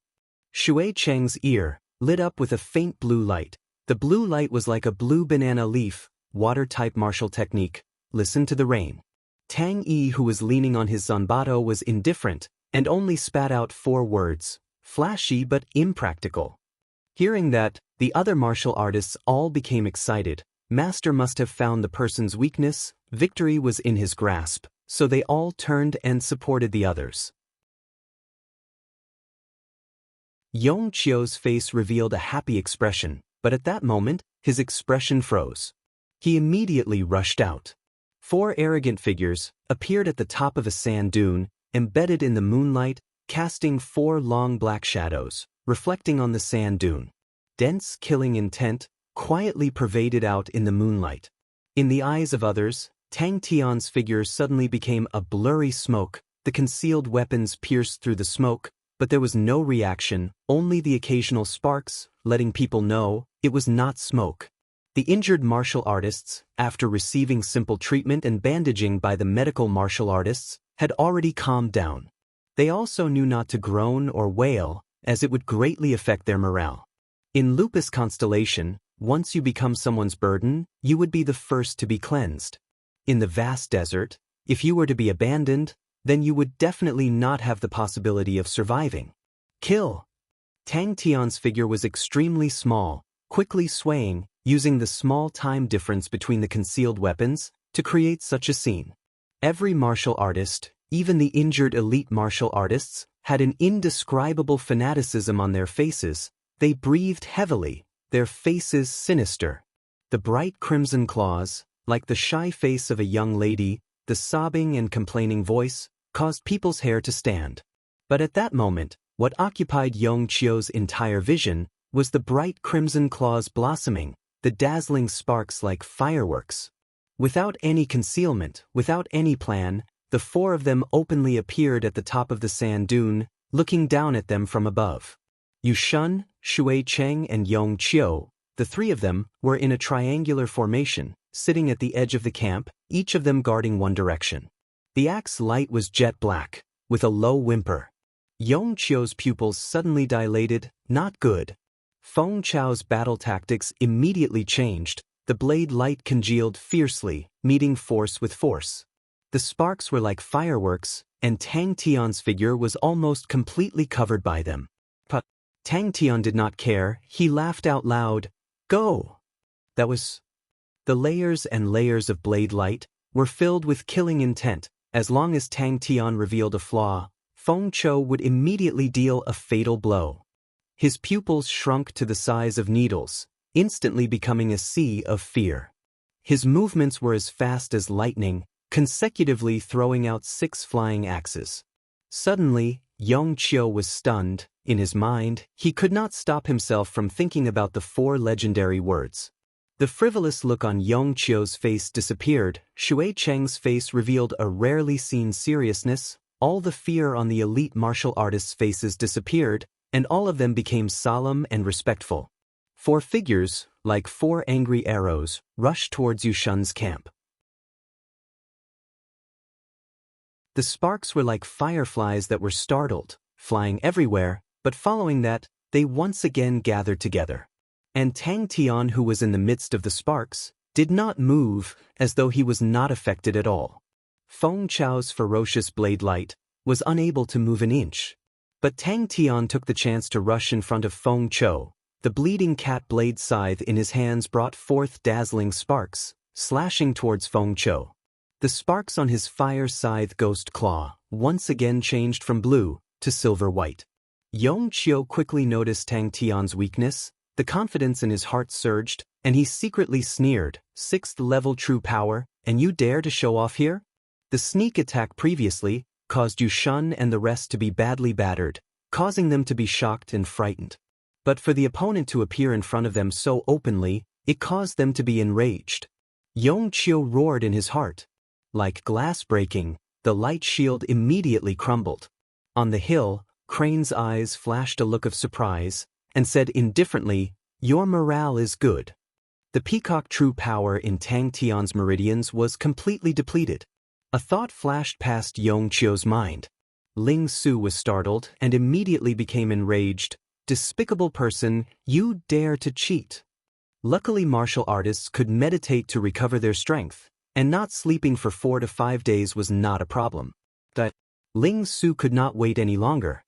Shui Cheng's ear lit up with a faint blue light. The blue light was like a blue banana leaf, water-type martial technique. Listen to the rain. Tang Yi, who was leaning on his zanbato, was indifferent and only spat out 4 words, flashy but impractical. Hearing that, the other martial artists all became excited. Master must have found the person's weakness. Victory was in his grasp, so they all turned and supported the others. Yong Qiu's face revealed a happy expression, but at that moment, his expression froze. He immediately rushed out. 4 arrogant figures appeared at the top of a sand dune, embedded in the moonlight, casting 4 long black shadows. reflecting on the sand dune. Dense killing intent quietly pervaded out in the moonlight. In the eyes of others, Tang Tian's figure suddenly became a blurry smoke. The concealed weapons pierced through the smoke, but there was no reaction, only the occasional sparks, letting people know it was not smoke. The injured martial artists, after receiving simple treatment and bandaging by the medical martial artists, had already calmed down. They also knew not to groan or wail, as it would greatly affect their morale. In Lupus constellation, once you become someone's burden, you would be the first to be cleansed. In the vast desert, if you were to be abandoned, then you would definitely not have the possibility of surviving. Kill! Tang Tian's figure was extremely small, quickly swaying, using the small time difference between the concealed weapons to create such a scene. Every martial artist, even the injured elite martial artists, had an indescribable fanaticism on their faces. They breathed heavily, their faces sinister. The bright crimson claws, like the shy face of a young lady, the sobbing and complaining voice, caused people's hair to stand. But at that moment, what occupied Yong Chio's entire vision was the bright crimson claws blossoming, the dazzling sparks like fireworks. Without any concealment, without any plan, the four of them openly appeared at the top of the sand dune, looking down at them from above. Yu Shun, Shui Cheng and Yong Chio, the three of them, were in a triangular formation, sitting at the edge of the camp, each of them guarding one direction. The axe light was jet black, with a low whimper. Yong Chio's pupils suddenly dilated, not good. Feng Chao's battle tactics immediately changed, the blade light congealed fiercely, meeting force with force. The sparks were like fireworks, and Tang Tian's figure was almost completely covered by them. But Tang Tian did not care, he laughed out loud, "Go!" That was... The layers and layers of blade light were filled with killing intent. As long as Tang Tian revealed a flaw, Feng Chou would immediately deal a fatal blow. His pupils shrunk to the size of needles, instantly becoming a sea of fear. His movements were as fast as lightning, consecutively throwing out 6 flying axes. Suddenly, Yong Chio was stunned. In his mind, he could not stop himself from thinking about the 4 legendary words. The frivolous look on Yong Chio's face disappeared. Shui Cheng's face revealed a rarely seen seriousness. All the fear on the elite martial artists' faces disappeared, and all of them became solemn and respectful. 4 figures, like 4 angry arrows, rushed towards Yu Shun's camp. The sparks were like fireflies that were startled, flying everywhere, but following that, they once again gathered together. And Tang Tian, who was in the midst of the sparks, did not move, as though he was not affected at all. Feng Chao's ferocious blade light was unable to move an inch. But Tang Tian took the chance to rush in front of Feng Chou. The bleeding cat blade scythe in his hands brought forth dazzling sparks, slashing towards Feng Chou. The sparks on his fire scythe ghost claw once again changed from blue to silver-white. Yong Chio quickly noticed Tang Tian's weakness. The confidence in his heart surged, and he secretly sneered, 6th level true power, and you dare to show off here? The sneak attack previously caused Yu Shun and the rest to be badly battered, causing them to be shocked and frightened. But for the opponent to appear in front of them so openly, it caused them to be enraged. Yong Chio roared in his heart. Like glass breaking, the light shield immediately crumbled. On the hill, Crane's eyes flashed a look of surprise, and said indifferently, "Your morale is good." The peacock true power in Tang Tian's meridians was completely depleted. A thought flashed past Yong Chio's mind. Ling Su was startled and immediately became enraged. "Despicable person, you dare to cheat." Luckily, martial artists could meditate to recover their strength, and not sleeping for 4 to 5 days was not a problem. But Ling Su could not wait any longer.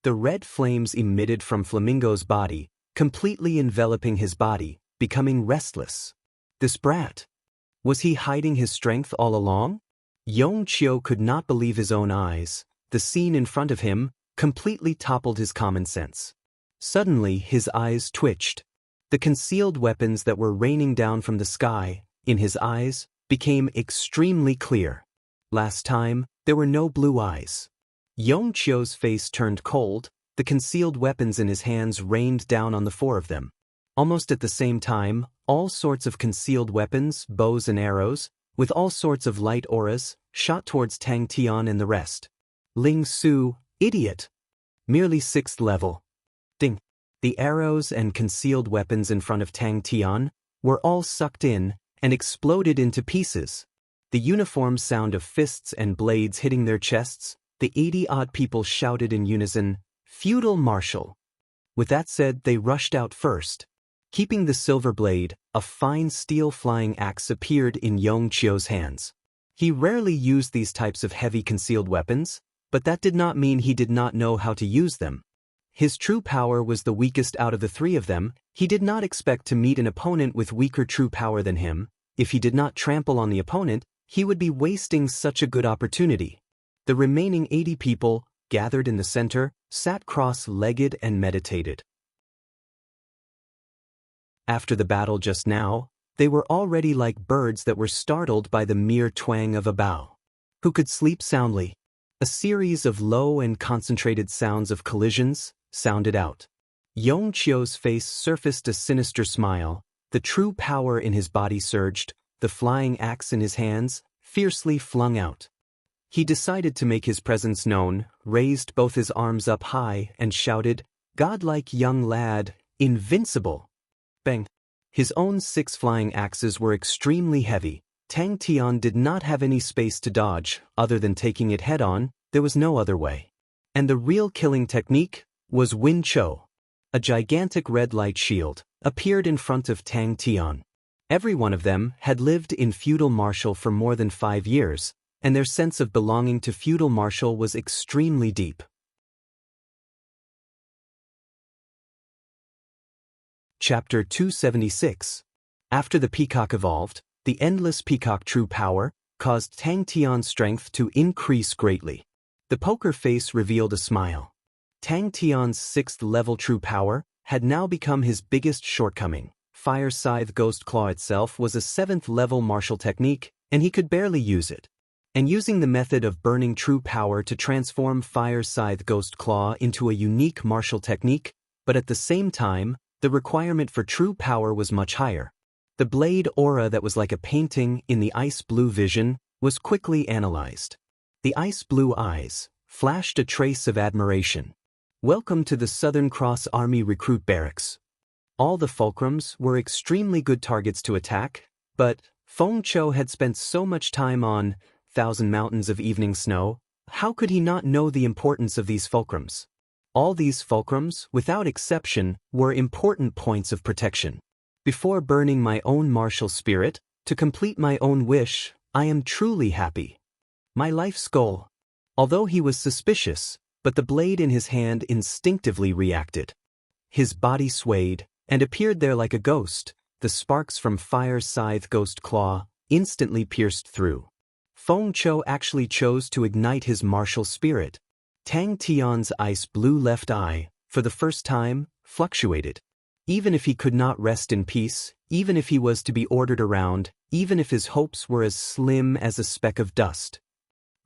The red flames emitted from Flamingo's body, completely enveloping his body, becoming restless. This brat. Was he hiding his strength all along? Yong Chio could not believe his own eyes. The scene in front of him completely toppled his common sense. Suddenly, his eyes twitched. The concealed weapons that were raining down from the sky, in his eyes, became extremely clear. Last time, there were no blue eyes. Yong Chio's face turned cold, The concealed weapons in his hands rained down on the four of them. Almost at the same time, all sorts of concealed weapons, bows and arrows, with all sorts of light auras, shot towards Tang Tian and the rest. Ling Su, idiot! Merely 6th level. Ding! The arrows and concealed weapons in front of Tang Tian were all sucked in and exploded into pieces. The uniform sound of fists and blades hitting their chests, the 80-odd people shouted in unison, "Feudal Marshal!" With that said, they rushed out first. Keeping the silver blade, a fine steel flying axe appeared in Yong Qiu's hands. He rarely used these types of heavy concealed weapons, but that did not mean he did not know how to use them. His true power was the weakest out of the three of them. He did not expect to meet an opponent with weaker true power than him. If he did not trample on the opponent, he would be wasting such a good opportunity. The remaining 80 people, gathered in the center, sat cross-legged and meditated. After the battle just now, they were already like birds that were startled by the mere twang of a bow. Who could sleep soundly? A series of low and concentrated sounds of collisions sounded out. Yong Qiu's face surfaced a sinister smile, the true power in his body surged, the flying axe in his hands, fiercely flung out. He decided to make his presence known, raised both his arms up high, and shouted, "Godlike young lad, invincible!" Bang! His own 6 flying axes were extremely heavy. Tang Tian did not have any space to dodge, other than taking it head-on. There was no other way. And the real killing technique was Win Chou. A gigantic red light shield appeared in front of Tang Tian. Every one of them had lived in feudal martial for more than 5 years, and their sense of belonging to feudal martial was extremely deep. Chapter 276. After the peacock evolved, the endless peacock true power caused Tang Tian's strength to increase greatly. The poker face revealed a smile. Tang Tian's 6th level true power had now become his biggest shortcoming. Fire Scythe Ghost Claw itself was a 7th level martial technique, and he could barely use it. And using the method of burning true power to transform Fire Scythe Ghost Claw into a unique martial technique, but at the same time, the requirement for true power was much higher. The blade aura that was like a painting in the ice blue vision was quickly analyzed. The ice blue eyes flashed a trace of admiration. Welcome to the Southern Cross Army Recruit Barracks. All the fulcrums were extremely good targets to attack, but Feng Chou had spent so much time on Thousand Mountains of Evening Snow, how could he not know the importance of these fulcrums? All these fulcrums, without exception, were important points of protection. Before burning my own martial spirit, to complete my own wish, I am truly happy. My life's goal. Although he was suspicious, but the blade in his hand instinctively reacted. His body swayed, and appeared there like a ghost. The sparks from Fire Scythe Ghost Claw instantly pierced through. Feng Chou actually chose to ignite his martial spirit. Tang Tian's ice blue left eye, for the first time, fluctuated. Even if he could not rest in peace, even if he was to be ordered around, even if his hopes were as slim as a speck of dust.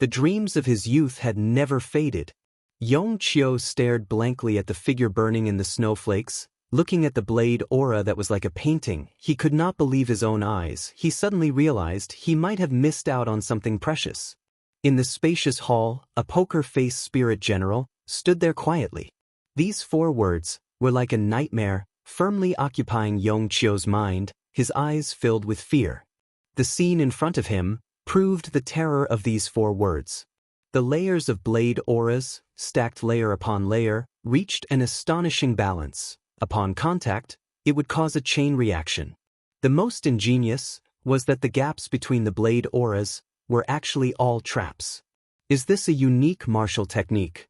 The dreams of his youth had never faded. Yong Qiu stared blankly at the figure burning in the snowflakes, looking at the blade aura that was like a painting. He could not believe his own eyes. He suddenly realized he might have missed out on something precious. In the spacious hall, a poker-faced spirit general stood there quietly. These 4 words were like a nightmare, firmly occupying Yong Qiu's mind, his eyes filled with fear. The scene in front of him proved the terror of these 4 words. The layers of blade auras, stacked layer upon layer, reached an astonishing balance. Upon contact, it would cause a chain reaction. The most ingenious was that the gaps between the blade auras were actually all traps. Is this a unique martial technique?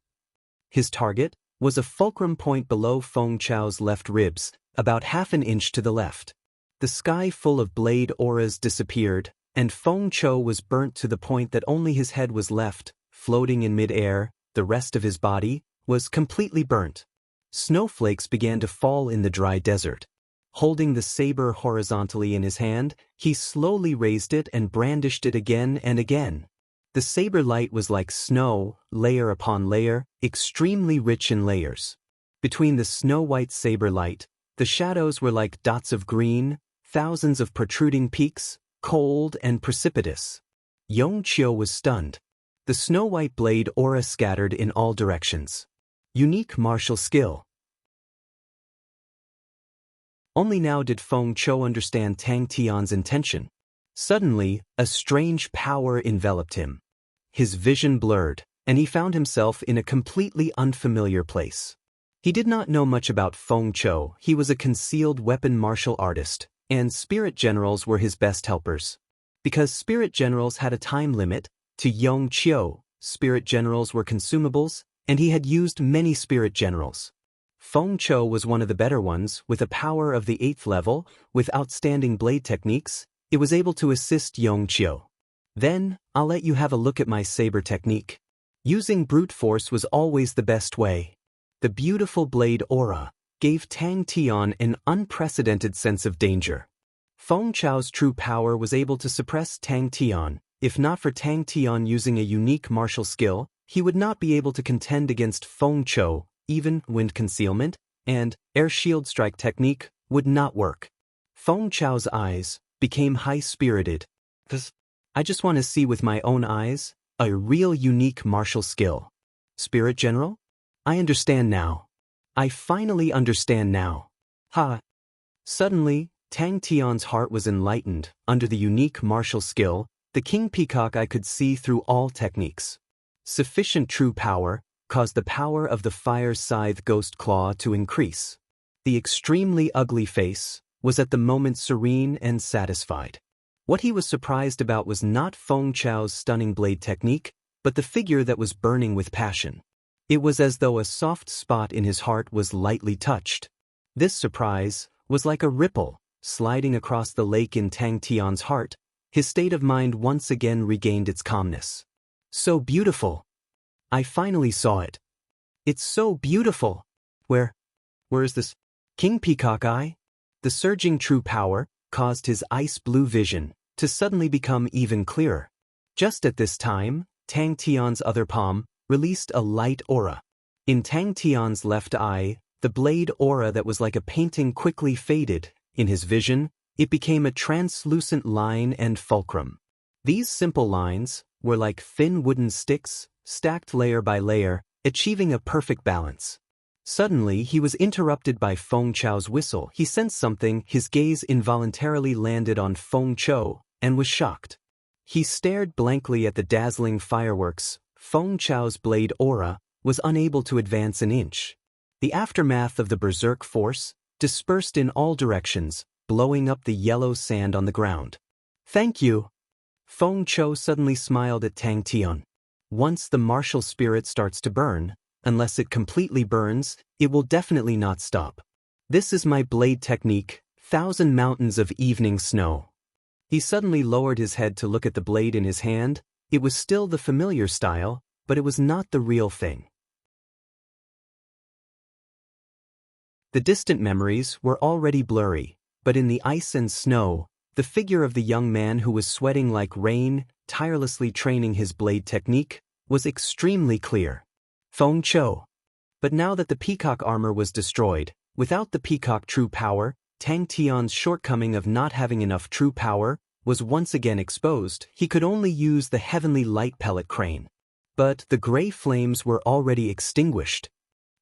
His target was a fulcrum point below Feng Chou's left ribs, about half an inch to the left. The sky full of blade auras disappeared, and Feng Chou was burnt to the point that only his head was left, floating in mid-air. The rest of his body was completely burnt. Snowflakes began to fall in the dry desert. Holding the saber horizontally in his hand, he slowly raised it and brandished it again and again. The saber light was like snow, layer upon layer, extremely rich in layers. Between the snow-white saber light, the shadows were like dots of green, thousands of protruding peaks, cold and precipitous. Xianxia was stunned. The snow-white blade aura scattered in all directions. Unique martial skill. Only now did Feng Chou understand Tang Tian's intention. Suddenly, a strange power enveloped him. His vision blurred, and he found himself in a completely unfamiliar place. He did not know much about Feng Chou. He was a concealed weapon martial artist, and spirit generals were his best helpers. Because spirit generals had a time limit, to Xianxia, spirit generals were consumables, and he had used many spirit generals. Feng Chou was one of the better ones, with a power of the 8th level, with outstanding blade techniques. It was able to assist Xianxia. Then, I'll let you have a look at my saber technique. Using brute force was always the best way. The beautiful blade aura gave Tang Tian an unprecedented sense of danger. Feng Chou's true power was able to suppress Tang Tian. If not for Tang Tian using a unique martial skill, he would not be able to contend against Feng Chou. Even wind concealment and air shield strike technique would not work. Feng Chou's eyes became high-spirited. I just want to see with my own eyes a real unique martial skill. Spirit General? I understand now. I finally understand now. Ha! Suddenly, Tang Tian's heart was enlightened. Under the unique martial skill, the King Peacock I could see through all techniques. Sufficient true power caused the power of the fire scythe ghost claw to increase. The extremely ugly face was at the moment serene and satisfied. What he was surprised about was not Feng Chou's stunning blade technique, but the figure that was burning with passion. It was as though a soft spot in his heart was lightly touched. This surprise was like a ripple sliding across the lake in Tang Tian's heart. His state of mind once again regained its calmness. So beautiful! I finally saw it. It's so beautiful! Where is this King Peacock Eye? The surging true power caused his ice-blue vision to suddenly become even clearer. Just at this time, Tang Tian's other palm released a light aura. In Tang Tian's left eye, the blade aura that was like a painting quickly faded. In his vision, it became a translucent line and fulcrum. These simple lines were like thin wooden sticks, stacked layer by layer, achieving a perfect balance. Suddenly, he was interrupted by Feng Chou's whistle. He sensed something. His gaze involuntarily landed on Feng Chou and was shocked. He stared blankly at the dazzling fireworks. Feng Chou's blade aura was unable to advance an inch. The aftermath of the berserk force dispersed in all directions, blowing up the yellow sand on the ground. Thank you. Feng Chou suddenly smiled at Tang Tian. Once the martial spirit starts to burn, unless it completely burns, it will definitely not stop. This is my blade technique, 1,000 mountains of evening snow. He suddenly lowered his head to look at the blade in his hand. It was still the familiar style, but it was not the real thing. The distant memories were already blurry, but in the ice and snow, the figure of the young man who was sweating like rain, tirelessly training his blade technique, was extremely clear. Feng Chou. But now that the peacock armor was destroyed, without the peacock true power, Tang Tian's shortcoming of not having enough true power was once again exposed. He could only use the heavenly light pellet crane. But the gray flames were already extinguished.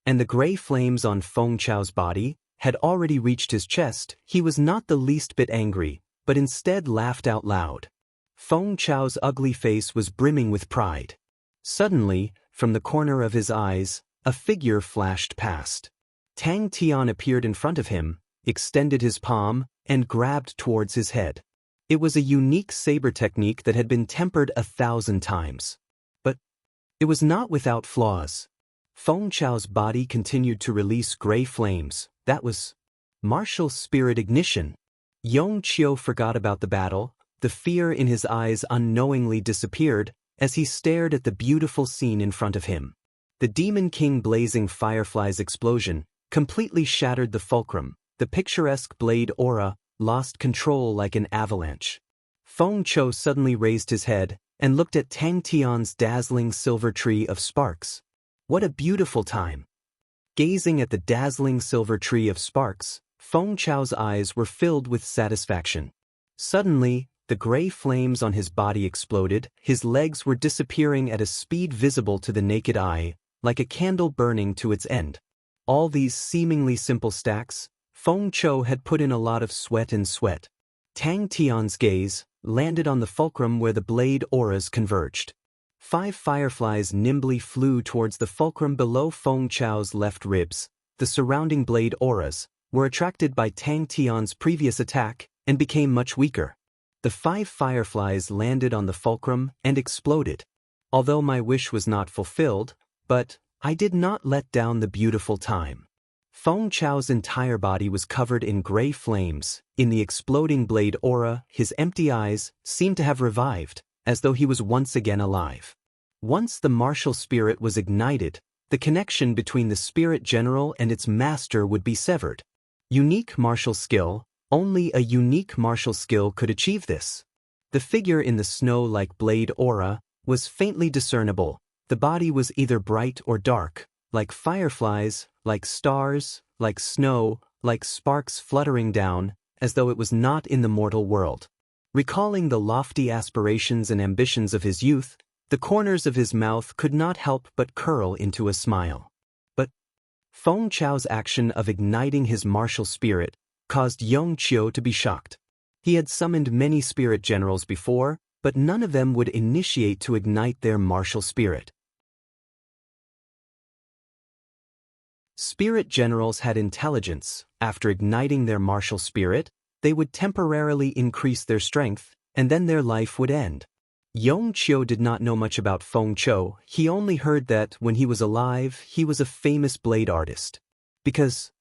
And the gray flames on Feng Chou's body had already reached his chest. He was not the least bit angry, but instead laughed out loud. Feng Chou's ugly face was brimming with pride. Suddenly, from the corner of his eyes, a figure flashed past. Tang Tian appeared in front of him, extended his palm, and grabbed towards his head. It was a unique saber technique that had been tempered 1,000 times. But it was not without flaws. Feng Chou's body continued to release gray flames. That was martial spirit ignition. Xianxia forgot about the battle. The fear in his eyes unknowingly disappeared as he stared at the beautiful scene in front of him. The Demon King blazing fireflies explosion completely shattered the fulcrum. The picturesque blade aura lost control like an avalanche. Feng Chou suddenly raised his head and looked at Tang Tian's dazzling silver tree of sparks. What a beautiful time! Gazing at the dazzling silver tree of sparks, Feng Chou's eyes were filled with satisfaction. Suddenly, the gray flames on his body exploded, his legs were disappearing at a speed visible to the naked eye, like a candle burning to its end. All these seemingly simple stacks, Feng Chou had put in a lot of sweat and sweat. Tang Tian's gaze landed on the fulcrum where the blade auras converged. 5 fireflies nimbly flew towards the fulcrum below Feng Chou's left ribs. The surrounding blade auras were attracted by Tang Tian's previous attack and became much weaker. The 5 fireflies landed on the fulcrum and exploded. Although my wish was not fulfilled, but I did not let down the beautiful time. Feng Chou's entire body was covered in gray flames. In the exploding blade aura, his empty eyes seemed to have revived, as though he was once again alive. Once the martial spirit was ignited, the connection between the spirit general and its master would be severed. Unique martial skill. Only a unique martial skill could achieve this. The figure in the snow-like blade aura was faintly discernible. The body was either bright or dark, like fireflies, like stars, like snow, like sparks fluttering down, as though it was not in the mortal world. Recalling the lofty aspirations and ambitions of his youth, the corners of his mouth could not help but curl into a smile. But Feng Chou's action of igniting his martial spirit caused Yong Qiu to be shocked. He had summoned many spirit generals before, but none of them would initiate to ignite their martial spirit. Spirit generals had intelligence. After igniting their martial spirit, they would temporarily increase their strength, and then their life would end. Yong Qiu did not know much about Feng Chou. He only heard that when he was alive, he was a famous blade artist. Because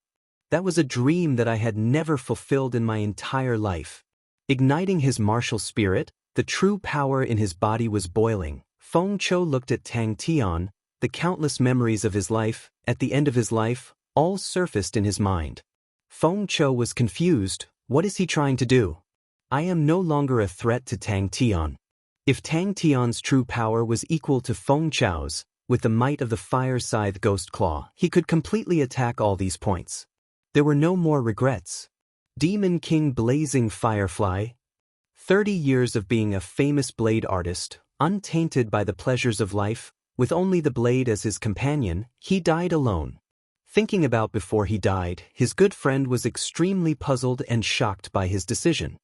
that was a dream that I had never fulfilled in my entire life. Igniting his martial spirit, the true power in his body was boiling. Feng Chou looked at Tang Tian. The countless memories of his life, at the end of his life, all surfaced in his mind. Feng Chou was confused. What is he trying to do? I am no longer a threat to Tang Tian. If Tang Tian's true power was equal to Feng Chou's, with the might of the fire scythe ghost claw, he could completely attack all these points. There were no more regrets. Demon King Blazing Firefly. 30 years of being a famous blade artist, untainted by the pleasures of life, with only the blade as his companion, he died alone. Thinking about before he died, his good friend was extremely puzzled and shocked by his decision.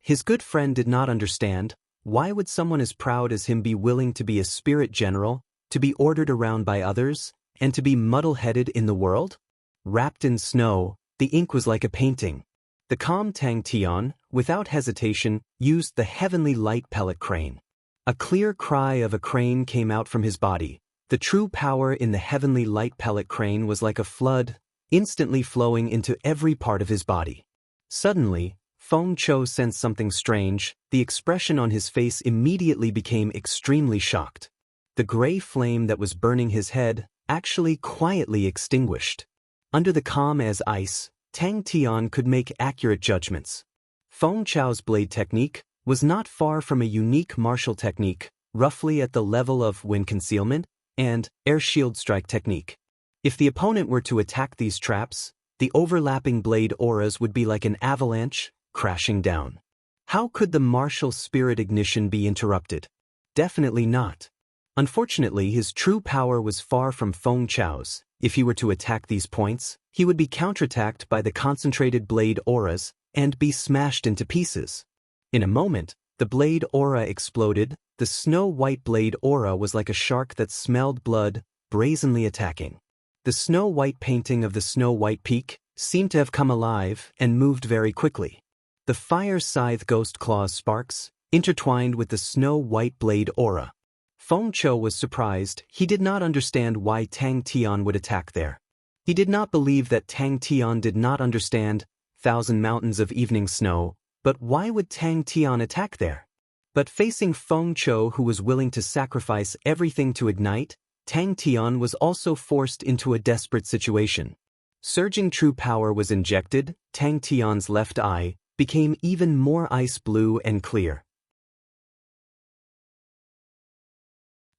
His good friend did not understand, why would someone as proud as him be willing to be a spirit general, to be ordered around by others, and to be muddle-headed in the world? Wrapped in snow, the ink was like a painting. The calm Tang Tian, without hesitation, used the heavenly light pellet crane. A clear cry of a crane came out from his body. The true power in the heavenly light pellet crane was like a flood, instantly flowing into every part of his body. Suddenly, Feng Chou sensed something strange. The expression on his face immediately became extremely shocked. The gray flame that was burning his head actually quietly extinguished. Under the calm as ice, Tang Tian could make accurate judgments. Feng Chou's blade technique was not far from a unique martial technique, roughly at the level of wind concealment and air shield strike technique. If the opponent were to attack these traps, the overlapping blade auras would be like an avalanche, crashing down. How could the martial spirit ignition be interrupted? Definitely not. Unfortunately, his true power was far from Feng Chou's. If he were to attack these points, he would be counterattacked by the concentrated blade auras and be smashed into pieces. In a moment, the blade aura exploded. The snow-white blade aura was like a shark that smelled blood, brazenly attacking. The snow-white painting of the snow-white peak seemed to have come alive and moved very quickly. The fire scythe ghost claws sparks intertwined with the snow-white blade aura. Feng Chou was surprised. He did not understand why Tang Tian would attack there. He did not believe that Tang Tian did not understand 1,000 mountains of evening snow, but why would Tang Tian attack there? But facing Feng Chou, who was willing to sacrifice everything to ignite, Tang Tian was also forced into a desperate situation. Surging true power was injected. Tang Tian's left eye became even more ice blue and clear.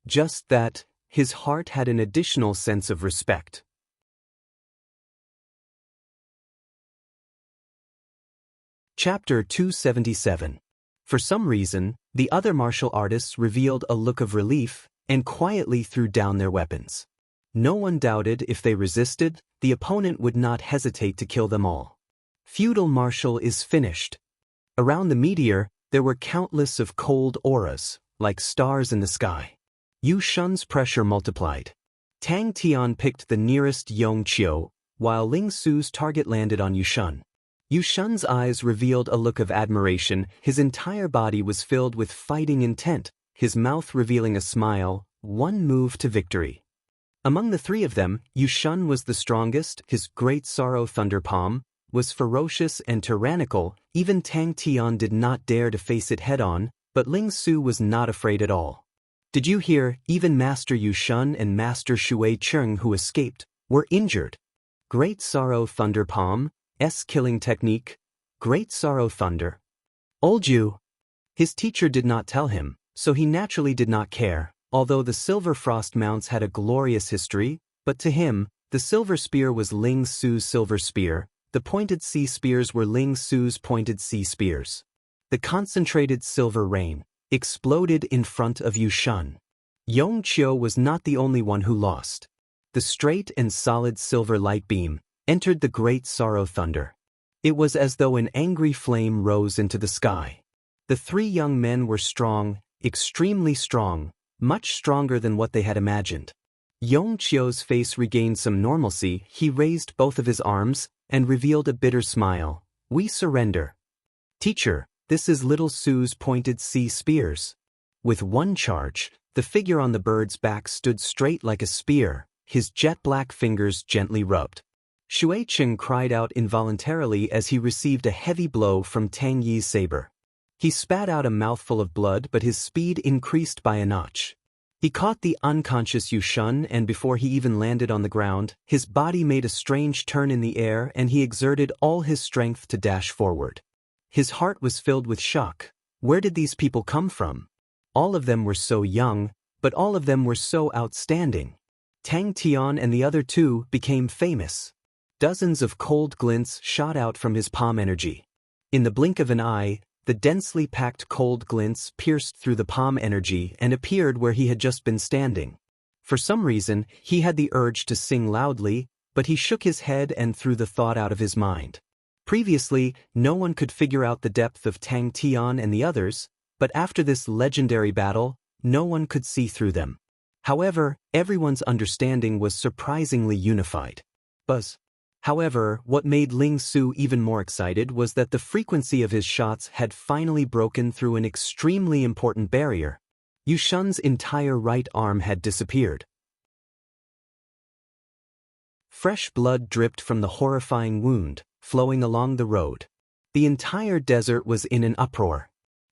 Just that, his heart had an additional sense of respect. Chapter 277. For some reason, the other martial artists revealed a look of relief and quietly threw down their weapons. No one doubted if they resisted, the opponent would not hesitate to kill them all. Feudal martial is finished. Around the meteor, there were countless of cold auras, like stars in the sky. Yu Shun's pressure multiplied. Tang Tian picked the nearest Yong Qiu, while Ling Su's target landed on Yu Shun. Yu Shun's eyes revealed a look of admiration, his entire body was filled with fighting intent, his mouth revealing a smile, one move to victory. Among the three of them, Yu Shun was the strongest, his great sorrow thunder palm was ferocious and tyrannical, even Tang Tian did not dare to face it head-on, but Ling Su was not afraid at all. Did you hear, even Master Yu Shun and Master Shui Cheng who escaped, were injured. Great sorrow thunder palm, killing technique, Great Sorrow Thunder. Old Yu. His teacher did not tell him, so he naturally did not care, although the silver frost mounts had a glorious history, but to him, the silver spear was Ling Su's silver spear, the pointed sea spears were Ling Su's pointed sea spears. The concentrated silver rain exploded in front of Yu Shun. Yong Qiu was not the only one who lost. The straight and solid silver light beam entered the Great Sorrow Thunder. It was as though an angry flame rose into the sky. The three young men were strong, extremely strong, much stronger than what they had imagined. Yong Qiu's face regained some normalcy, he raised both of his arms and revealed a bitter smile. We surrender. Teacher, this is Little Su's pointed sea spears. With one charge, the figure on the bird's back stood straight like a spear, his jet-black fingers gently rubbed. Shui Cheng cried out involuntarily as he received a heavy blow from Tang Yi's saber. He spat out a mouthful of blood, but his speed increased by a notch. He caught the unconscious Yu Shun, and before he even landed on the ground, his body made a strange turn in the air and he exerted all his strength to dash forward. His heart was filled with shock. Where did these people come from? All of them were so young, but all of them were so outstanding. Tang Tian and the other two became famous. Dozens of cold glints shot out from his palm energy. In the blink of an eye, the densely packed cold glints pierced through the palm energy and appeared where he had just been standing. For some reason, he had the urge to sing loudly, but he shook his head and threw the thought out of his mind. Previously, no one could figure out the depth of Tang Tian and the others, but after this legendary battle, no one could see through them. However, everyone's understanding was surprisingly unified. Buzz. However, what made Ling Su even more excited was that the frequency of his shots had finally broken through an extremely important barrier. Yu Shun's entire right arm had disappeared. Fresh blood dripped from the horrifying wound, flowing along the road. The entire desert was in an uproar.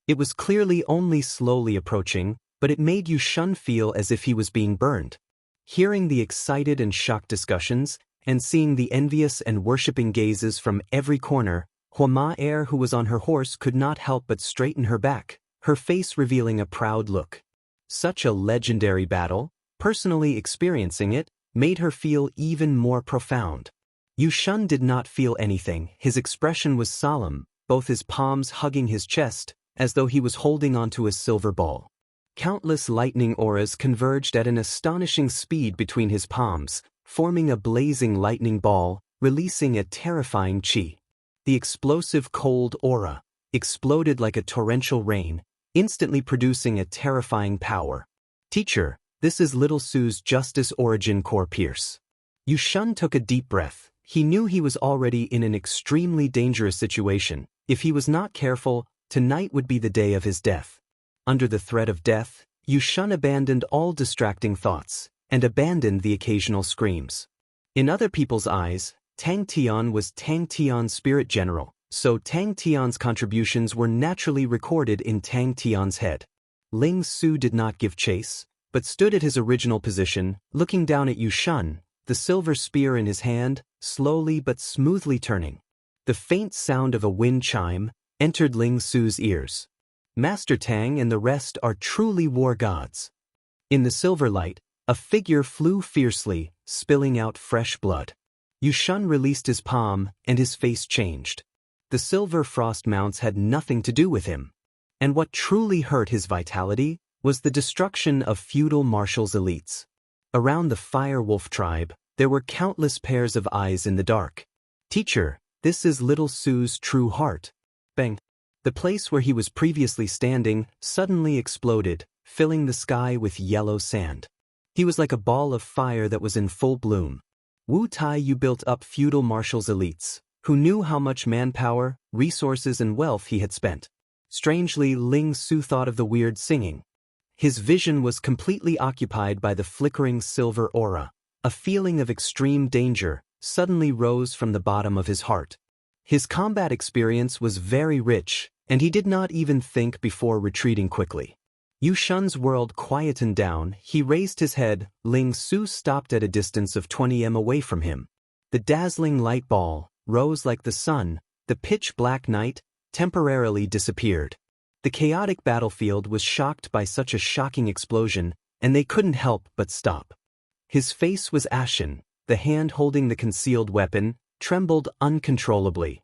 It was clearly only slowly approaching, but it made Yu Shun feel as if he was being burned. Hearing the excited and shocked discussions, and seeing the envious and worshipping gazes from every corner, Hua Er, who was on her horse, could not help but straighten her back, her face revealing a proud look. Such a legendary battle, personally experiencing it, made her feel even more profound. Yu Shun did not feel anything, his expression was solemn, both his palms hugging his chest, as though he was holding onto a silver ball. Countless lightning auras converged at an astonishing speed between his palms, forming a blazing lightning ball, releasing a terrifying qi. The explosive cold aura exploded like a torrential rain, instantly producing a terrifying power. Teacher, this is Little Su's Justice Origin Core Pierce. Yu Shun took a deep breath. He knew he was already in an extremely dangerous situation. If he was not careful, tonight would be the day of his death. Under the threat of death, Yu Shun abandoned all distracting thoughts and abandoned the occasional screams. In other people's eyes, Tang Tian was Tang Tian's spirit general, so Tang Tian's contributions were naturally recorded in Tang Tian's head. Ling Su did not give chase, but stood at his original position, looking down at Yu Shun, the silver spear in his hand, slowly but smoothly turning. The faint sound of a wind chime entered Ling Su's ears. Master Tang and the rest are truly war gods. In the silver light, a figure flew fiercely, spilling out fresh blood. Yushun released his palm, and his face changed. The silver frost mounts had nothing to do with him. And what truly hurt his vitality was the destruction of feudal martials' elites. Around the Fire Wolf tribe, there were countless pairs of eyes in the dark. "Teacher, this is little Su's true heart." Bang! The place where he was previously standing suddenly exploded, filling the sky with yellow sand. He was like a ball of fire that was in full bloom. Wu Tai, you built up feudal martials' elites, who knew how much manpower, resources and wealth he had spent. Strangely, Ling Su thought of the weird singing. His vision was completely occupied by the flickering silver aura. A feeling of extreme danger suddenly rose from the bottom of his heart. His combat experience was very rich, and he did not even think before retreating quickly. Yushun's world quietened down. He raised his head. Ling Su stopped at a distance of 20 m away from him. The dazzling light ball rose like the sun. The pitch-black night temporarily disappeared. The chaotic battlefield was shocked by such a shocking explosion, and they couldn't help but stop. His face was ashen. The hand holding the concealed weapon trembled uncontrollably.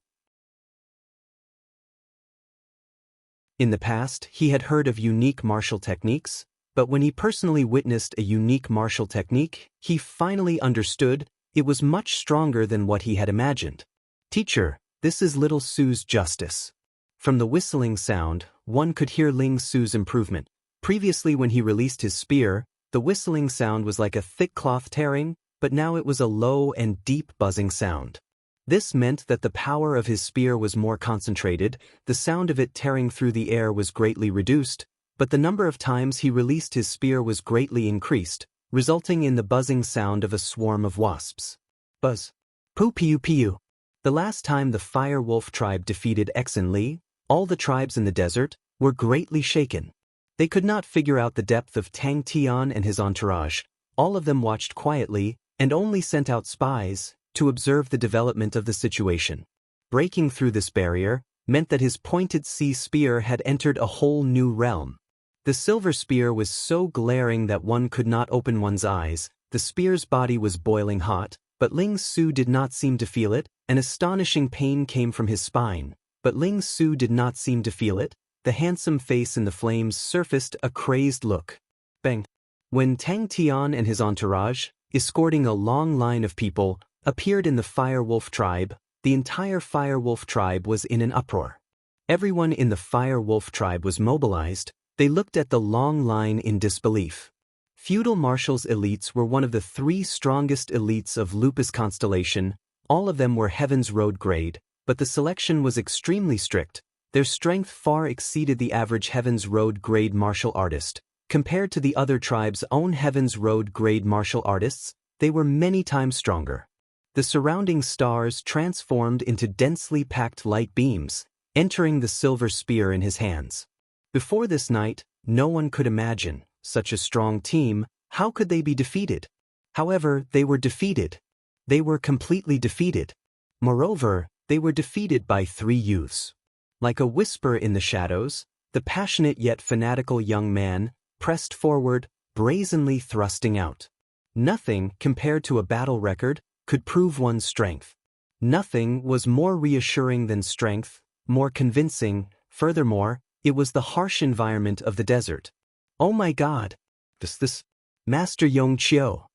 In the past, he had heard of unique martial techniques, but when he personally witnessed a unique martial technique, he finally understood it was much stronger than what he had imagined. "Teacher, this is little Su's justice." From the whistling sound, one could hear Ling Su's improvement. Previously, when he released his spear, the whistling sound was like a thick cloth tearing, but now it was a low and deep buzzing sound. This meant that the power of his spear was more concentrated. The sound of it tearing through the air was greatly reduced, but the number of times he released his spear was greatly increased, resulting in the buzzing sound of a swarm of wasps. Buzz. Poo piu piu. The last time the Fire Wolf tribe defeated Exen Li, all the tribes in the desert were greatly shaken. They could not figure out the depth of Tang Tian and his entourage. All of them watched quietly and only sent out spies to observe the development of the situation. Breaking through this barrier meant that his pointed sea spear had entered a whole new realm. The silver spear was so glaring that one could not open one's eyes. The spear's body was boiling hot, but Ling Su did not seem to feel it. An astonishing pain came from his spine, but Ling Su did not seem to feel it. The handsome face in the flames surfaced a crazed look. Bang! When Tang Tian and his entourage, escorting a long line of people, appeared in the Fire Wolf tribe, the entire Fire Wolf tribe was in an uproar. Everyone in the Fire Wolf tribe was mobilized. They looked at the long line in disbelief. Feudal martials elites were one of the 3 strongest elites of Lupus constellation. All of them were Heaven's Road grade, but the selection was extremely strict. Their strength far exceeded the average Heaven's Road grade martial artist. Compared to the other tribe's own Heaven's Road grade martial artists, they were many times stronger. The surrounding stars transformed into densely packed light beams, entering the silver spear in his hands. Before this night, no one could imagine such a strong team. How could they be defeated? However, they were defeated. They were completely defeated. Moreover, they were defeated by 3 youths. Like a whisper in the shadows, the passionate yet fanatical young man pressed forward, brazenly thrusting out. Nothing, compared to a battle record, could prove one's strength. Nothing was more reassuring than strength, more convincing. Furthermore, it was the harsh environment of the desert. Oh my God! This Master Yong Qiu.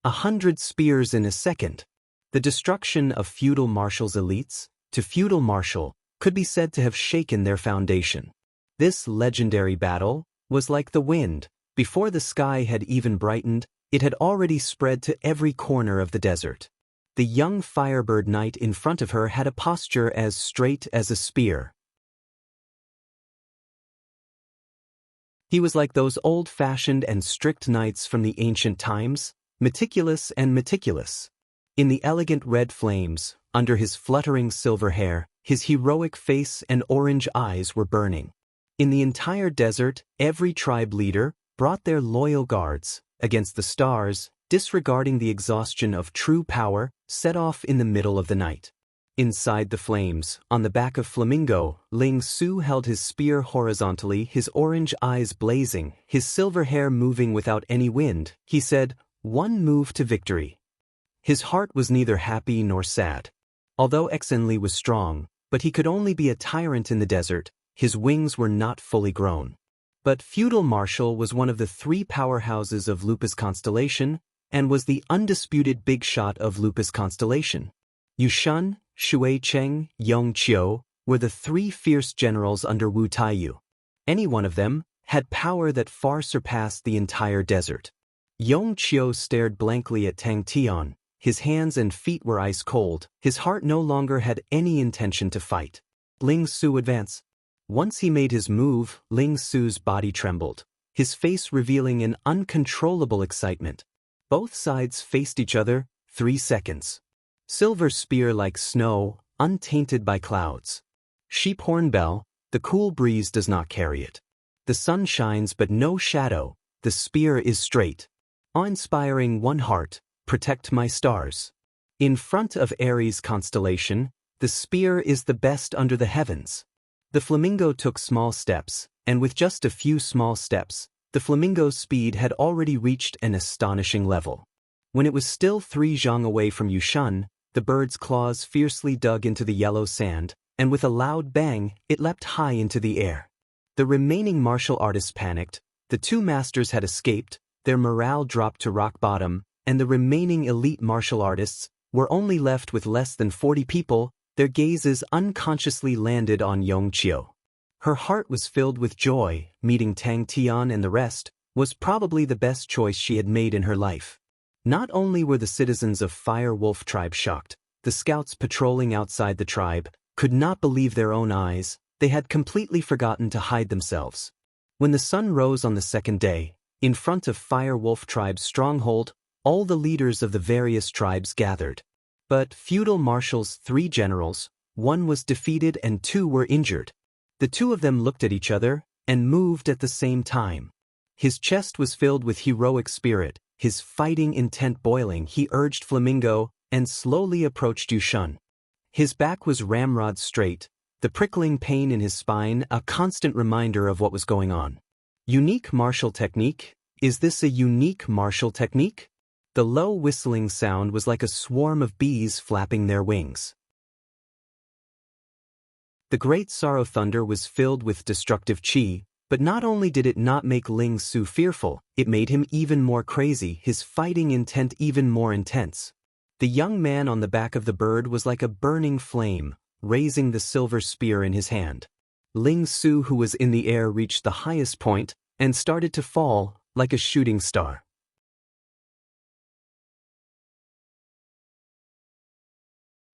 100 spears in a second. The destruction of feudal martials' elites to feudal martial could be said to have shaken their foundation. This legendary battle was like the wind. Before the sky had even brightened, it had already spread to every corner of the desert. The young Firebird Knight in front of her had a posture as straight as a spear. He was like those old-fashioned and strict knights from the ancient times, meticulous and meticulous. In the elegant red flames, under his fluttering silver hair, his heroic face and orange eyes were burning. In the entire desert, every tribe leader brought their loyal guards against the stars, disregarding the exhaustion of true power, set off in the middle of the night. Inside the flames, on the back of Flamingo, Ling Su held his spear horizontally, his orange eyes blazing, his silver hair moving without any wind. He said, "One move to victory." His heart was neither happy nor sad. Although Xinli was strong, but he could only be a tyrant in the desert, his wings were not fully grown. But Feudal Marshal was one of the three powerhouses of Lupus Constellation, and was the undisputed big shot of Lupus Constellation. Yushun, Shui Cheng, Yong Qiu were the three fierce generals under Wu Taiyu. Any one of them had power that far surpassed the entire desert. Yong Qiu stared blankly at Tang Tian. His hands and feet were ice cold. His heart no longer had any intention to fight. Ling Su advanced. Once he made his move, Ling Su's body trembled, his face revealing an uncontrollable excitement. Both sides faced each other. 3 seconds. Silver spear like snow, untainted by clouds. Sheep horn bell, the cool breeze does not carry it. The sun shines but no shadow, the spear is straight. Awe-inspiring one heart, protect my stars. In front of Aries constellation, the spear is the best under the heavens. The flamingo took small steps, and with just a few small steps, the flamingo's speed had already reached an astonishing level. When it was still 3 zhang away from Yushun, the bird's claws fiercely dug into the yellow sand, and with a loud bang, it leapt high into the air. The remaining martial artists panicked. The 2 masters had escaped, their morale dropped to rock bottom, and the remaining elite martial artists were only left with less than 40 people. Their gazes unconsciously landed on Yong Qiu. Her heart was filled with joy. Meeting Tang Tian and the rest was probably the best choice she had made in her life. Not only were the citizens of Fire Wolf tribe shocked, the scouts patrolling outside the tribe could not believe their own eyes. They had completely forgotten to hide themselves. When the sun rose on the second day, in front of Fire Wolf tribe's stronghold, all the leaders of the various tribes gathered. But Feudal Marshal's 3 generals, 1 was defeated and 2 were injured. The 2 of them looked at each other and moved at the same time. His chest was filled with heroic spirit, his fighting intent boiling. He urged Flamingo and slowly approached Yushun. His back was ramrod straight, the prickling pain in his spine a constant reminder of what was going on. Unique martial technique? Is this a unique martial technique? The low whistling sound was like a swarm of bees flapping their wings. The great sorrow thunder was filled with destructive qi, but not only did it not make Ling Su fearful, it made him even more crazy, his fighting intent even more intense. The young man on the back of the bird was like a burning flame, raising the silver spear in his hand. Ling Su, who was in the air, reached the highest point and started to fall like a shooting star.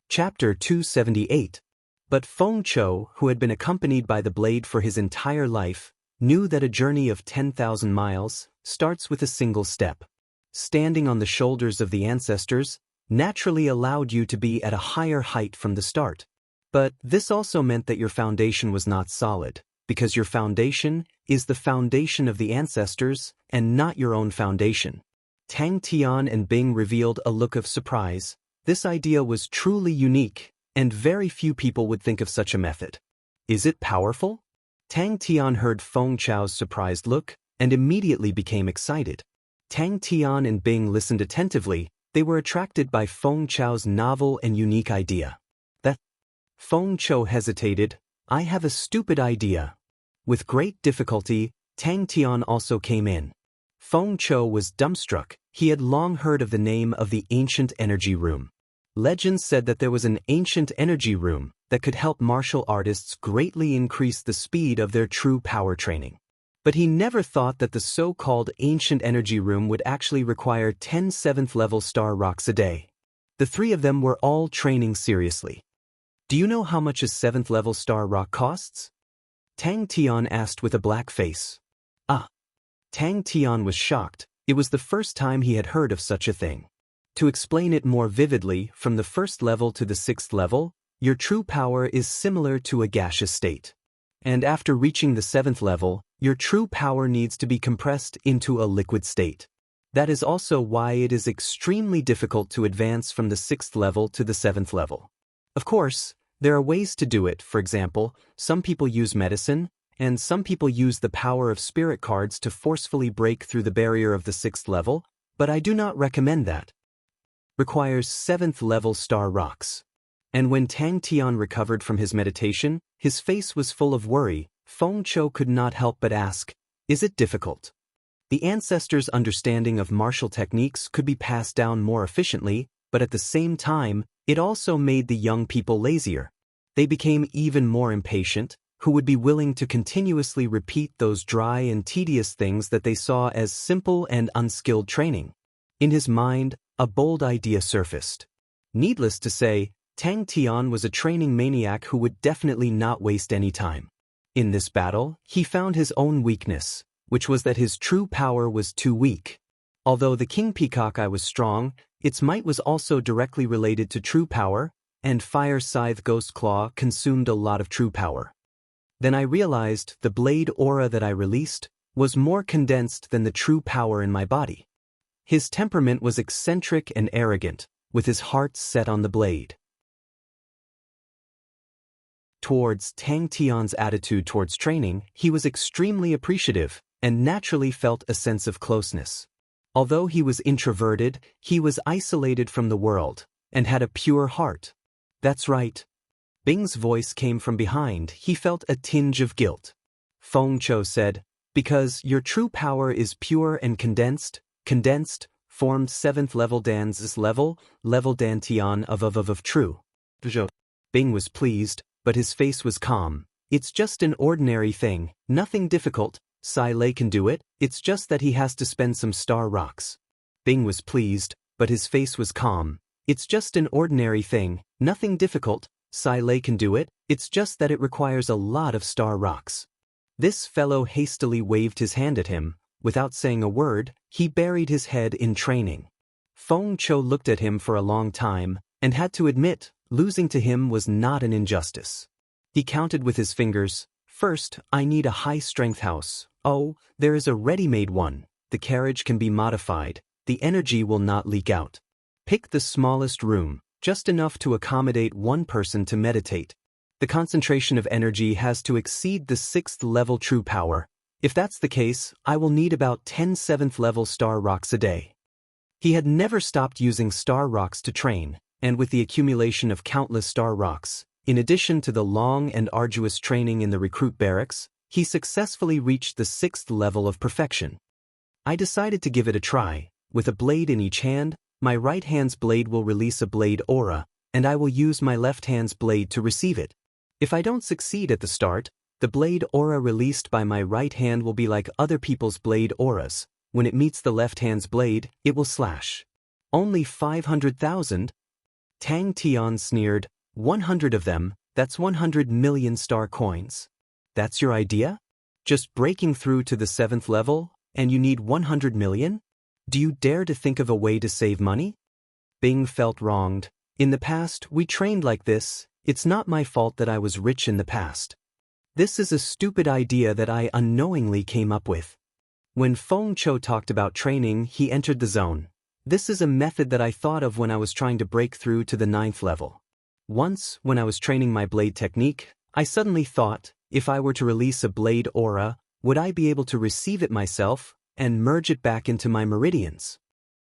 Chapter 278. But Feng Chou, who had been accompanied by the blade for his entire life, knew that a journey of 10,000 miles starts with a single step. Standing on the shoulders of the ancestors naturally allowed you to be at a higher height from the start. But this also meant that your foundation was not solid, because your foundation is the foundation of the ancestors and not your own foundation. Tang Tian and Bing revealed a look of surprise. This idea was truly unique, and very few people would think of such a method. Is it powerful? Tang Tian heard Feng Chou's surprised look and immediately became excited. Tang Tian and Bing listened attentively. They were attracted by Feng Chou's novel and unique idea. That Feng Chou hesitated. I have a stupid idea. With great difficulty, Tang Tian also came in. Feng Chou was dumbstruck. He had long heard of the name of the ancient energy room. Legends said that there was an ancient energy room that could help martial artists greatly increase the speed of their true power training. But he never thought that the so-called ancient energy room would actually require 10 7th-level star rocks a day. The 3 of them were all training seriously. Do you know how much a 7th-level star rock costs? Tang Tian asked with a black face. Tang Tian was shocked. It was the first time he had heard of such a thing. To explain it more vividly, from the 1st level to the 6th level, your true power is similar to a gaseous state. And after reaching the 7th level, your true power needs to be compressed into a liquid state. That is also why it is extremely difficult to advance from the 6th level to the 7th level. Of course, there are ways to do it. For example, some people use medicine, and some people use the power of spirit cards to forcefully break through the barrier of the 6th level, but I do not recommend that. Requires 7th level star rocks. And when Tang Tian recovered from his meditation, his face was full of worry. Feng Chou could not help but ask, "Is it difficult?" The ancestors' understanding of martial techniques could be passed down more efficiently, but at the same time, it also made the young people lazier. They became even more impatient, who would be willing to continuously repeat those dry and tedious things that they saw as simple and unskilled training. In his mind, a bold idea surfaced. Needless to say, Tang Tian was a training maniac who would definitely not waste any time. In this battle, he found his own weakness, which was that his true power was too weak. Although the King Peacock Eye was strong, its might was also directly related to true power, and Fire Scythe Ghost Claw consumed a lot of true power. Then I realized the blade aura that I released was more condensed than the true power in my body. His temperament was eccentric and arrogant, with his heart set on the blade. Towards Tang Tian's attitude towards training, he was extremely appreciative, and naturally felt a sense of closeness. Although he was introverted, he was isolated from the world, and had a pure heart. That's right. Bing's voice came from behind. He felt a tinge of guilt. Feng Chou said, "Because your true power is pure and condensed, formed 7th level Dan's level Dan Tian of true." Bing was pleased, but his face was calm. "It's just an ordinary thing, nothing difficult. Sai Lei can do it, it's just that he has to spend some star rocks." Bing was pleased, but his face was calm. "It's just an ordinary thing, nothing difficult. Sai Lei can do it, it's just that it requires a lot of star rocks." This fellow hastily waved his hand at him. Without saying a word, he buried his head in training. Feng Chou looked at him for a long time, and had to admit, losing to him was not an injustice. He counted with his fingers. "First, I need a high-strength house. Oh, there is a ready-made one. The carriage can be modified. The energy will not leak out. Pick the smallest room, just enough to accommodate one person to meditate. The concentration of energy has to exceed the 6th level true power. If that's the case, I will need about 10 7th level star rocks a day." He had never stopped using star rocks to train, and with the accumulation of countless star rocks, in addition to the long and arduous training in the recruit barracks, he successfully reached the 6th level of perfection. I decided to give it a try. With a blade in each hand, my right hand's blade will release a blade aura, and I will use my left hand's blade to receive it. If I don't succeed at the start, the blade aura released by my right hand will be like other people's blade auras. When it meets the left hand's blade, it will slash. "Only 500,000? Tang Tian sneered. 100 of them, that's 100 million star coins. That's your idea? Just breaking through to the 7th level, and you need 100 million? Do you dare to think of a way to save money?" Bing felt wronged. "In the past, we trained like this. It's not my fault that I was rich in the past. This is a stupid idea that I unknowingly came up with." When Feng Chou talked about training, he entered the zone. "This is a method that I thought of when I was trying to break through to the 9th level. Once, when I was training my blade technique, I suddenly thought, if I were to release a blade aura, would I be able to receive it myself and merge it back into my meridians?"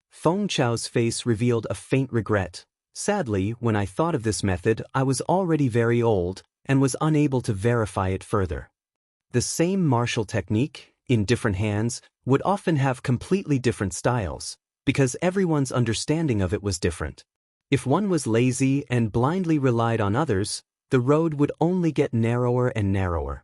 Feng Chou's face revealed a faint regret. "Sadly, when I thought of this method, I was already very old and was unable to verify it further. The same martial technique, in different hands, would often have completely different styles, because everyone's understanding of it was different. If one was lazy and blindly relied on others, the road would only get narrower and narrower."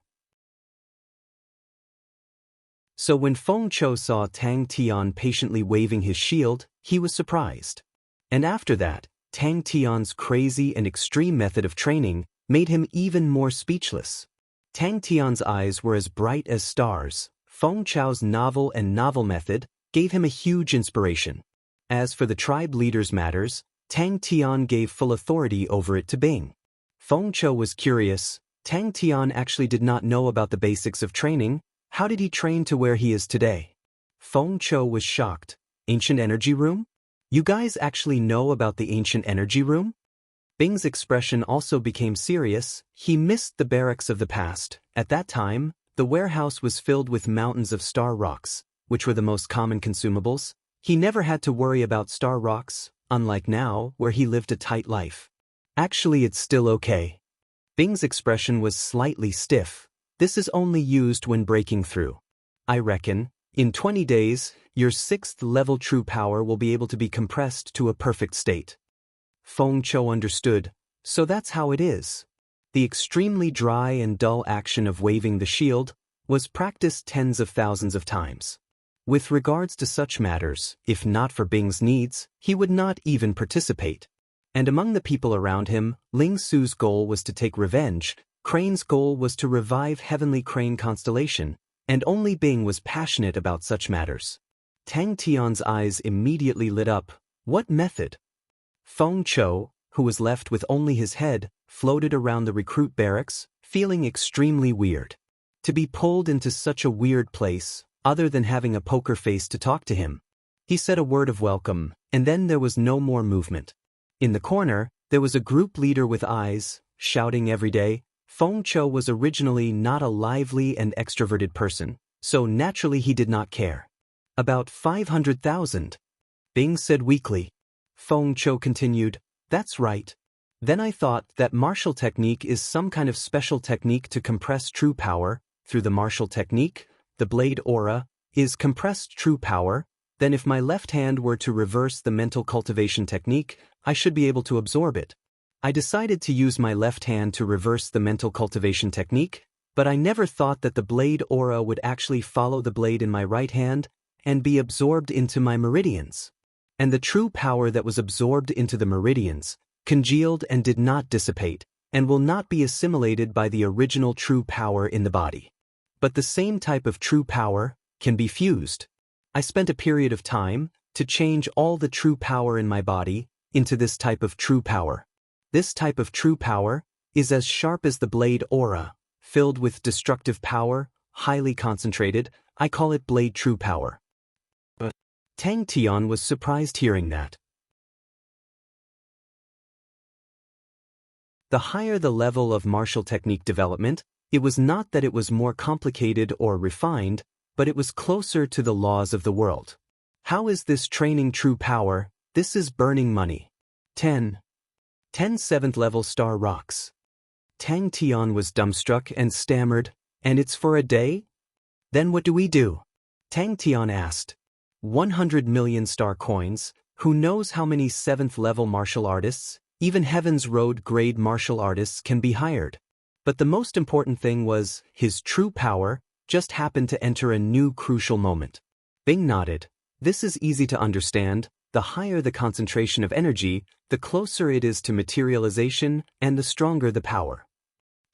So when Feng Chou saw Tang Tian patiently waving his shield, he was surprised. And after that, Tang Tian's crazy and extreme method of training made him even more speechless. Tang Tian's eyes were as bright as stars. Feng Chou's novel method gave him a huge inspiration. As for the tribe leaders' matters, Tang Tian gave full authority over it to Bing. Feng Chou was curious. Tang Tian actually did not know about the basics of training. How did he train to where he is today? Feng Chou was shocked. "Ancient energy room? You guys actually know about the ancient energy room?" Bing's expression also became serious. He missed the barracks of the past. At that time, the warehouse was filled with mountains of star rocks, which were the most common consumables. He never had to worry about star rocks, unlike now, where he lived a tight life. Actually, it's still okay. Bing's expression was slightly stiff. This is only used when breaking through. I reckon, in 20 days, your 6th level true power will be able to be compressed to a perfect state. Feng Chou understood, so that's how it is. The extremely dry and dull action of waving the shield was practiced tens of thousands of times. With regards to such matters, if not for Bing's needs, he would not even participate. And among the people around him, Ling Su's goal was to take revenge, Crane's goal was to revive Heavenly Crane Constellation, and only Bing was passionate about such matters. Tang Tian's eyes immediately lit up. What method? Feng Chou, who was left with only his head, floated around the recruit barracks, feeling extremely weird. To be pulled into such a weird place, other than having a poker face to talk to him. He said a word of welcome, and then there was no more movement. In the corner, there was a group leader with eyes, shouting every day. Feng Chou was originally not a lively and extroverted person, so naturally he did not care. About 500,000. Bing said weakly. Feng Chou continued, that's right. Then I thought that martial technique is some kind of special technique to compress true power. Through the martial technique, the blade aura is compressed true power. Then if my left hand were to reverse the mental cultivation technique, I should be able to absorb it. I decided to use my left hand to reverse the mental cultivation technique, but I never thought that the blade aura would actually follow the blade in my right hand and be absorbed into my meridians. And the true power that was absorbed into the meridians congealed and did not dissipate, and will not be assimilated by the original true power in the body. But the same type of true power can be fused. I spent a period of time to change all the true power in my body into this type of true power. This type of true power is as sharp as the blade aura, filled with destructive power, highly concentrated. I call it blade true power. But Tang Tian was surprised hearing that. The higher the level of martial technique development, it was not that it was more complicated or refined, but it was closer to the laws of the world. How is this training true power? This is burning money. 10 7th level star rocks. Tang Tian was dumbstruck and stammered, and it's for a day? Then what do we do? Tang Tian asked. 100 million star coins. Who knows how many 7th level martial artists, even Heaven's Road grade martial artists can be hired. But the most important thing was, his true power just happened to enter a new crucial moment. Bing nodded. This is easy to understand. The higher the concentration of energy, the closer it is to materialization and the stronger the power.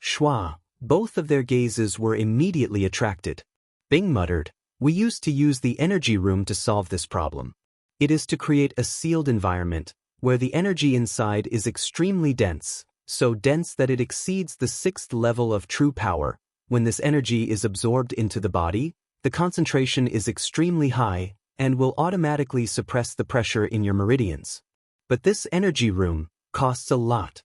Schwa, both of their gazes were immediately attracted. Bing muttered, we used to use the energy room to solve this problem. It is to create a sealed environment, where the energy inside is extremely dense, so dense that it exceeds the 6th level of true power. When this energy is absorbed into the body, the concentration is extremely high, and will automatically suppress the pressure in your meridians. But this energy room costs a lot.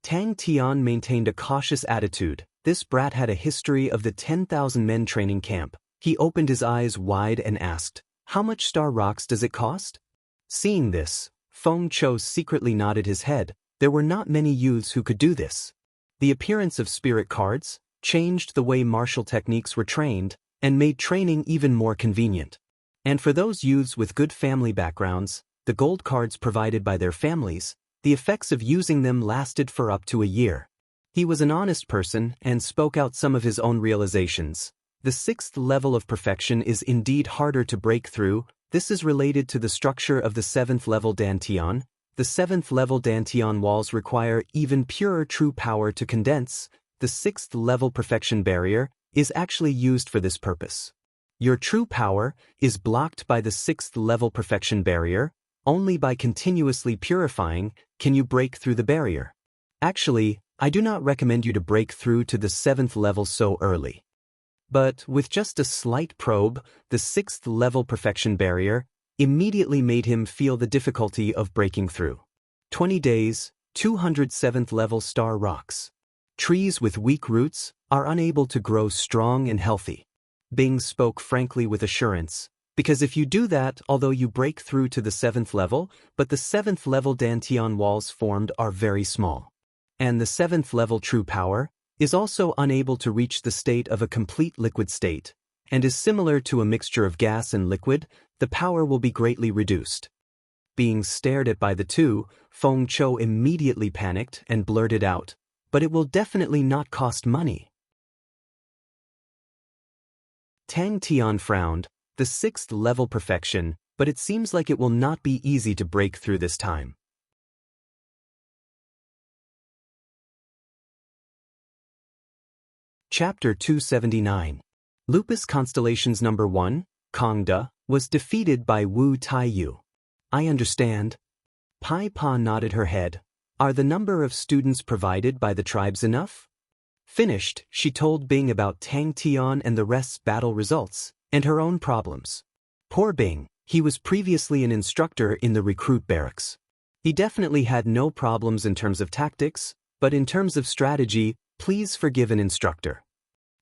Tang Tian maintained a cautious attitude. This brat had a history of the 10,000 men training camp. He opened his eyes wide and asked, how much star rocks does it cost? Seeing this, Feng Chou secretly nodded his head. There were not many youths who could do this. The appearance of spirit cards changed the way martial techniques were trained and made training even more convenient. And for those youths with good family backgrounds, the gold cards provided by their families, the effects of using them lasted for up to a year. He was an honest person and spoke out some of his own realizations. The 6th level of perfection is indeed harder to break through. This is related to the structure of the 7th level Dantian. The 7th level Dantian walls require even purer true power to condense. The 6th level perfection barrier is actually used for this purpose. Your true power is blocked by the 6th level perfection barrier. Only by continuously purifying can you break through the barrier. Actually, I do not recommend you to break through to the 7th level so early. But with just a slight probe, the 6th level perfection barrier immediately made him feel the difficulty of breaking through. 20 days, 207th level star rocks. Trees with weak roots are unable to grow strong and healthy. Bing spoke frankly with assurance, because if you do that, although you break through to the 7th level, but the 7th level Dantian walls formed are very small. And the 7th level true power is also unable to reach the state of a complete liquid state, and is similar to a mixture of gas and liquid, the power will be greatly reduced. Being stared at by the two, Feng Chou immediately panicked and blurted out, "But it will definitely not cost money." Tang Tian frowned, the 6th level perfection, but it seems like it will not be easy to break through this time. Chapter 279. Lupus Constellations Number 1, Kongda, was defeated by Wu Taiyu. I understand. Pai Pa nodded her head. Are the number of students provided by the tribes enough? Finished, she told Bing about Tang Tian and the rest's battle results, and her own problems. Poor Bing, he was previously an instructor in the recruit barracks. He definitely had no problems in terms of tactics, but in terms of strategy, please forgive an instructor.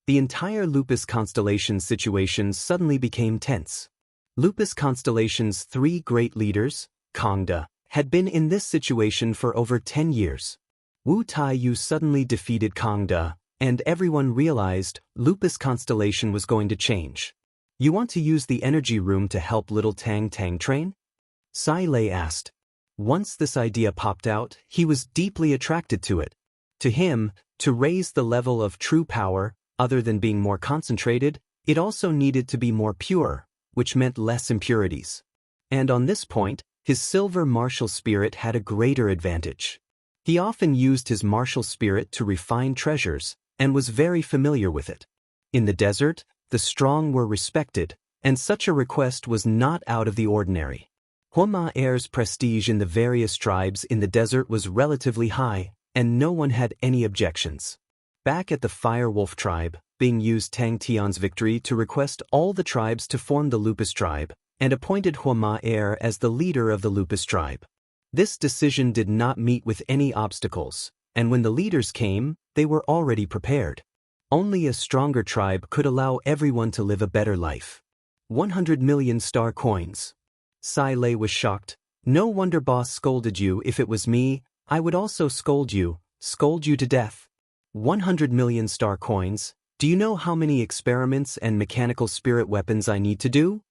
The entire Lupus Constellation situation suddenly became tense. Lupus Constellation's 3 great leaders, Kongda, had been in this situation for over 10 years. Wu Taiyu suddenly defeated Kongda, and everyone realized Lupus Constellation was going to change. You want to use the energy room to help little Tang Tang train? Sai Lei asked. Once this idea popped out, he was deeply attracted to it. To him, to raise the level of true power, other than being more concentrated, it also needed to be more pure, which meant less impurities. And on this point, his silver martial spirit had a greater advantage. He often used his martial spirit to refine treasures, and was very familiar with it. In the desert, the strong were respected, and such a request was not out of the ordinary. Hua Air's prestige in the various tribes in the desert was relatively high, and no one had any objections. Back at the Firewolf tribe, Bing used Tang Tian's victory to request all the tribes to form the Lupus tribe, and appointed Hua Air as the leader of the Lupus tribe. This decision did not meet with any obstacles, and when the leaders came, they were already prepared. Only a stronger tribe could allow everyone to live a better life. 100 million star coins. Sai Lei was shocked. No wonder boss scolded you. If it was me, I would also scold you to death. 100 million star coins. Do you know how many experiments and mechanical spirit weapons I need to do?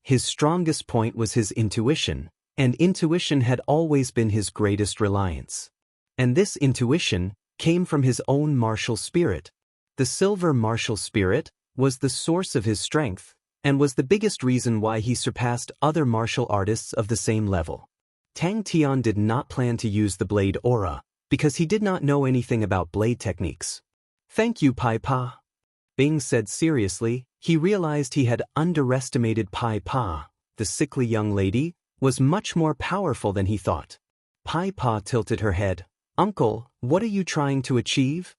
His strongest point was his intuition, and intuition had always been his greatest reliance. And this intuition came from his own martial spirit. The silver martial spirit was the source of his strength, and was the biggest reason why he surpassed other martial artists of the same level. Tang Tian did not plan to use the blade aura, because he did not know anything about blade techniques. Thank you, Pai Pa. Bing said seriously. He realized he had underestimated Pai Pa. The sickly young lady was much more powerful than he thought. Pai Pa tilted her head. Uncle, what are you trying to achieve?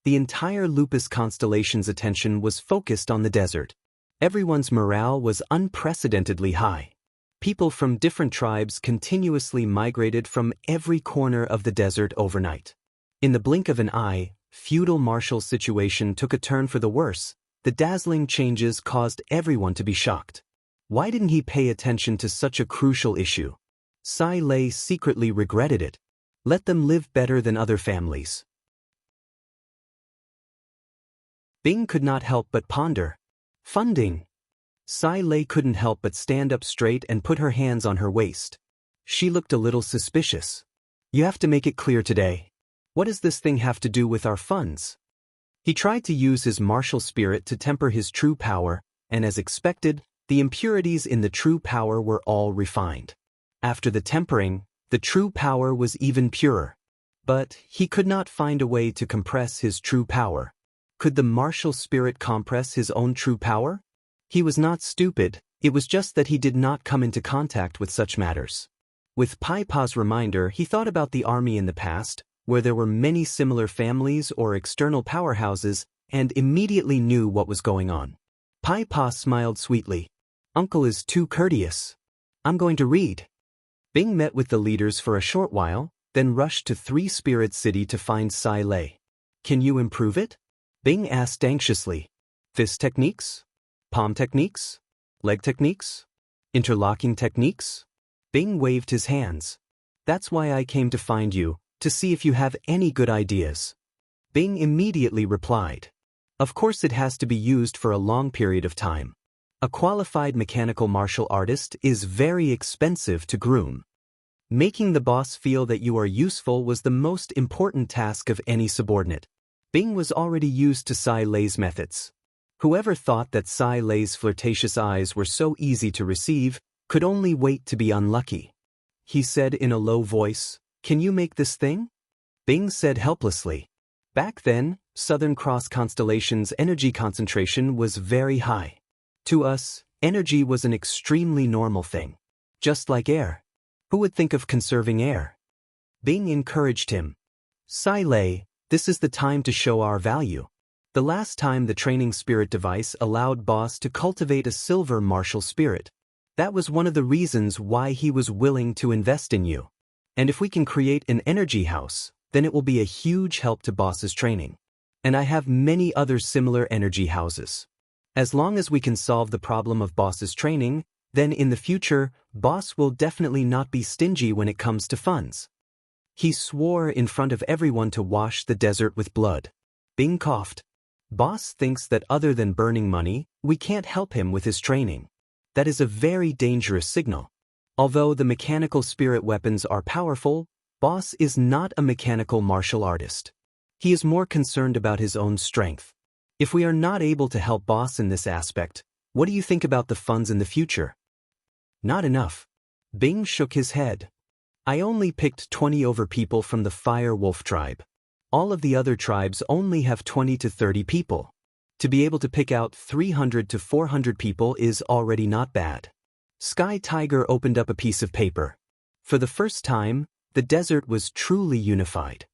The entire Lupus Constellation's attention was focused on the desert. Everyone's morale was unprecedentedly high. People from different tribes continuously migrated from every corner of the desert overnight. In the blink of an eye, feudal martial situation took a turn for the worse. The dazzling changes caused everyone to be shocked. Why didn't he pay attention to such a crucial issue? Sai Lei secretly regretted it. Let them live better than other families. Bing could not help but ponder. Funding. Sai Lei couldn't help but stand up straight and put her hands on her waist. She looked a little suspicious. You have to make it clear today. What does this thing have to do with our funds? He tried to use his martial spirit to temper his true power, and as expected, the impurities in the true power were all refined. After the tempering, the true power was even purer. But he could not find a way to compress his true power. Could the martial spirit compress his own true power? He was not stupid, it was just that he did not come into contact with such matters. With Pai Pa's reminder, he thought about the army in the past, where there were many similar families or external powerhouses, and immediately knew what was going on. Pai Pa smiled sweetly. Uncle is too courteous. I'm going to read. Bing met with the leaders for a short while, then rushed to Three Spirits City to find Sai Lei. Can you improve it? Bing asked anxiously. Fist techniques? Palm techniques? Leg techniques? Interlocking techniques? Bing waved his hands. That's why I came to find you, to see if you have any good ideas. Bing immediately replied. Of course it has to be used for a long period of time. A qualified mechanical martial artist is very expensive to groom. Making the boss feel that you are useful was the most important task of any subordinate. Bing was already used to Sai Lei's methods. Whoever thought that Sai Lei's flirtatious eyes were so easy to receive could only wait to be unlucky. He said in a low voice, "Can you make this thing?" Bing said helplessly. Back then, Southern Cross Constellation's energy concentration was very high. To us, energy was an extremely normal thing. Just like air. Who would think of conserving air? Bing encouraged him. Sai Lei, this is the time to show our value. The last time the training spirit device allowed boss to cultivate a silver martial spirit. That was one of the reasons why he was willing to invest in you. And if we can create an energy house, then it will be a huge help to boss's training. And I have many other similar energy houses. As long as we can solve the problem of boss's training, then in the future, boss will definitely not be stingy when it comes to funds. He swore in front of everyone to wash the desert with blood. Bing coughed. Boss thinks that other than burning money, we can't help him with his training. That is a very dangerous signal. Although the mechanical spirit weapons are powerful, boss is not a mechanical martial artist. He is more concerned about his own strength. If we are not able to help boss in this aspect, what do you think about the funds in the future? Not enough. Bing shook his head. I only picked 20 over people from the Fire Wolf tribe. All of the other tribes only have 20 to 30 people. To be able to pick out 300 to 400 people is already not bad. Sky Tiger opened up a piece of paper. For the first time, the desert was truly unified.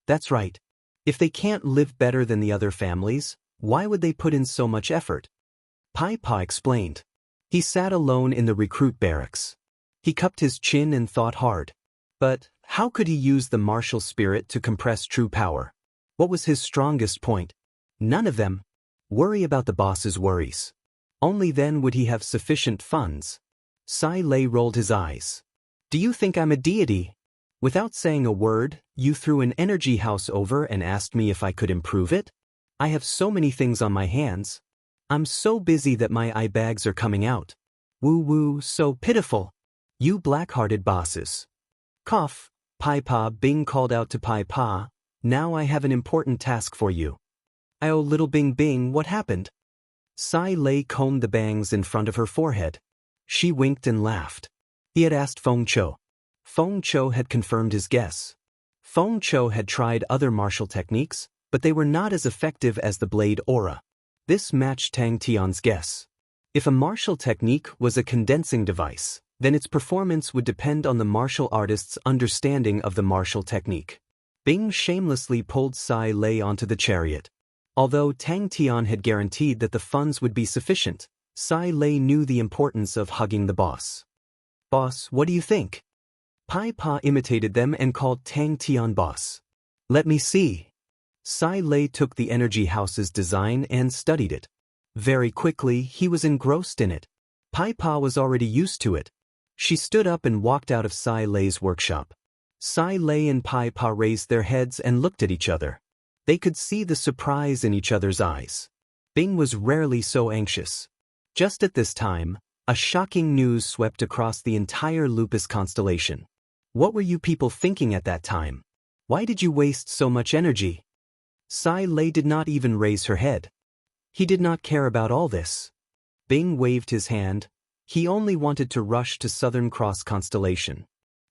That's right. If they can't live better than the other families, why would they put in so much effort? Pai Pa explained. He sat alone in the recruit barracks. He cupped his chin and thought hard. But how could he use the martial spirit to compress true power? What was his strongest point? None of them. Worry about the boss's worries. Only then would he have sufficient funds. Sai Lei rolled his eyes. Do you think I'm a deity? Without saying a word, you threw an energy house over and asked me if I could improve it? I have so many things on my hands. I'm so busy that my eye bags are coming out. Woo-woo, so pitiful. You black-hearted bosses. Cough, Pai Pa. Bing called out to Pai Pa. Now I have an important task for you. Oh, little Bing Bing, what happened? Sai Lei combed the bangs in front of her forehead. She winked and laughed. He had asked Feng Cho. Feng Cho had confirmed his guess. Feng Cho had tried other martial techniques, but they were not as effective as the blade aura. This matched Tang Tian's guess. If a martial technique was a condensing device, then its performance would depend on the martial artist's understanding of the martial technique. Bing shamelessly pulled Sai Lei onto the chariot. Although Tang Tian had guaranteed that the funds would be sufficient, Sai Lei knew the importance of hugging the boss. Boss, what do you think? Pai Pa imitated them and called Tang Tian boss. Let me see. Sai Lei took the energy house's design and studied it. Very quickly, he was engrossed in it. Pai Pa was already used to it. She stood up and walked out of Sai Lei's workshop. Sai Lei and Pai Pa raised their heads and looked at each other. They could see the surprise in each other's eyes. Bing was rarely so anxious. Just at this time, a shocking news swept across the entire Lupus constellation. What were you people thinking at that time? Why did you waste so much energy? Sai Lei did not even raise her head. He did not care about all this. Bing waved his hand. He only wanted to rush to Southern Cross Constellation.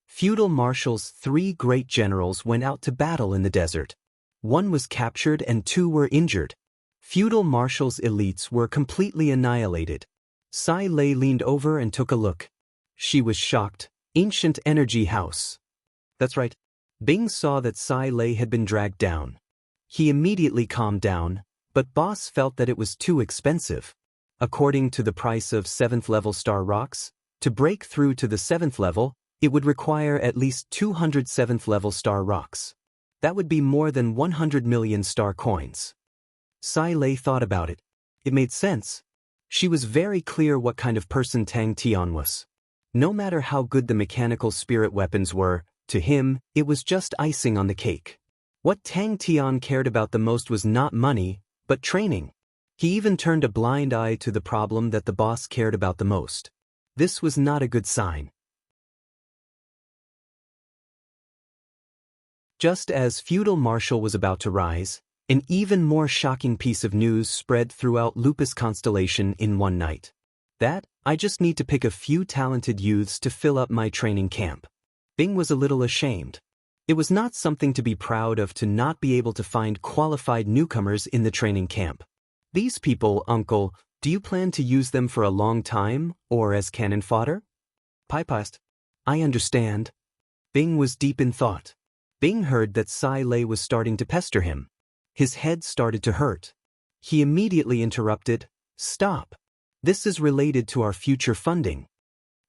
Feudal Marshal's 3 great generals went out to battle in the desert. 1 was captured and 2 were injured. Feudal Marshal's elites were completely annihilated. Sai Lei leaned over and took a look. She was shocked. Ancient energy house. That's right. Bing saw that Sai Lei had been dragged down. He immediately calmed down, but boss felt that it was too expensive. According to the price of 7th level star rocks, to break through to the 7th level, It would require at least 200 7th-level star rocks. That would be more than 100 million star coins. Sai Lei thought about it. It made sense. She was very clear what kind of person Tang Tian was. No matter how good the mechanical spirit weapons were, to him, it was just icing on the cake. What Tang Tian cared about the most was not money, but training. He even turned a blind eye to the problem that the boss cared about the most. This was not a good sign. Just as feudal martial was about to rise, an even more shocking piece of news spread throughout Lupus constellation in one night. That, I just need to pick a few talented youths to fill up my training camp. Bing was a little ashamed. It was not something to be proud of to not be able to find qualified newcomers in the training camp. These people, uncle, do you plan to use them for a long time, or as cannon fodder? Pai paused. I understand. Bing was deep in thought. Bing heard that Sai Lei was starting to pester him. His head started to hurt. He immediately interrupted, Stop. This is related to our future funding.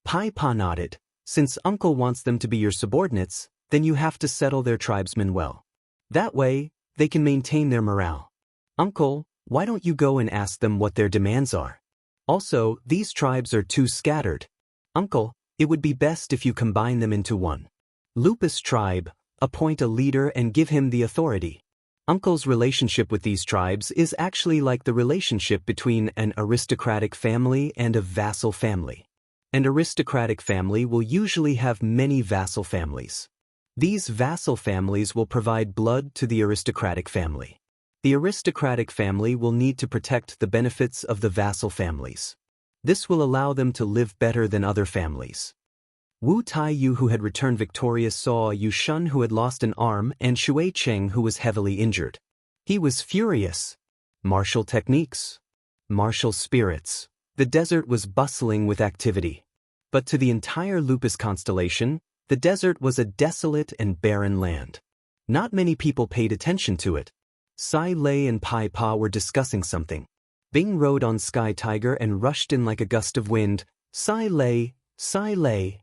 Pai Pa nodded. Since uncle wants them to be your subordinates, then you have to settle their tribesmen well. That way, they can maintain their morale. Uncle, why don't you go and ask them what their demands are? Also, these tribes are too scattered. Uncle, it would be best if you combine them into one. Lupus tribe, appoint a leader and give him the authority. Uncle's relationship with these tribes is actually like the relationship between an aristocratic family and a vassal family. An aristocratic family will usually have many vassal families. These vassal families will provide blood to the aristocratic family. The aristocratic family will need to protect the benefits of the vassal families. This will allow them to live better than other families. Wu Taiyu, who had returned victorious, saw Yu Shun, who had lost an arm, and Shui Cheng, who was heavily injured. He was furious. Martial techniques. Martial spirits. The desert was bustling with activity. But to the entire Lupus constellation, the desert was a desolate and barren land. Not many people paid attention to it. Sai Lei and Pai Pa were discussing something. Bing rode on Sky Tiger and rushed in like a gust of wind. Sai Lei, Sai Lei.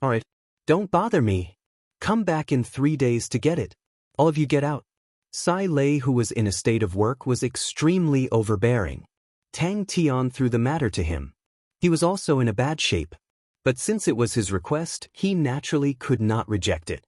Alright, don't bother me. Come back in 3 days to get it. All of you get out. Sai Lei, who was in a state of work, was extremely overbearing. Tang Tian threw the matter to him. He was also in a bad shape. But since it was his request, he naturally could not reject it.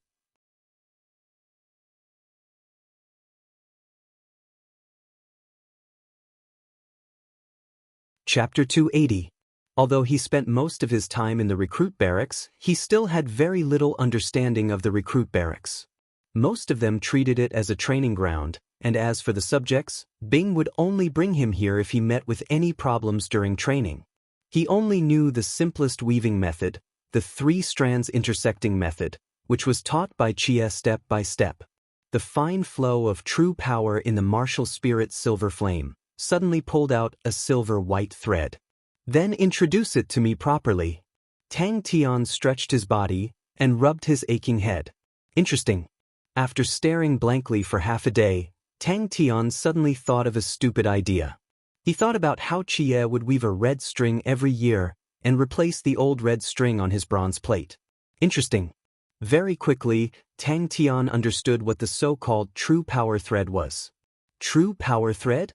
Chapter 280. Although he spent most of his time in the recruit barracks, he still had very little understanding of the recruit barracks. Most of them treated it as a training ground, and as for the subjects, Bing would only bring him here if he met with any problems during training. He only knew the simplest weaving method, the 3 strands intersecting method, which was taught by Chia step by step. The fine flow of true power in the martial spirit silver flame suddenly pulled out a silver white thread. Then introduce it to me properly. Tang Tian stretched his body and rubbed his aching head. Interesting. After staring blankly for half a day, Tang Tian suddenly thought of a stupid idea. He thought about how Chia would weave a red string every year and replace the old red string on his bronze plate. Interesting. Very quickly, Tang Tian understood what the so-called true power thread was. True power thread?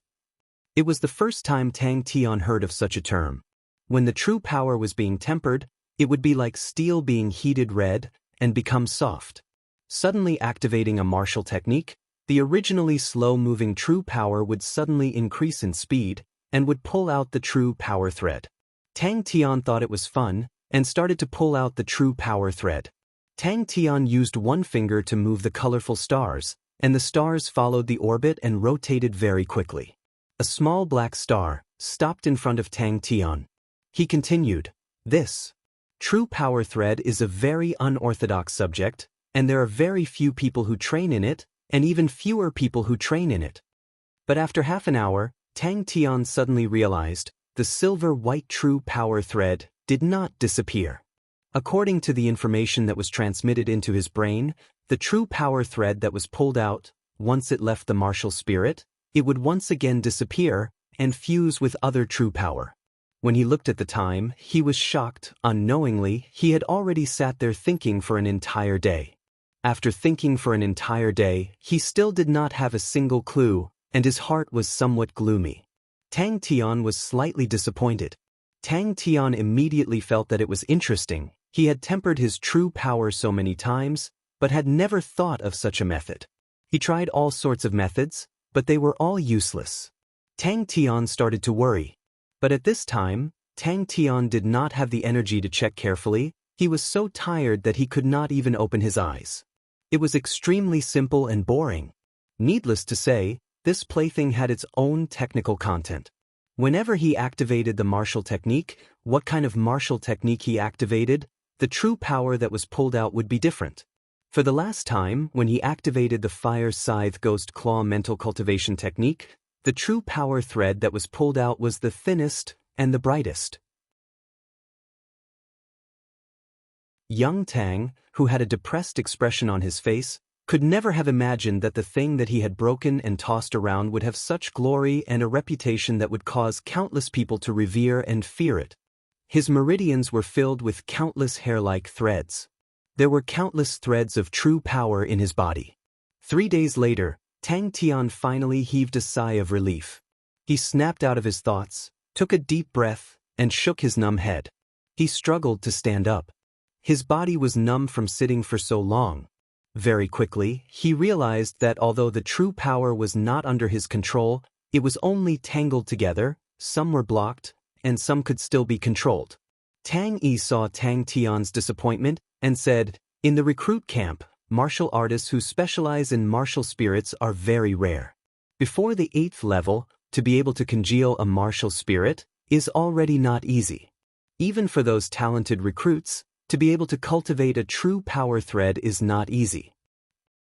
It was the first time Tang Tian heard of such a term. When the true power was being tempered, it would be like steel being heated red and become soft. Suddenly activating a martial technique, the originally slow-moving true power would suddenly increase in speed and would pull out the true power thread. Tang Tian thought it was fun and started to pull out the true power thread. Tang Tian used one finger to move the colorful stars, and the stars followed the orbit and rotated very quickly. A small black star stopped in front of Tang Tian. He continued, This true power thread is a very unorthodox subject, and there are very few people who train in it, and even fewer people who train in it. But after half an hour, Tang Tian suddenly realized the silver-white true power thread did not disappear. According to the information that was transmitted into his brain, the true power thread that was pulled out, once it left the martial spirit, it would once again disappear and fuse with other true power. When he looked at the time, he was shocked. Unknowingly, he had already sat there thinking for an entire day. After thinking for an entire day, he still did not have a single clue, and his heart was somewhat gloomy. Tang Tian was slightly disappointed. Tang Tian immediately felt that it was interesting. He had tempered his true power so many times, but had never thought of such a method. He tried all sorts of methods, but they were all useless. Tang Tian started to worry. But at this time, Tang Tian did not have the energy to check carefully. He was so tired that he could not even open his eyes. It was extremely simple and boring. Needless to say, this plaything had its own technical content. Whenever he activated the martial technique, what kind of martial technique he activated, the true power that was pulled out would be different. For the last time, when he activated the Fire Scythe Ghost Claw mental cultivation technique, the true power thread that was pulled out was the thinnest and the brightest. Young Tang, who had a depressed expression on his face, could never have imagined that the thing that he had broken and tossed around would have such glory and a reputation that would cause countless people to revere and fear it. His meridians were filled with countless hair-like threads. There were countless threads of true power in his body. 3 days later, Tang Tian finally heaved a sigh of relief. He snapped out of his thoughts, took a deep breath, and shook his numb head. He struggled to stand up. His body was numb from sitting for so long. Very quickly, he realized that although the true power was not under his control, it was only tangled together, some were blocked, and some could still be controlled. Tang Yi saw Tang Tian's disappointment and said, "In the recruit camp, martial artists who specialize in martial spirits are very rare. Before the 8th level, to be able to congeal a martial spirit is already not easy. Even for those talented recruits, to be able to cultivate a true power thread is not easy."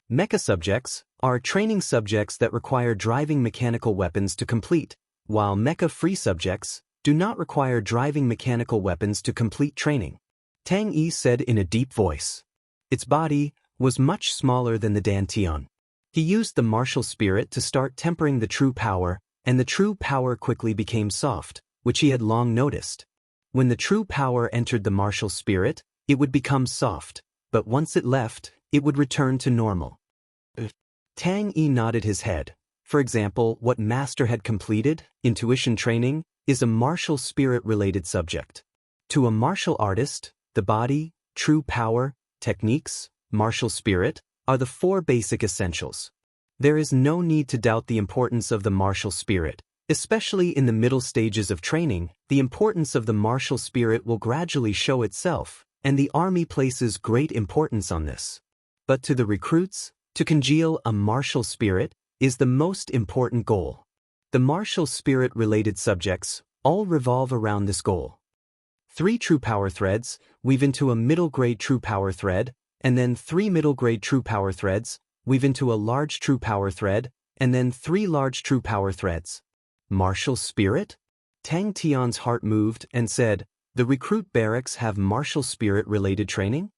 Mecha subjects are training subjects that require driving mechanical weapons to complete, while mecha-free subjects do not require driving mechanical weapons to complete training. Tang Yi said in a deep voice. Its body was much smaller than the Dantian. He used the martial spirit to start tempering the true power, and the true power quickly became soft, which he had long noticed. When the true power entered the martial spirit, it would become soft, but once it left, it would return to normal. Tang Yi nodded his head. For example, what Master had completed, intuition training, is a martial spirit-related subject. To a martial artist, the body, true power, techniques, martial spirit, are the 4 basic essentials. There is no need to doubt the importance of the martial spirit. Especially in the middle stages of training, the importance of the martial spirit will gradually show itself, and the army places great importance on this. But to the recruits, to congeal a martial spirit is the most important goal. The martial spirit-related subjects all revolve around this goal. 3 true power threads weave into a middle-grade true power thread, and then 3 middle-grade true power threads weave into a large true power thread, and then 3 large true power threads. Martial spirit? Tang Tian's heart moved and said, "The recruit barracks have martial spirit-related training?"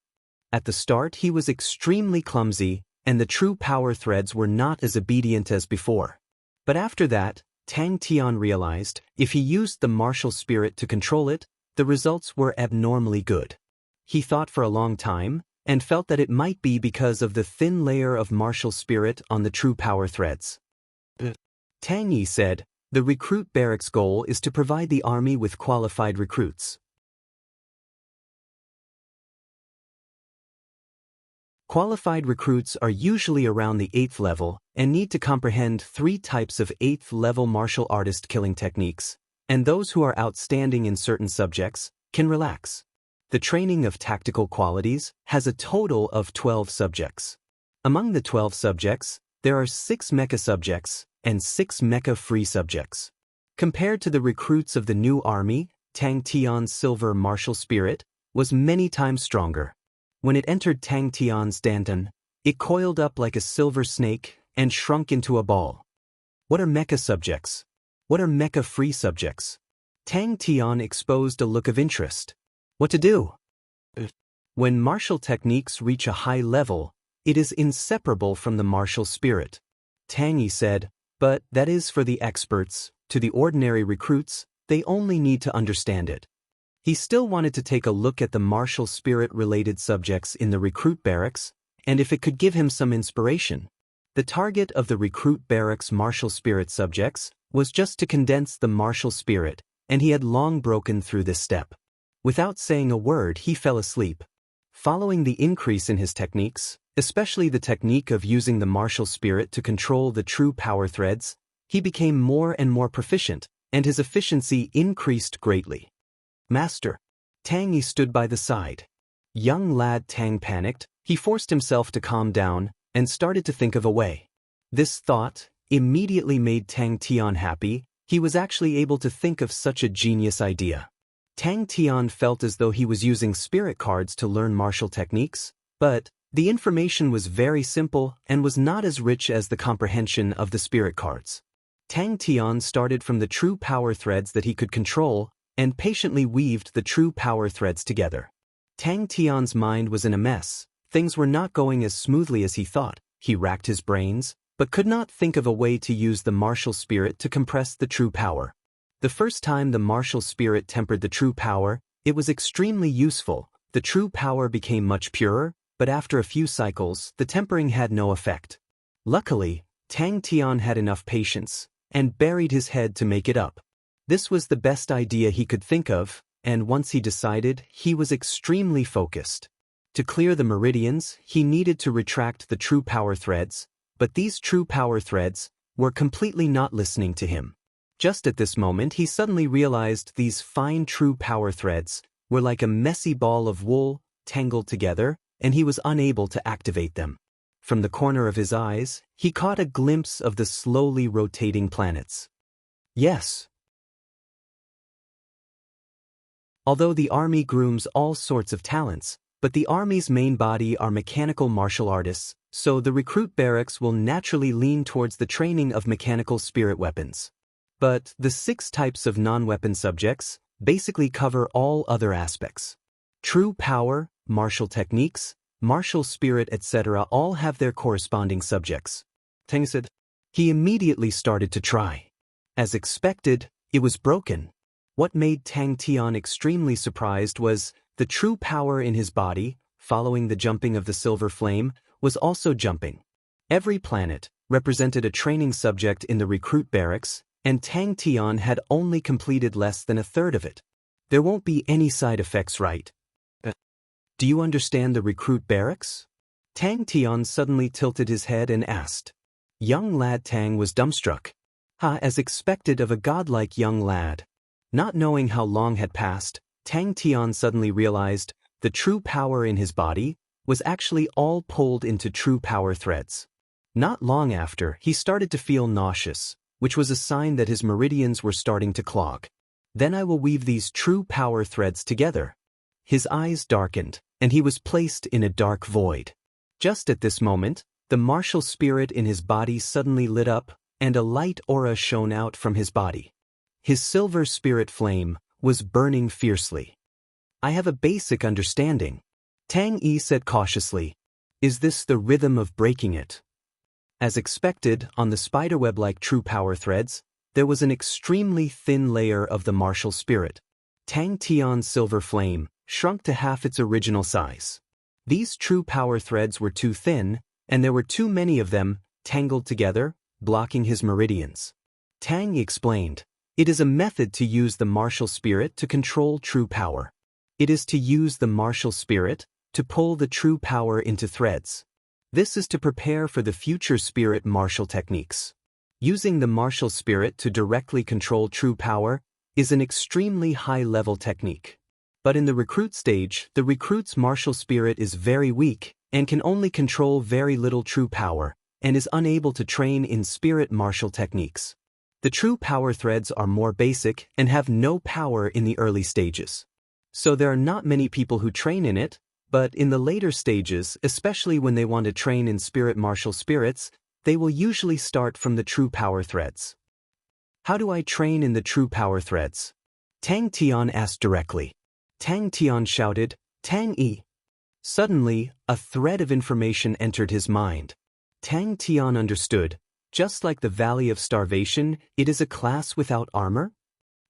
At the start he was extremely clumsy, and the true power threads were not as obedient as before. But after that, Tang Tian realized, if he used the martial spirit to control it, the results were abnormally good. He thought for a long time, and felt that it might be because of the thin layer of martial spirit on the true power threads. Tang Yi said, "The recruit barracks goal is to provide the army with qualified recruits. Qualified recruits are usually around the 8th level and need to comprehend 3 types of 8th level martial artist killing techniques, and those who are outstanding in certain subjects can relax. The training of tactical qualities has a total of 12 subjects. Among the 12 subjects, there are 6 mecha subjects and 6 mecha-free subjects. Compared to the recruits of the new army, Tang Tian's silver martial spirit was many times stronger. When it entered Tang Tian's dantian, it coiled up like a silver snake and shrunk into a ball. What are mecha subjects? What are mecha-free subjects? Tang Tian exposed a look of interest. What to do? When martial techniques reach a high level, it is inseparable from the martial spirit. Tang Yi said, "But that is for the experts. To the ordinary recruits, they only need to understand it. He still wanted to take a look at the martial spirit-related subjects in the recruit barracks, and if it could give him some inspiration. The target of the recruit barracks martial spirit subjects was just to condense the martial spirit, and he had long broken through this step. Without saying a word, he fell asleep. Following the increase in his techniques, especially the technique of using the martial spirit to control the true power threads, he became more and more proficient, and his efficiency increased greatly. Master. Tang Yi stood by the side. Young lad Tang panicked. He forced himself to calm down and started to think of a way. This thought immediately made Tang Tian happy. He was actually able to think of such a genius idea. Tang Tian felt as though he was using spirit cards to learn martial techniques, but the information was very simple and was not as rich as the comprehension of the spirit cards. Tang Tian started from the true power threads that he could control and patiently weaved the true power threads together. Tang Tian's mind was in a mess. Things were not going as smoothly as he thought. He racked his brains, but could not think of a way to use the martial spirit to compress the true power. The first time the martial spirit tempered the true power, it was extremely useful. The true power became much purer, but after a few cycles, the tempering had no effect. Luckily, Tang Tian had enough patience and buried his head to make it up. This was the best idea he could think of, and once he decided, he was extremely focused. To clear the meridians, he needed to retract the true power threads, but these true power threads were completely not listening to him. Just at this moment, he suddenly realized these fine true power threads were like a messy ball of wool tangled together, and he was unable to activate them. From the corner of his eyes, he caught a glimpse of the slowly rotating planets. Yes. Although the army grooms all sorts of talents, but the army's main body are mechanical martial artists, so the recruit barracks will naturally lean towards the training of mechanical spirit weapons. But the 6 types of non-weapon subjects basically cover all other aspects. True power, martial techniques, martial spirit, etc. all have their corresponding subjects. Tang said. He immediately started to try. As expected, it was broken. What made Tang Tian extremely surprised was the true power in his body, following the jumping of the silver flame, was also jumping. Every planet represented a training subject in the recruit barracks, and Tang Tian had only completed less than a third of it. There won't be any side effects, right? Do you understand the recruit barracks? Tang Tian suddenly tilted his head and asked. Young lad Tang was dumbstruck. As expected of a godlike young lad. Not knowing how long had passed, Tang Tian suddenly realized the true power in his body was actually all pulled into true power threads. Not long after, he started to feel nauseous, which was a sign that his meridians were starting to clog. Then I will weave these true power threads together. His eyes darkened, and he was placed in a dark void. Just at this moment, the martial spirit in his body suddenly lit up, and a light aura shone out from his body. His silver spirit flame was burning fiercely. I have a basic understanding. Tang Yi said cautiously. Is this the rhythm of breaking it? As expected, on the spiderweb-like true power threads, there was an extremely thin layer of the martial spirit. Tang Tian's silver flame shrunk to half its original size. These true power threads were too thin, and there were too many of them, tangled together, blocking his meridians. Tang explained, it is a method to use the martial spirit to control true power. It is to use the martial spirit to pull the true power into threads. This is to prepare for the future spirit martial techniques. Using the martial spirit to directly control true power is an extremely high-level technique. But in the recruit stage, the recruit's martial spirit is very weak and can only control very little true power and is unable to train in spirit martial techniques. The true power threads are more basic and have no power in the early stages. So there are not many people who train in it, but in the later stages, especially when they want to train in spirit martial spirits, they will usually start from the true power threads. How do I train in the true power threads? Tang Tian asked directly. Tang Tian shouted, Tang Yi. Suddenly, a thread of information entered his mind. Tang Tian understood. Just like the Valley of Starvation, it is a class without armor?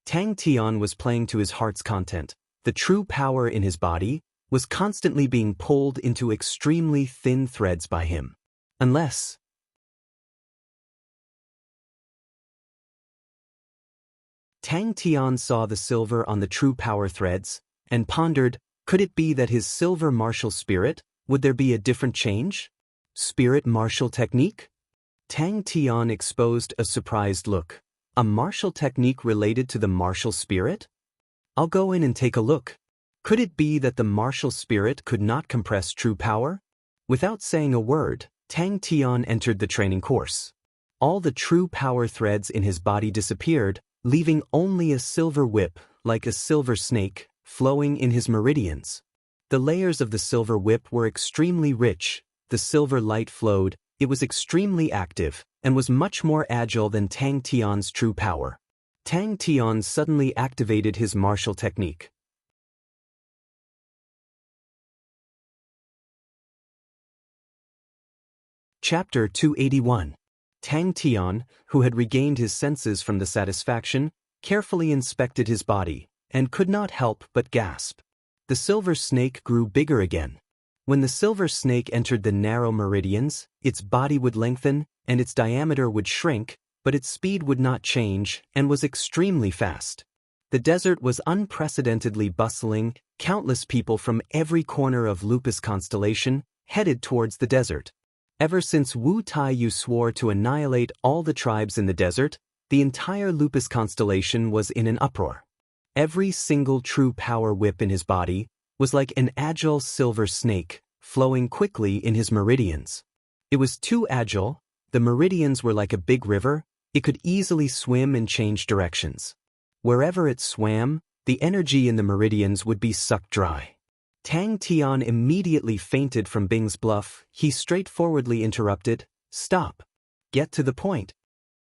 Tang Tian was playing to his heart's content. The true power in his body was constantly being pulled into extremely thin threads by him. Unless Tang Tian saw the silver on the true power threads and pondered, could it be that his silver martial spirit, would there be a different change? Spirit martial technique? Tang Tian exposed a surprised look. A martial technique related to the martial spirit? I'll go in and take a look. Could it be that the martial spirit could not compress true power? Without saying a word, Tang Tian entered the training course. All the true power threads in his body disappeared, leaving only a silver whip, like a silver snake, flowing in his meridians. The layers of the silver whip were extremely rich, the silver light flowed, it was extremely active, and was much more agile than Tang Tian's true power. Tang Tian suddenly activated his martial technique. Chapter 281. Tang Tian, who had regained his senses from the satisfaction, carefully inspected his body, and could not help but gasp. The silver snake grew bigger again. When the silver snake entered the narrow meridians, its body would lengthen, and its diameter would shrink, but its speed would not change, and was extremely fast. The desert was unprecedentedly bustling, countless people from every corner of Lupus constellation headed towards the desert. Ever since Wu Taiyu swore to annihilate all the tribes in the desert, the entire Lupus constellation was in an uproar. Every single true power whip in his body was like an agile silver snake, flowing quickly in his meridians. It was too agile, the meridians were like a big river, it could easily swim and change directions. Wherever it swam, the energy in the meridians would be sucked dry. Tang Tian immediately fainted from Bing's bluff. He straightforwardly interrupted, "Stop. Get to the point."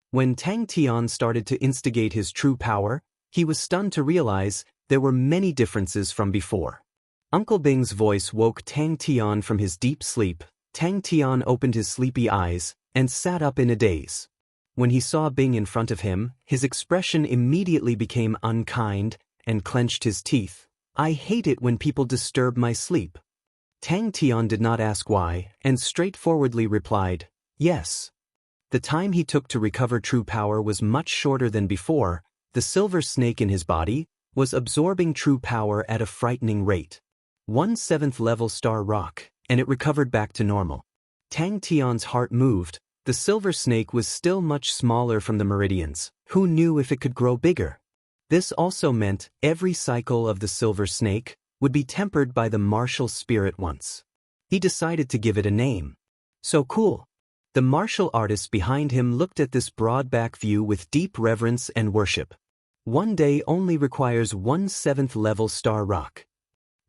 When Tang Tian started to instigate his true power, he was stunned to realize there were many differences from before. Uncle Bing's voice woke Tang Tian from his deep sleep. Tang Tian opened his sleepy eyes and sat up in a daze. When he saw Bing in front of him, his expression immediately became unkind and clenched his teeth. "I hate it when people disturb my sleep." Tang Tian did not ask why, and straightforwardly replied, "Yes." The time he took to recover true power was much shorter than before. The silver snake in his body was absorbing true power at a frightening rate. 1/7 level star rock, and it recovered back to normal. Tang Tian's heart moved. The silver snake was still much smaller from the meridians. Who knew if it could grow bigger? This also meant every cycle of the silver snake would be tempered by the martial spirit once. He decided to give it a name. So cool. The martial artist behind him looked at this broad-back view with deep reverence and worship. One day only requires 1/7 level star rock.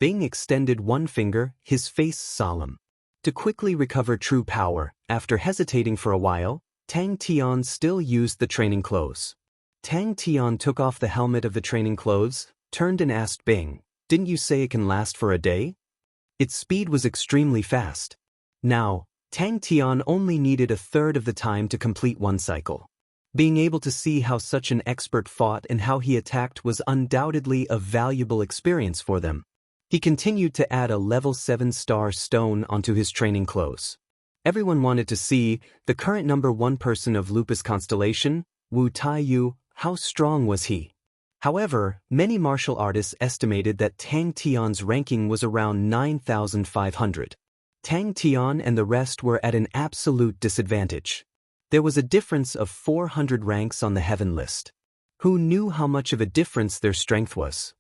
Bing extended one finger, his face solemn. To quickly recover true power, after hesitating for a while, Tang Tian still used the training clothes. Tang Tian took off the helmet of the training clothes, turned and asked Bing, "Didn't you say it can last for a day?" Its speed was extremely fast. Now, Tang Tian only needed a third of the time to complete one cycle. Being able to see how such an expert fought and how he attacked was undoubtedly a valuable experience for them. He continued to add a level 7 star stone onto his training clothes. Everyone wanted to see the current number 1 person of Lupus constellation, Wu Taiyu. How strong was he? However, many martial artists estimated that Tang Tian's ranking was around 9,500. Tang Tian and the rest were at an absolute disadvantage. There was a difference of 400 ranks on the heaven list. Who knew how much of a difference their strength was?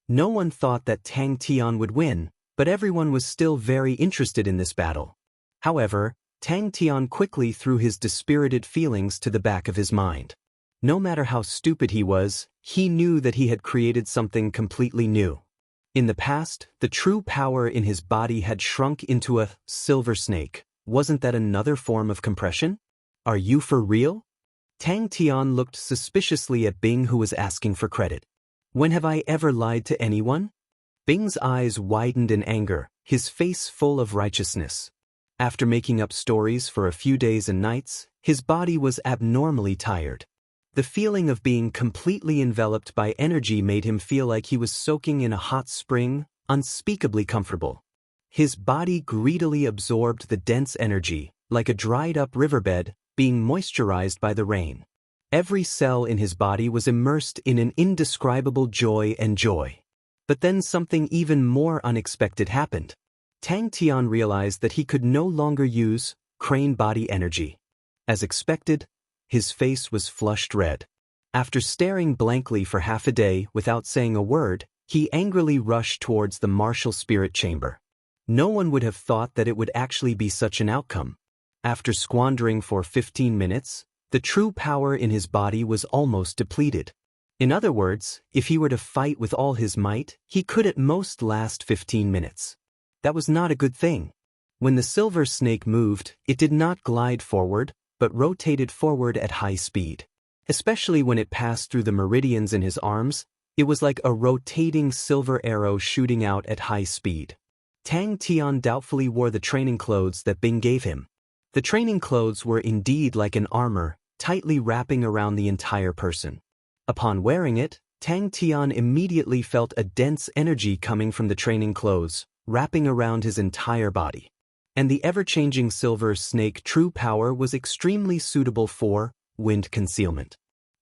No one thought that Tang Tian would win, but everyone was still very interested in this battle. However, Tang Tian quickly threw his dispirited feelings to the back of his mind. No matter how stupid he was, he knew that he had created something completely new. In the past, the true power in his body had shrunk into a silver snake. Wasn't that another form of compression? Are you for real? Tang Tian looked suspiciously at Bing, who was asking for credit. When have I ever lied to anyone? Bing's eyes widened in anger, his face full of righteousness. After making up stories for a few days and nights, his body was abnormally tired. The feeling of being completely enveloped by energy made him feel like he was soaking in a hot spring, unspeakably comfortable. His body greedily absorbed the dense energy, like a dried-up riverbed, being moisturized by the rain. Every cell in his body was immersed in an indescribable joy and joy. But then something even more unexpected happened. Tang Tian realized that he could no longer use crane body energy. As expected, his face was flushed red. After staring blankly for half a day without saying a word, he angrily rushed towards the martial spirit chamber. No one would have thought that it would actually be such an outcome. After squandering for 15 minutes, the true power in his body was almost depleted. In other words, if he were to fight with all his might, he could at most last 15 minutes. That was not a good thing. When the silver snake moved, it did not glide forward, but rotated forward at high speed. Especially when it passed through the meridians in his arms, it was like a rotating silver arrow shooting out at high speed. Tang Tian doubtfully wore the training clothes that Bing gave him. The training clothes were indeed like an armor, tightly wrapping around the entire person. Upon wearing it, Tang Tian immediately felt a dense energy coming from the training clothes, wrapping around his entire body. And the ever-changing silver snake true power was extremely suitable for wind concealment.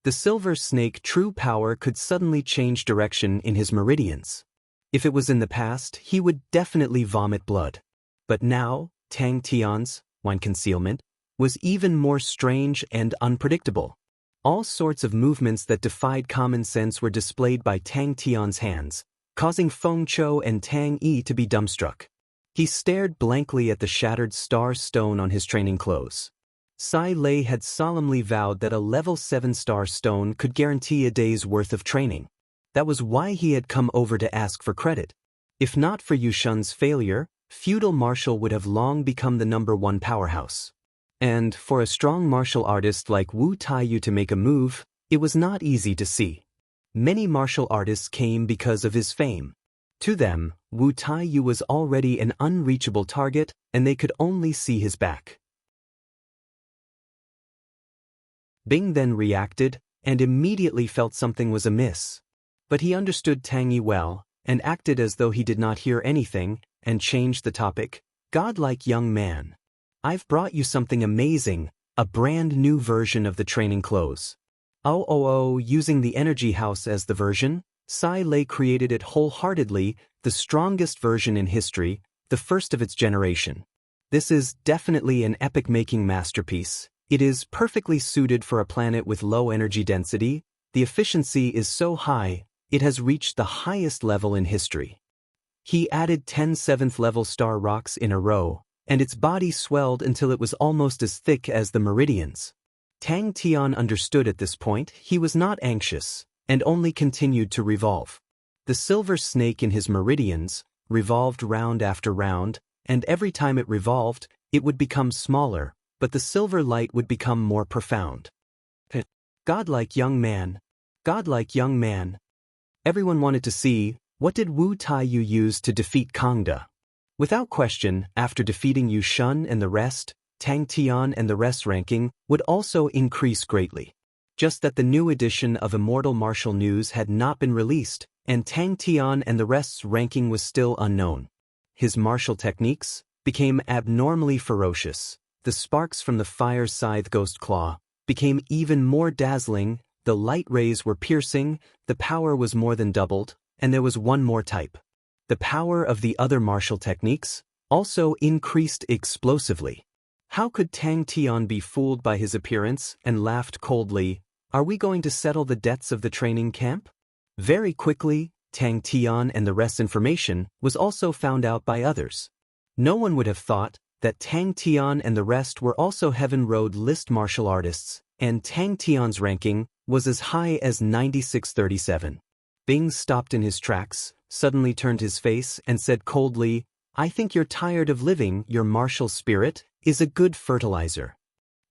The silver snake true power could suddenly change direction in his meridians. If it was in the past, he would definitely vomit blood. But now, Tang Tian's wind concealment was even more strange and unpredictable. All sorts of movements that defied common sense were displayed by Tang Tian's hands, causing Feng Chou and Tang Yi to be dumbstruck. He stared blankly at the shattered star stone on his training clothes. Sai Lei had solemnly vowed that a level 7 star stone could guarantee a day's worth of training. That was why he had come over to ask for credit. If not for Yushun's failure, feudal martial would have long become the #1 powerhouse. And for a strong martial artist like Wu Taiyu to make a move, it was not easy to see. Many martial artists came because of his fame. To them, Wu Taiyu was already an unreachable target, and they could only see his back. Bing then reacted, and immediately felt something was amiss. But he understood Tang Yi well, and acted as though he did not hear anything, and changed the topic. "Godlike young man, I've brought you something amazing, a brand new version of the training clothes." Using the energy house as the version, Sai Lei created it wholeheartedly, the strongest version in history, the first of its generation. This is definitely an epic-making masterpiece. It is perfectly suited for a planet with low energy density. The efficiency is so high, it has reached the highest level in history. He added 10 7th-level star rocks in a row, and its body swelled until it was almost as thick as the meridians. Tang Tian understood at this point he was not anxious, and only continued to revolve. The silver snake in his meridians revolved round after round, and every time it revolved, it would become smaller, but the silver light would become more profound. Godlike young man. Godlike young man. Everyone wanted to see, what did Wu Taiyu use to defeat Kangda? Without question, after defeating Yushun and the rest, Tang Tian and the rest's ranking would also increase greatly. Just that the new edition of Immortal martial news had not been released, and Tang Tian and the rest's ranking was still unknown. His martial techniques became abnormally ferocious. The sparks from the fire scythe ghost claw became even more dazzling, the light rays were piercing, the power was more than doubled, and there was one more type. The power of the other martial techniques also increased explosively. How could Tang Tian be fooled by his appearance and laughed coldly? "Are we going to settle the debts of the training camp?" Very quickly, Tang Tian and the rest's information was also found out by others. No one would have thought that Tang Tian and the rest were also Heaven Road list martial artists, and Tang Tian's ranking was as high as 9637. Bing stopped in his tracks, suddenly turned his face and said coldly, "I think you're tired of living. Your martial spirit is a good fertilizer."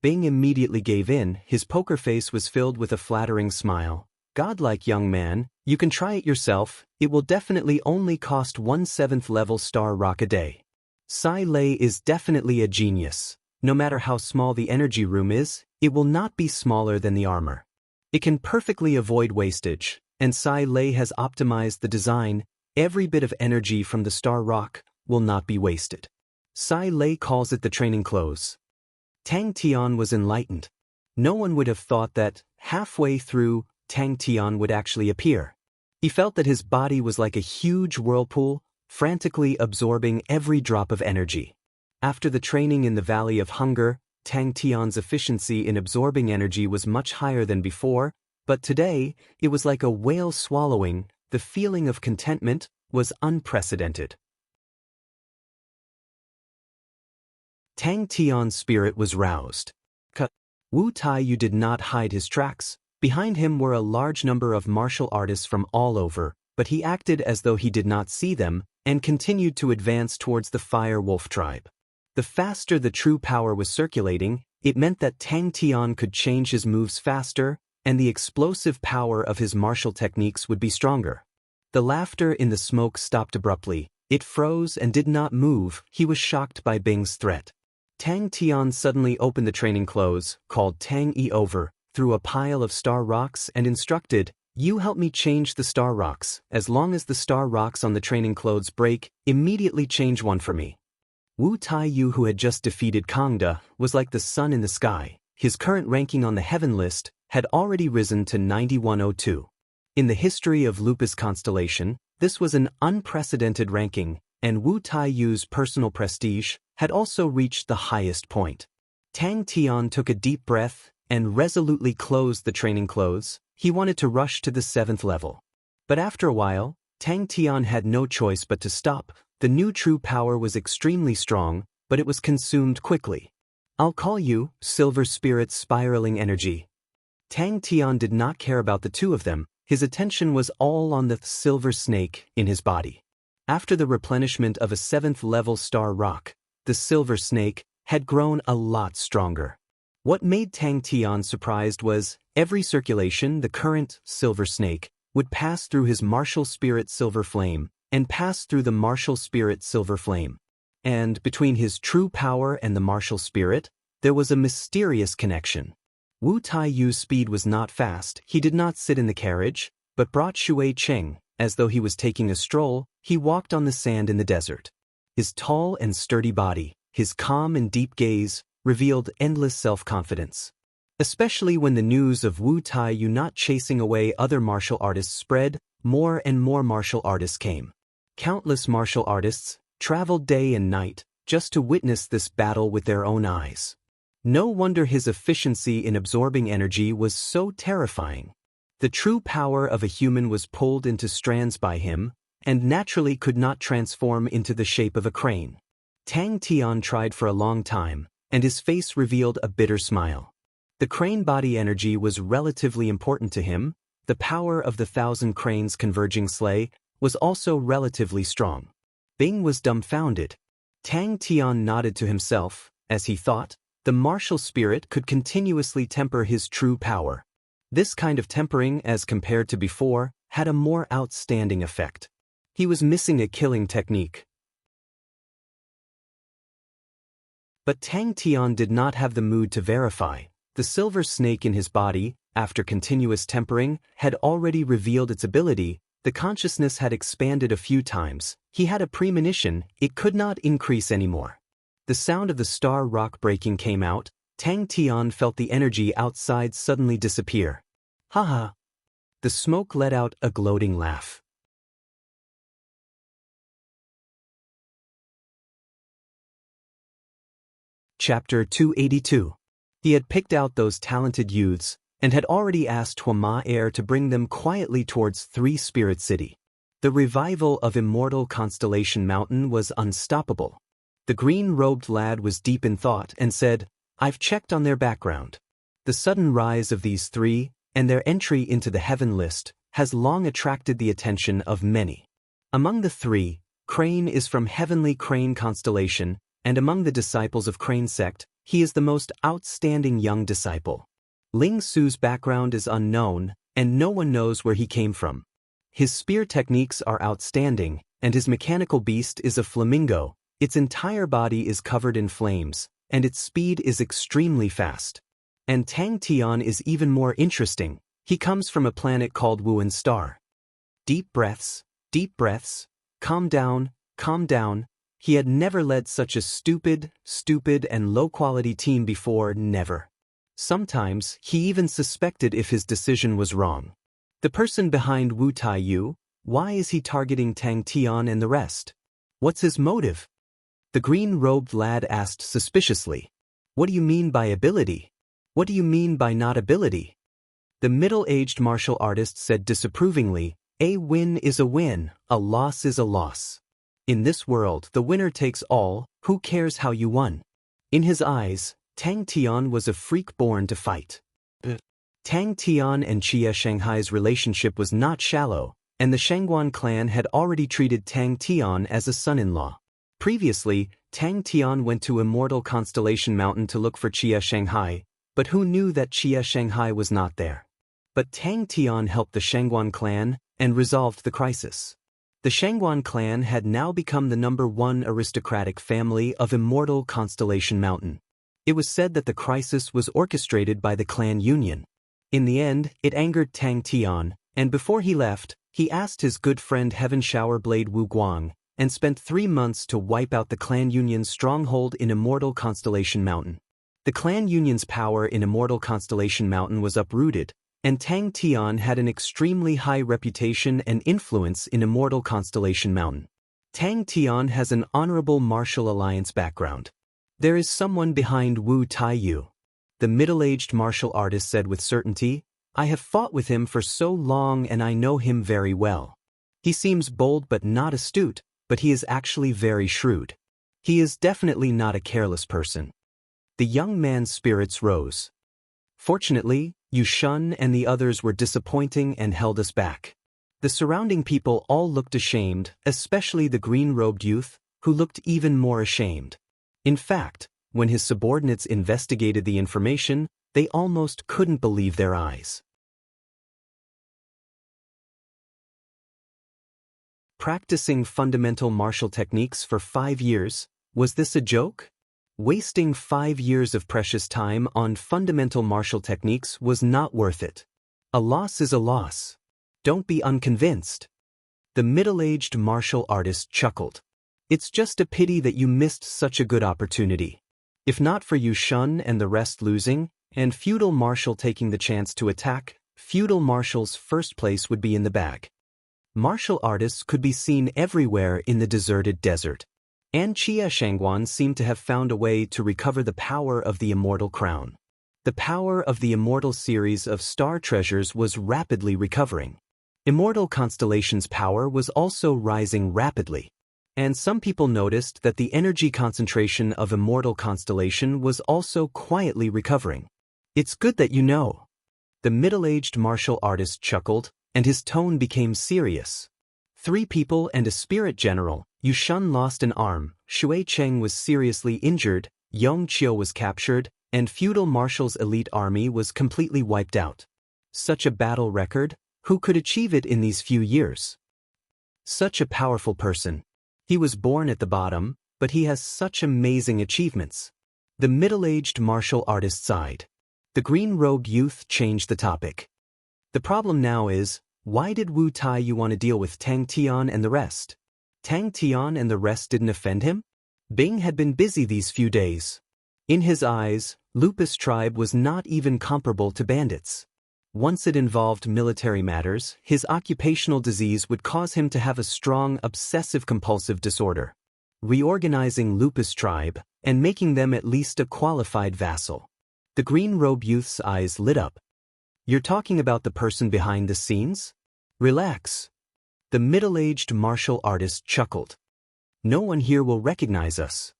Bing immediately gave in. His poker face was filled with a flattering smile. "Godlike young man, you can try it yourself. It will definitely only cost 1 7th-level star rock a day." Sai Lei is definitely a genius. No matter how small the energy room is, it will not be smaller than the armor. It can perfectly avoid wastage, and Sai Lei has optimized the design. Every bit of energy from the star rock will not be wasted. Sai Lei calls it the training clothes. Tang Tian was enlightened. No one would have thought that, halfway through, Tang Tian would actually appear. He felt that his body was like a huge whirlpool, frantically absorbing every drop of energy. After the training in the Valley of Hunger, Tang Tian's efficiency in absorbing energy was much higher than before, but today, it was like a whale swallowing. The feeling of contentment was unprecedented. Tang Tian's spirit was roused. Wu Taiyu did not hide his tracks. Behind him were a large number of martial artists from all over, but he acted as though he did not see them and continued to advance towards the Fire Wolf tribe. The faster the true power was circulating, it meant that Tang Tian could change his moves faster, and the explosive power of his martial techniques would be stronger. The laughter in the smoke stopped abruptly. It froze and did not move. He was shocked by Bing's threat. Tang Tian suddenly opened the training clothes, called Tang Yi over, through a pile of star rocks and instructed, "You help me change the star rocks. As long as the star rocks on the training clothes break, immediately change one for me." Wu Taiyu, who had just defeated Kangda, was like the sun in the sky. His current ranking on the heaven list had already risen to 9102. In the history of Lupus constellation, this was an unprecedented ranking, and Wu Taiyu's personal prestige had also reached the highest point. Tang Tian took a deep breath and resolutely closed the training clothes. He wanted to rush to the 7th level. But after a while, Tang Tian had no choice but to stop. The new true power was extremely strong, but it was consumed quickly. "I'll call you, Silver Spirit's spiraling energy." Tang Tian did not care about the two of them. His attention was all on the silver snake in his body. After the replenishment of a 7th-level star rock, the silver snake had grown a lot stronger. What made Tang Tian surprised was, every circulation the current silver snake would pass through his martial spirit silver flame, and pass through the martial spirit silver flame. And between his true power and the martial spirit, there was a mysterious connection. Wu Taiyu's speed was not fast. He did not sit in the carriage, but brought Shui Cheng. As though he was taking a stroll, he walked on the sand in the desert. His tall and sturdy body, his calm and deep gaze, revealed endless self-confidence. Especially when the news of Wu Taiyu not chasing away other martial artists spread, more and more martial artists came. Countless martial artists traveled day and night just to witness this battle with their own eyes. No wonder his efficiency in absorbing energy was so terrifying. The true power of a human was pulled into strands by him, and naturally could not transform into the shape of a crane. Tang Tian tried for a long time, and his face revealed a bitter smile. The crane body energy was relatively important to him. The power of the 1,000 cranes converging sleigh was also relatively strong. Bing was dumbfounded. Tang Tian nodded to himself, as he thought, the martial spirit could continuously temper his true power. This kind of tempering, as compared to before, had a more outstanding effect. He was missing a killing technique. But Tang Tian did not have the mood to verify. The silver snake in his body, after continuous tempering, had already revealed its ability. The consciousness had expanded a few times. He had a premonition it could not increase anymore. The sound of the star rock breaking came out. Tang Tian felt the energy outside suddenly disappear. "Ha!" The smoke let out a gloating laugh. Chapter 282. He had picked out those talented youths, and had already asked Hua Air to bring them quietly towards Three Spirit City. The revival of Immortal Constellation Mountain was unstoppable. The green-robed lad was deep in thought and said, "I've checked on their background. The sudden rise of these three, and their entry into the heaven list, has long attracted the attention of many. Among the three, Crane is from Heavenly Crane Constellation, and among the disciples of Crane Sect, he is the most outstanding young disciple. Ling Su's background is unknown, and no one knows where he came from. His spear techniques are outstanding, and his mechanical beast is a flamingo. Its entire body is covered in flames, and its speed is extremely fast. And Tang Tian is even more interesting. He comes from a planet called Wuan Star. Deep breaths, calm down, calm down. He had never led such a stupid and low-quality team before, never. Sometimes, he even suspected if his decision was wrong. The person behind Wu Taiyu, why is he targeting Tang Tian and the rest? What's his motive? The green-robed lad asked suspiciously. What do you mean by ability? What do you mean by not ability? The middle-aged martial artist said disapprovingly, a win is a win, a loss is a loss. In this world, the winner takes all, who cares how you won? In his eyes, Tang Tian was a freak born to fight. Tang Tian and Xia Shanghai's relationship was not shallow, and the Shangguan clan had already treated Tang Tian as a son-in-law. Previously, Tang Tian went to Immortal Constellation Mountain to look for Xia Shanghai, but who knew that Xia Shanghai was not there? But Tang Tian helped the Shangguan clan and resolved the crisis. The Shangguan clan had now become the #1 aristocratic family of Immortal Constellation Mountain. It was said that the crisis was orchestrated by the clan union. In the end, it angered Tang Tian, and before he left, he asked his good friend Heaven Shower Blade Wu Guang, and spent 3 months to wipe out the clan union's stronghold in Immortal Constellation Mountain. The clan union's power in Immortal Constellation Mountain was uprooted, and Tang Tian had an extremely high reputation and influence in Immortal Constellation Mountain. Tang Tian has an honorable martial alliance background. There is someone behind Wu Taiyu. The middle-aged martial artist said with certainty, I have fought with him for so long and I know him very well. He seems bold but not astute, but he is actually very shrewd. He is definitely not a careless person. The young man's spirits rose. Fortunately, Yushun and the others were disappointing and held us back. The surrounding people all looked ashamed, especially the green-robed youth, who looked even more ashamed. In fact, when his subordinates investigated the information, they almost couldn't believe their eyes. Practicing fundamental martial techniques for 5 years, was this a joke? Wasting 5 years of precious time on fundamental martial techniques was not worth it. A loss is a loss. Don't be unconvinced. The middle-aged martial artist chuckled. It's just a pity that you missed such a good opportunity. If not for Yushun and the rest losing, and feudal marshal taking the chance to attack, feudal marshal's first place would be in the bag. Martial artists could be seen everywhere in the deserted desert. And Xia Shangguan seemed to have found a way to recover the power of the Immortal Crown. The power of the Immortal series of star treasures was rapidly recovering. Immortal Constellation's power was also rising rapidly. And some people noticed that the energy concentration of Immortal Constellation was also quietly recovering. It's good that you know. The middle-aged martial artist chuckled, and his tone became serious. 3 people and a spirit general. Yushun lost an arm, Shui Cheng was seriously injured, Yong Qiu was captured, and feudal marshal's elite army was completely wiped out. Such a battle record, who could achieve it in these few years? Such a powerful person. He was born at the bottom, but he has such amazing achievements. The middle-aged martial artist sighed. The green-robed youth changed the topic. The problem now is, why did Wu Taiyu want to deal with Tang Tian and the rest? Tang Tian and the rest didn't offend him? Bing had been busy these few days. In his eyes, Lupus tribe was not even comparable to bandits. Once it involved military matters, his occupational disease would cause him to have a strong obsessive-compulsive disorder. Reorganizing Lupus tribe, and making them at least a qualified vassal. The green-robe youth's eyes lit up. You're talking about the person behind the scenes? Relax. The middle-aged martial artist chuckled. No one here will recognize us.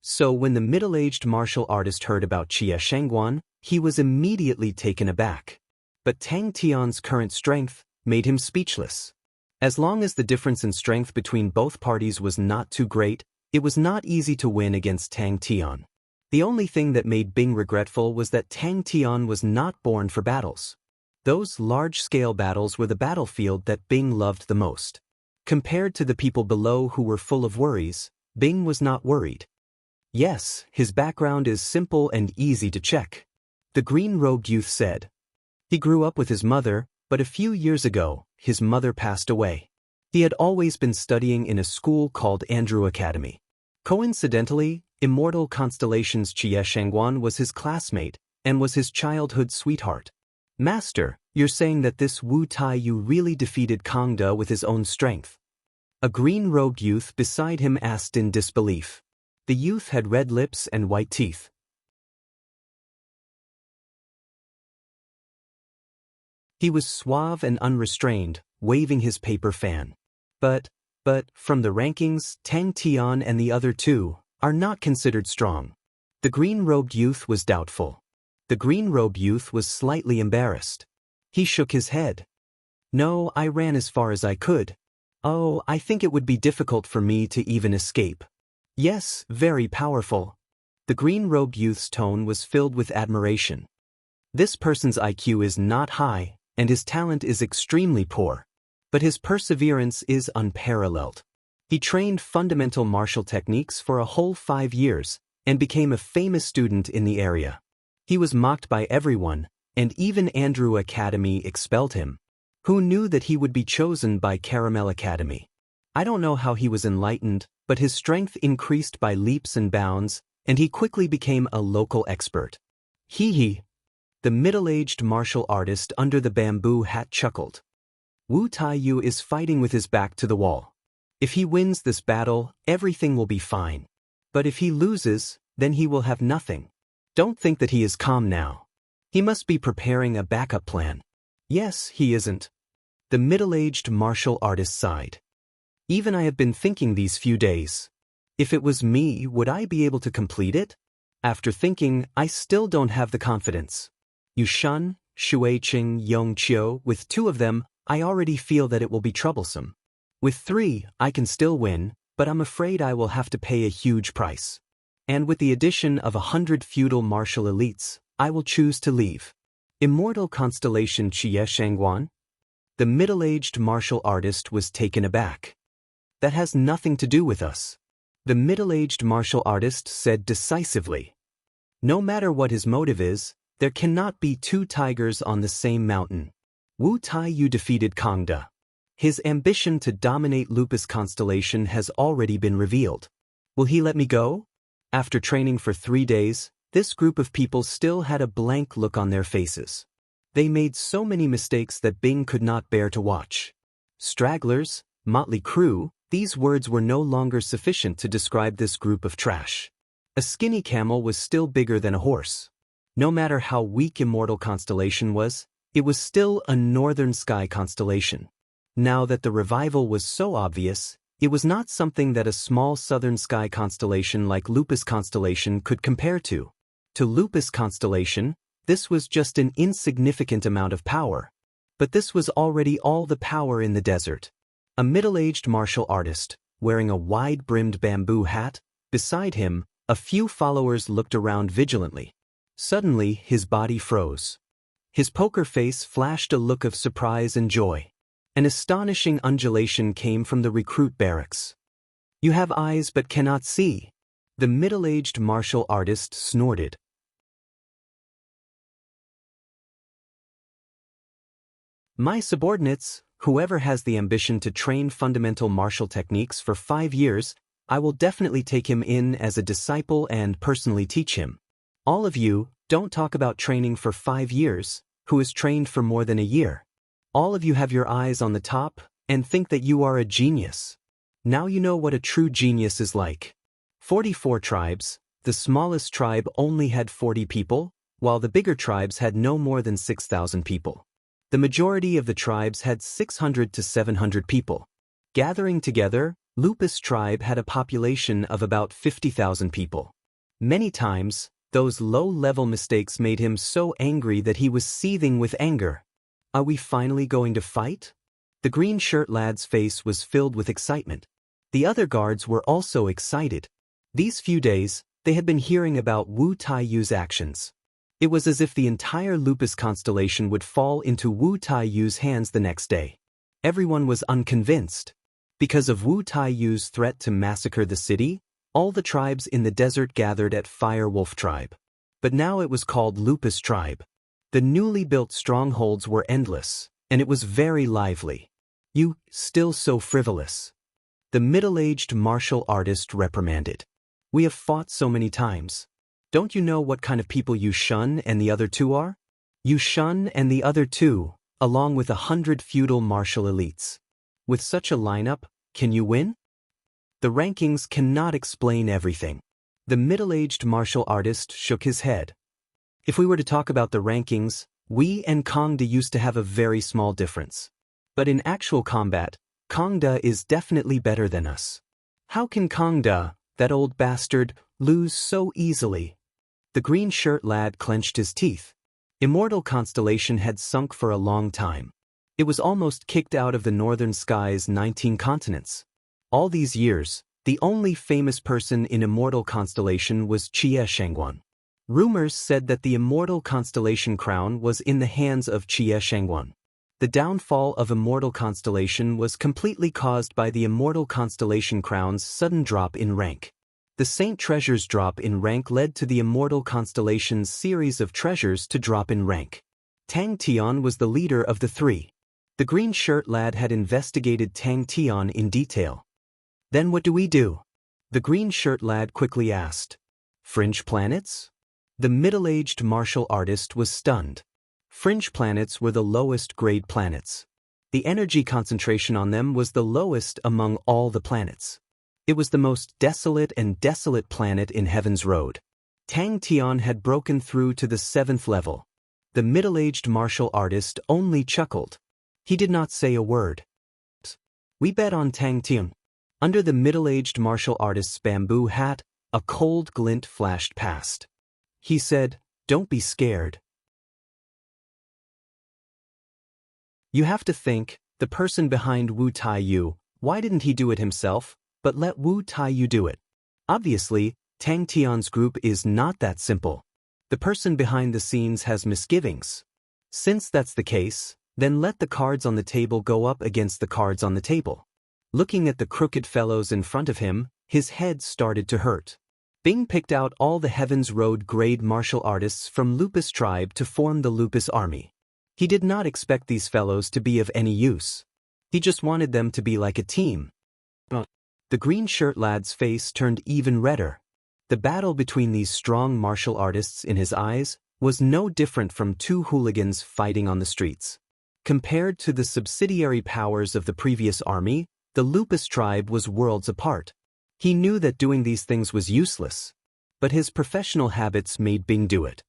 So when the middle-aged martial artist heard about Xia Shangguan, he was immediately taken aback. But Tang Tian's current strength made him speechless. As long as the difference in strength between both parties was not too great, it was not easy to win against Tang Tian. The only thing that made Bing regretful was that Tang Tian was not born for battles. Those large-scale battles were the battlefield that Bing loved the most. Compared to the people below who were full of worries, Bing was not worried. Yes, his background is simple and easy to check. The green-robed youth said. He grew up with his mother, but a few years ago, his mother passed away. He had always been studying in a school called Andrew Academy. Coincidentally, Immortal Constellation's Xie Shangguan was his classmate and was his childhood sweetheart. Master, you're saying that this Wu Taiyu really defeated Kang De with his own strength? A green-robed youth beside him asked in disbelief. The youth had red lips and white teeth. He was suave and unrestrained, waving his paper fan. But, from the rankings, Tang Tian and the other two are not considered strong. The green-robed youth was doubtful. The green-robed youth was slightly embarrassed. He shook his head. No, I ran as far as I could. Oh, I think it would be difficult for me to even escape. Yes, very powerful. The green-robed youth's tone was filled with admiration. This person's IQ is not high, and his talent is extremely poor. But his perseverance is unparalleled. He trained fundamental martial techniques for a whole 5 years and became a famous student in the area. He was mocked by everyone, and even Andrew Academy expelled him. Who knew that he would be chosen by Caramel Academy? I don't know how he was enlightened, but his strength increased by leaps and bounds, and he quickly became a local expert. Hee. The middle-aged martial artist under the bamboo hat chuckled. Wu Taiyu is fighting with his back to the wall. If he wins this battle, everything will be fine. But if he loses, then he will have nothing. Don't think that he is calm now. He must be preparing a backup plan. Yes, he isn't. The middle-aged martial artist sighed. Even I have been thinking these few days. If it was me, would I be able to complete it? After thinking, I still don't have the confidence. Yushan, Shuiqing, Yongqiu, with 2 of them, I already feel that it will be troublesome. With 3, I can still win, but I'm afraid I will have to pay a huge price. And with the addition of 100 feudal martial elites, I will choose to leave. Immortal Constellation Xie Shangguan? The middle-aged martial artist was taken aback. That has nothing to do with us. The middle-aged martial artist said decisively. No matter what his motive is, there cannot be 2 tigers on the same mountain. Wu Taiyu defeated Kang De. His ambition to dominate Lupus Constellation has already been revealed. Will he let me go? After training for 3 days, this group of people still had a blank look on their faces. They made so many mistakes that Bing could not bear to watch. Stragglers, motley crew, these words were no longer sufficient to describe this group of trash. A skinny camel was still bigger than a horse. No matter how weak Immortal Constellation was, it was still a northern sky constellation. Now that the revival was so obvious, it was not something that a small southern sky constellation like Lupus Constellation could compare to. To Lupus Constellation, this was just an insignificant amount of power. But this was already all the power in the desert. A middle-aged martial artist, wearing a wide-brimmed bamboo hat, beside him, a few followers looked around vigilantly. Suddenly, his body froze. His poker face flashed a look of surprise and joy. An astonishing undulation came from the recruit barracks. You have eyes but cannot see. The middle-aged martial artist snorted. My subordinates, whoever has the ambition to train fundamental martial techniques for 5 years, I will definitely take him in as a disciple and personally teach him. All of you, don't talk about training for 5 years, who is trained for more than a year. All of you have your eyes on the top and think that you are a genius. Now you know what a true genius is like. 44 tribes, the smallest tribe only had 40 people, while the bigger tribes had no more than 6,000 people. The majority of the tribes had 600 to 700 people. Gathering together, Lupus tribe had a population of about 50,000 people. Many times, those low-level mistakes made him so angry that he was seething with anger. Are we finally going to fight? The green shirt lad's face was filled with excitement. The other guards were also excited. These few days, they had been hearing about Wu Taiyu's actions. It was as if the entire Lupus constellation would fall into Wu Taiyu's hands the next day. Everyone was unconvinced. Because of Wu Taiyu's threat to massacre the city, all the tribes in the desert gathered at Fire Wolf tribe. But now it was called Lupus tribe. The newly built strongholds were endless, and it was very lively. "You, still so frivolous," the middle-aged martial artist reprimanded. "We have fought so many times. Don't you know what kind of people Yu Shun and the other two are? Yu Shun and the other two, along with 100 feudal martial elites. With such a lineup, can you win? The rankings cannot explain everything." The middle-aged martial artist shook his head. "If we were to talk about the rankings, we and Kongda used to have a very small difference. But in actual combat, Kongda is definitely better than us. How can Kongda, that old bastard, lose so easily?" The green shirt lad clenched his teeth. Immortal constellation had sunk for a long time. It was almost kicked out of the northern sky's 19 continents. All these years, the only famous person in Immortal constellation was Jie Shangguan. Rumors said that the Immortal constellation crown was in the hands of Jie Shangguan. The downfall of Immortal constellation was completely caused by the Immortal constellation crown's sudden drop in rank. The Saint Treasure's drop in rank led to the Immortal constellation's series of treasures to drop in rank. Tang Tian was the leader of the three. The green shirt lad had investigated Tang Tian in detail. "Then what do we do?" the green shirt lad quickly asked. "Fringe planets?" The middle-aged martial artist was stunned. Fringe planets were the lowest grade planets. The energy concentration on them was the lowest among all the planets. It was the most desolate planet in Heaven's Road. Tang Tian had broken through to the 7th level. The middle-aged martial artist only chuckled. He did not say a word. "We bet on Tang Tian." Under the middle-aged martial artist's bamboo hat, a cold glint flashed past. He said, "Don't be scared. You have to think, the person behind Wu Taiyu, why didn't he do it himself, but let Wu Taiyu do it? Obviously, Tang Tian's group is not that simple. The person behind the scenes has misgivings. Since that's the case, then let the cards on the table go up against the cards on the table." Looking at the crooked fellows in front of him, his head started to hurt. Bing picked out all the Heaven's Road grade martial artists from Lupus tribe to form the Lupus army. He did not expect these fellows to be of any use. He just wanted them to be like a team. The green shirt lad's face turned even redder. The battle between these strong martial artists in his eyes was no different from two hooligans fighting on the streets. Compared to the subsidiary powers of the previous army, the Lupus tribe was worlds apart. He knew that doing these things was useless, but his professional habits made Bing do it.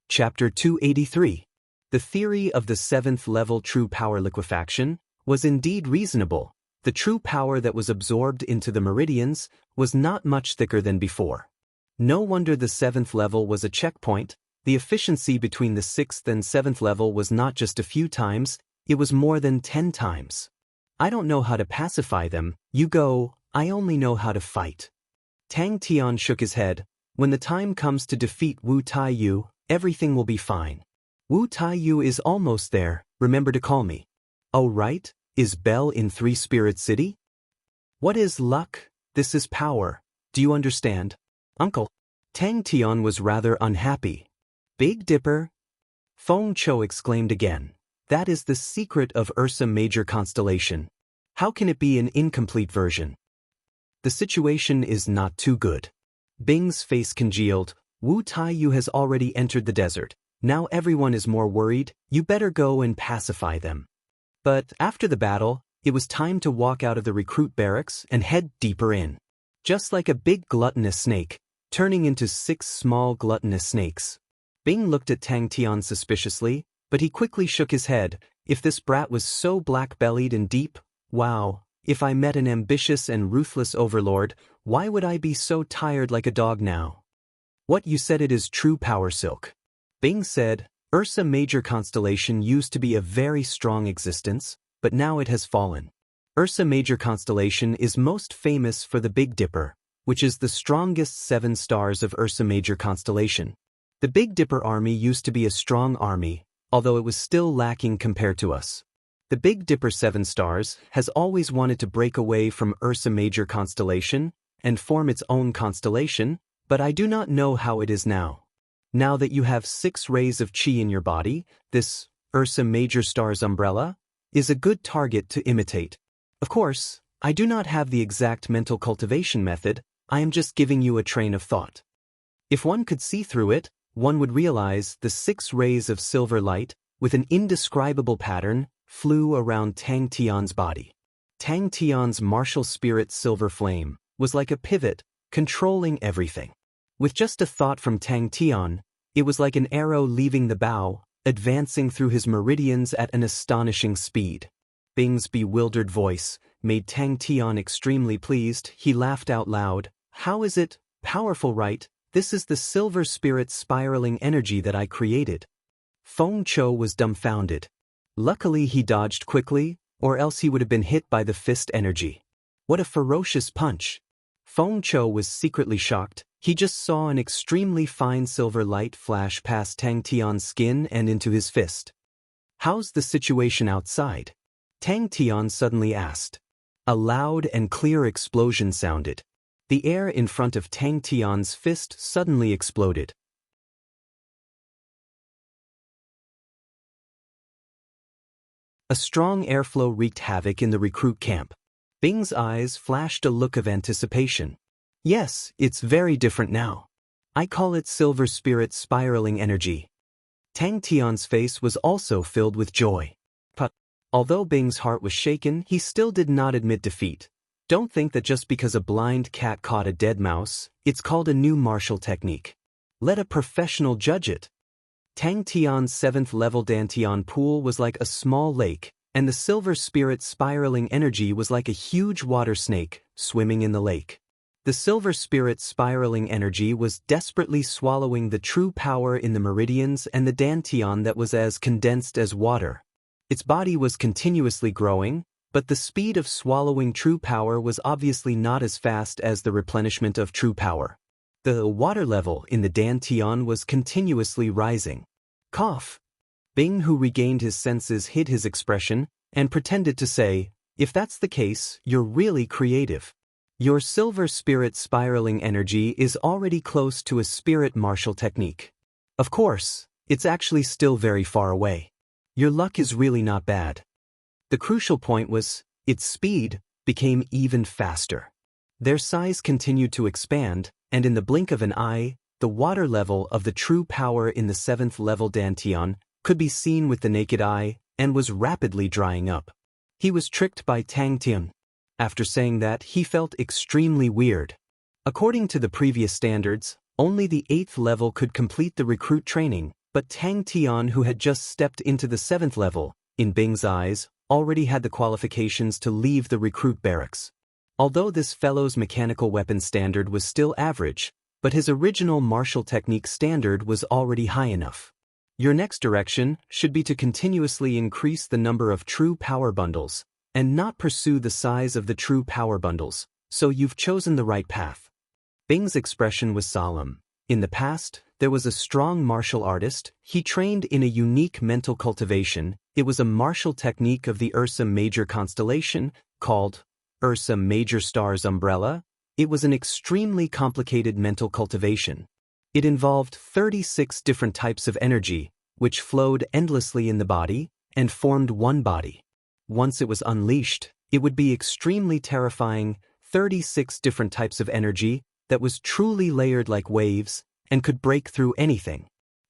Chapter 283. The theory of the 7th level true power liquefaction was indeed reasonable. The true power that was absorbed into the meridians was not much thicker than before. No wonder the 7th level was a checkpoint. The efficiency between the 6th and 7th level was not just a few times, it was more than 10 times. "I don't know how to pacify them, you go, I only know how to fight." Tang Tian shook his head. "When the time comes to defeat Wu Taiyu, everything will be fine. Wu Taiyu is almost there, remember to call me." "Oh right, is Bell in Three Spirit City?" "What is luck? This is power. Do you understand, Uncle?" Tang Tian was rather unhappy. "Big Dipper?" Feng Chou exclaimed again. "That is the secret of Ursa Major constellation. How can it be an incomplete version?" "The situation is not too good." Bing's face congealed. "Wu Taiyu has already entered the desert. Now everyone is more worried. You better go and pacify them." But after the battle, it was time to walk out of the recruit barracks and head deeper in. Just like a big gluttonous snake, turning into 6 small gluttonous snakes. Bing looked at Tang Tian suspiciously, but he quickly shook his head. If this brat was so black-bellied and deep, wow, if I met an ambitious and ruthless overlord, why would I be so tired like a dog now? "What you said it is true power silk." Bing said, "Ursa Major constellation used to be a very strong existence, but now it has fallen. Ursa Major constellation is most famous for the Big Dipper, which is the strongest 7 stars of Ursa Major constellation. The Big Dipper army used to be a strong army, although it was still lacking compared to us. The Big Dipper 7 stars has always wanted to break away from Ursa Major constellation and form its own constellation, but I do not know how it is now. Now that you have 6 rays of qi in your body, this Ursa Major star's umbrella is a good target to imitate. Of course, I do not have the exact mental cultivation method, I am just giving you a train of thought. If one could see through it, one would realize the 6 rays of silver light, with an indescribable pattern, flew around Tang Tian's body. Tang Tian's martial spirit silver flame was like a pivot, controlling everything. With just a thought from Tang Tian, it was like an arrow leaving the bow, advancing through his meridians at an astonishing speed. Bing's bewildered voice made Tang Tian extremely pleased. He laughed out loud. How is it? Powerful, right? This is the silver spirit spiraling energy that I created. Feng Chou was dumbfounded. Luckily he dodged quickly, or else he would have been hit by the fist energy. What a ferocious punch! Feng Chou was secretly shocked. He just saw an extremely fine silver light flash past Tang Tian's skin and into his fist. How's the situation outside? Tang Tian suddenly asked. A loud and clear explosion sounded. The air in front of Tang Tian's fist suddenly exploded. A strong airflow wreaked havoc in the recruit camp. Bing's eyes flashed a look of anticipation. Yes, it's very different now. I call it silver spirit spiraling energy. Tang Tian's face was also filled with joy. But, although Bing's heart was shaken, he still did not admit defeat. Don't think that just because a blind cat caught a dead mouse, it's called a new martial technique. Let a professional judge it. Tang Tian's 7th level Dantian pool was like a small lake, and the silver spirit spiraling energy was like a huge water snake swimming in the lake. The silver spirit spiraling energy was desperately swallowing the true power in the meridians and the Dantian that was as condensed as water. Its body was continuously growing, but the speed of swallowing true power was obviously not as fast as the replenishment of true power. The water level in the Dantian was continuously rising. Cough. Bing, who regained his senses, hid his expression and pretended to say, if that's the case, you're really creative. Your silver spirit spiraling energy is already close to a spirit martial technique. Of course, it's actually still very far away. Your luck is really not bad. The crucial point was, its speed became even faster. Their size continued to expand, and in the blink of an eye, the water level of the true power in the 7th level Dantian could be seen with the naked eye and was rapidly drying up. He was tricked by Tang Tian. After saying that, he felt extremely weird. According to the previous standards, only the 8th level could complete the recruit training, but Tang Tian, who had just stepped into the 7th level, in Bing's eyes, already had the qualifications to leave the recruit barracks. Although this fellow's mechanical weapon standard was still average, but his original martial technique standard was already high enough. Your next direction should be to continuously increase the number of true power bundles, and not pursue the size of the true power bundles, so you've chosen the right path. Bing's expression was solemn. In the past, there was a strong martial artist. He trained in a unique mental cultivation. It was a martial technique of the Ursa Major constellation, called Ursa Major star's umbrella. It was an extremely complicated mental cultivation. It involved 36 different types of energy, which flowed endlessly in the body, and formed one body. Once it was unleashed, it would be extremely terrifying. 36 different types of energy that was truly layered like waves and could break through anything.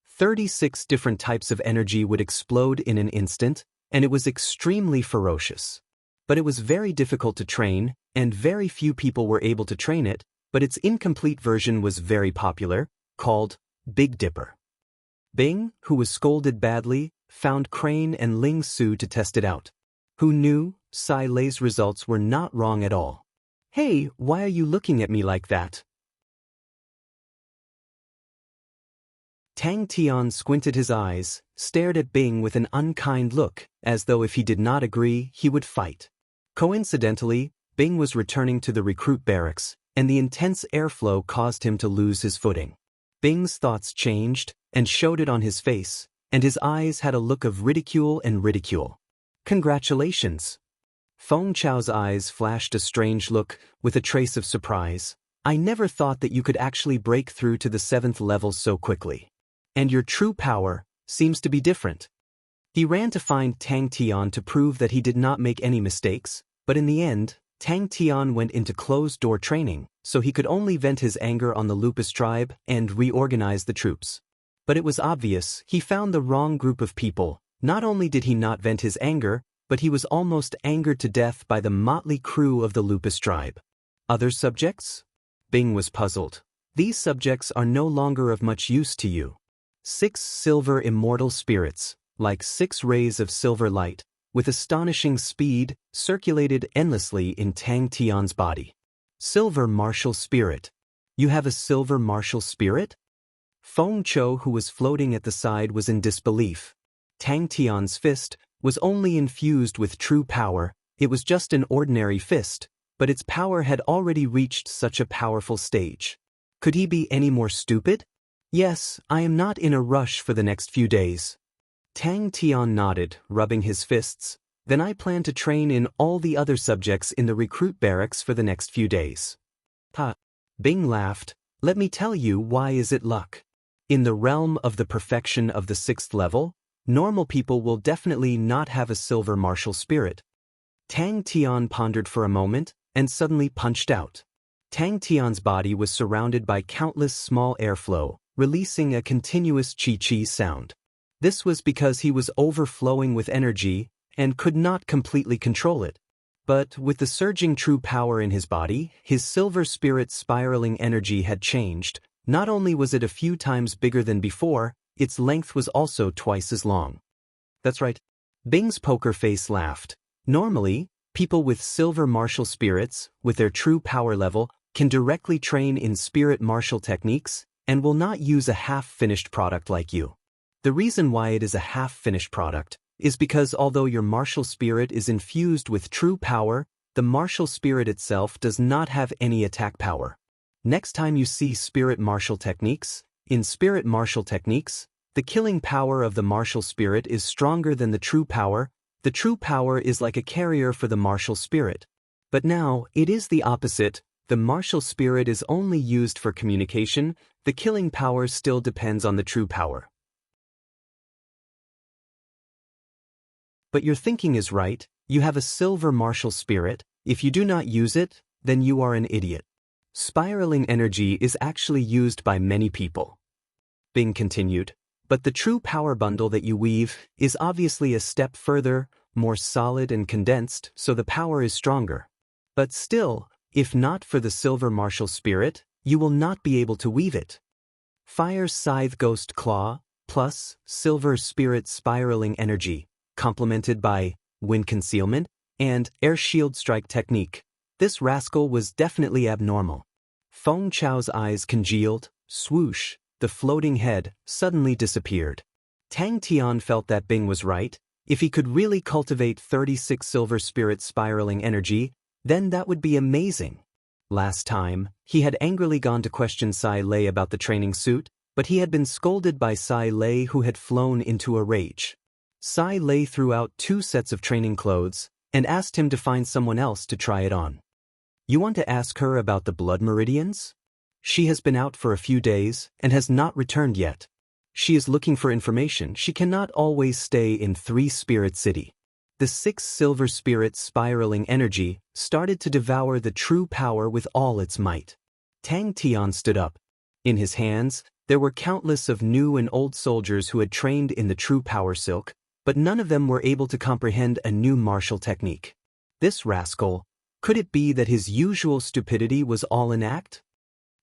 36 different types of energy would explode in an instant, and it was extremely ferocious. But it was very difficult to train, and very few people were able to train it, but its incomplete version was very popular, called Big Dipper. Bing, who was scolded badly, found Crane and Ling Su to test it out. Who knew? Sai Lei's results were not wrong at all. Hey, why are you looking at me like that? Tang Tian squinted his eyes, stared at Bing with an unkind look, as though if he did not agree, he would fight. Coincidentally, Bing was returning to the recruit barracks, and the intense airflow caused him to lose his footing. Bing's thoughts changed, and showed it on his face, and his eyes had a look of ridicule and ridicule. Congratulations! Feng Chao's eyes flashed a strange look, with a trace of surprise. I never thought that you could actually break through to the 7th level so quickly. And your true power seems to be different. He ran to find Tang Tian to prove that he did not make any mistakes, but in the end, Tang Tian went into closed-door training, so he could only vent his anger on the Lupus tribe and reorganize the troops. But it was obvious he found the wrong group of people. Not only did he not vent his anger, but he was almost angered to death by the motley crew of the Lupus tribe. Other subjects? Bing was puzzled. These subjects are no longer of much use to you. 6 silver immortal spirits, like 6 rays of silver light, with astonishing speed, circulated endlessly in Tang Tian's body. Silver martial spirit. You have a silver martial spirit? Feng Chou, who was floating at the side, was in disbelief. Tang Tian's fist was only infused with true power. It was just an ordinary fist, but its power had already reached such a powerful stage. Could he be any more stupid? Yes, I am not in a rush for the next few days. Tang Tian nodded, rubbing his fists. Then I plan to train in all the other subjects in the recruit barracks for the next few days. Ha! Bing laughed. Let me tell you why is it luck. In the realm of the perfection of the 6th level, normal people will definitely not have a silver martial spirit. Tang Tian pondered for a moment, and suddenly punched out. Tang Tian's body was surrounded by countless small airflow, releasing a continuous chi-chi sound. This was because he was overflowing with energy and could not completely control it. But with the surging true power in his body, his silver spirit's spiraling energy had changed. Not only was it a few times bigger than before, its length was also twice as long. That's right. Bing's poker face laughed. Normally, people with silver martial spirits, with their true power level, can directly train in spirit martial techniques and will not use a half-finished product like you. The reason why it is a half-finished product is because although your martial spirit is infused with true power, the martial spirit itself does not have any attack power. Next time you see spirit martial techniques, in spirit martial techniques, the killing power of the martial spirit is stronger than the true power. The true power is like a carrier for the martial spirit. But now, it is the opposite. The martial spirit is only used for communication. The killing power still depends on the true power. But your thinking is right. You have a silver martial spirit. If you do not use it, then you are an idiot. Spiraling energy is actually used by many people. Bing continued. But the true power bundle that you weave is obviously a step further, more solid and condensed, so the power is stronger. But still, if not for the silver martial spirit, you will not be able to weave it. Fire Scythe Ghost Claw, plus silver spirit spiraling energy, complemented by wind concealment and air shield strike technique. This rascal was definitely abnormal. Feng Chao's eyes congealed. Swoosh, the floating head suddenly disappeared. Tang Tian felt that Bing was right. If he could really cultivate 36 silver spirit spiraling energy, then that would be amazing. Last time, he had angrily gone to question Sai Lei about the training suit, but he had been scolded by Sai Lei, who had flown into a rage. Sai Lei threw out 2 sets of training clothes and asked him to find someone else to try it on. You want to ask her about the blood meridians? She has been out for a few days and has not returned yet. She is looking for information. She cannot always stay in 3 Spirit City. The 6 silver spirits spiraling energy started to devour the true power with all its might. Tang Tian stood up. In his hands, there were countless of new and old soldiers who had trained in the true power silk, but none of them were able to comprehend a new martial technique. This rascal, could it be that his usual stupidity was all in act?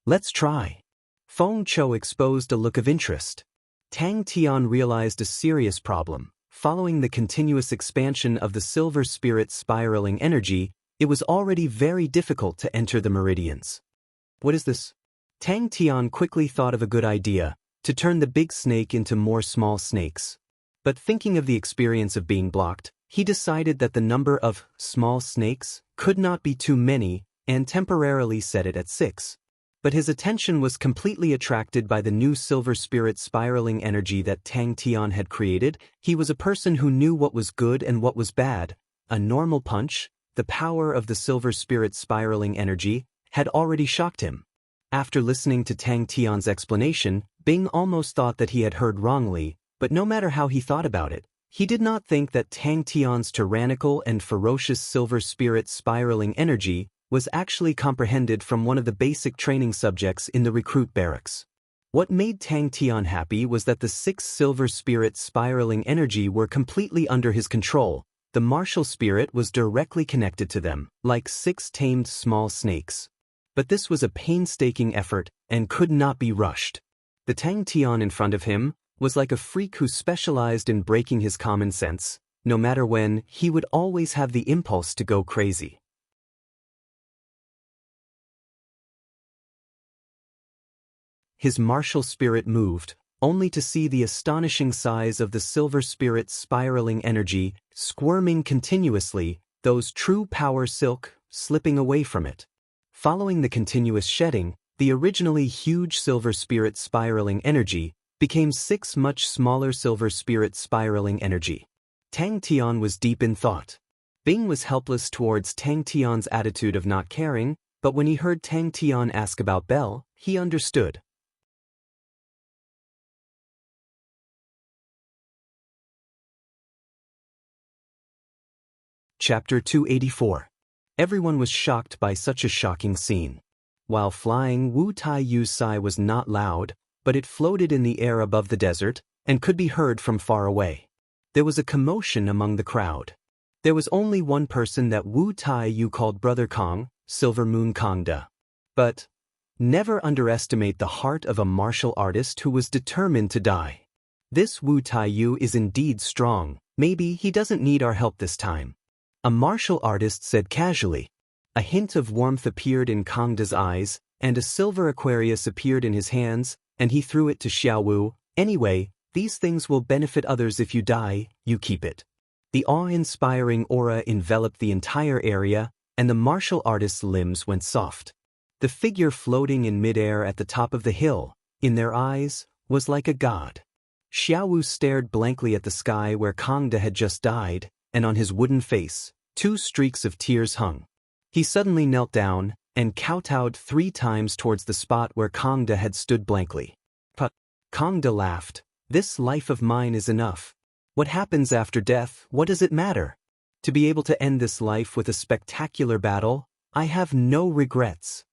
Let's try. Feng Chou exposed a look of interest. Tang Tian realized a serious problem. Following the continuous expansion of the silver spirit spiraling energy, it was already very difficult to enter the meridians. What is this? Tang Tian quickly thought of a good idea, to turn the big snake into more small snakes. But thinking of the experience of being blocked, he decided that the number of small snakes could not be too many and temporarily set it at 6. But his attention was completely attracted by the new silver spirit spiraling energy that Tang Tian had created. He was a person who knew what was good and what was bad. A normal punch, the power of the silver spirit spiraling energy, had already shocked him. After listening to Tang Tian's explanation, Bing almost thought that he had heard wrongly, but no matter how he thought about it, he did not think that Tang Tian's tyrannical and ferocious silver spirit spiraling energy was actually comprehended from one of the basic training subjects in the recruit barracks. What made Tang Tian happy was that the 6 silver spirit spiraling energy were completely under his control. The martial spirit was directly connected to them, like 6 tamed small snakes. But this was a painstaking effort and could not be rushed. The Tang Tian in front of him was like a freak who specialized in breaking his common sense. No matter when, he would always have the impulse to go crazy. His martial spirit moved, only to see the astonishing size of the silver spirit's spiraling energy squirming continuously, those true power silk slipping away from it. Following the continuous shedding, the originally huge silver spirit spiraling energy became 6 much smaller silver spirit spiraling energy. Tang Tian was deep in thought. Bing was helpless towards Tang Tian's attitude of not caring, but when he heard Tang Tian ask about Belle, he understood. Chapter 284. Everyone was shocked by such a shocking scene. While flying, Wu Tai Yu's sigh was not loud, but it floated in the air above the desert and could be heard from far away. There was a commotion among the crowd. There was only one person that Wu Tai Yu called Brother Kong, Silver Moon Kongda. But never underestimate the heart of a martial artist who was determined to die. This Wu Tai Yu is indeed strong. Maybe he doesn't need our help this time. A martial artist said casually. A hint of warmth appeared in Kongda's eyes, and a silver Aquarius appeared in his hands, and he threw it to Xiaowu. Anyway, these things will benefit others. If you die, you keep it. The awe-inspiring aura enveloped the entire area, and the martial artist's limbs went soft. The figure floating in midair at the top of the hill, in their eyes, was like a god. Xiaowu stared blankly at the sky where Kongda had just died, and on his wooden face, 2 streaks of tears hung. He suddenly knelt down and kowtowed 3 times towards the spot where Kongda had stood blankly. But Kongda laughed. This life of mine is enough. What happens after death, what does it matter? To be able to end this life with a spectacular battle, I have no regrets.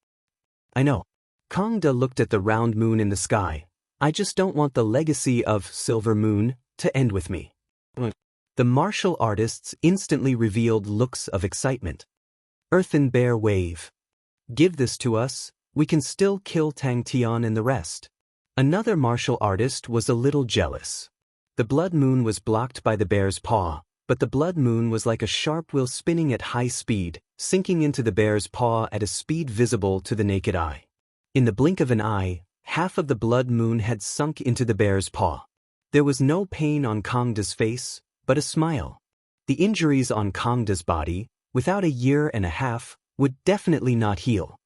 I know. Kongda looked at the round moon in the sky. I just don't want the legacy of Silver Moon to end with me. The martial artists instantly revealed looks of excitement. Earthen Bear Wave. Give this to us, we can still kill Tang Tian and the rest. Another martial artist was a little jealous. The blood moon was blocked by the bear's paw, but the blood moon was like a sharp wheel spinning at high speed, sinking into the bear's paw at a speed visible to the naked eye. In the blink of an eye, half of the blood moon had sunk into the bear's paw. There was no pain on Kongda's face, but a smile. The injuries on Kongda's body, without a year and a half, would definitely not heal.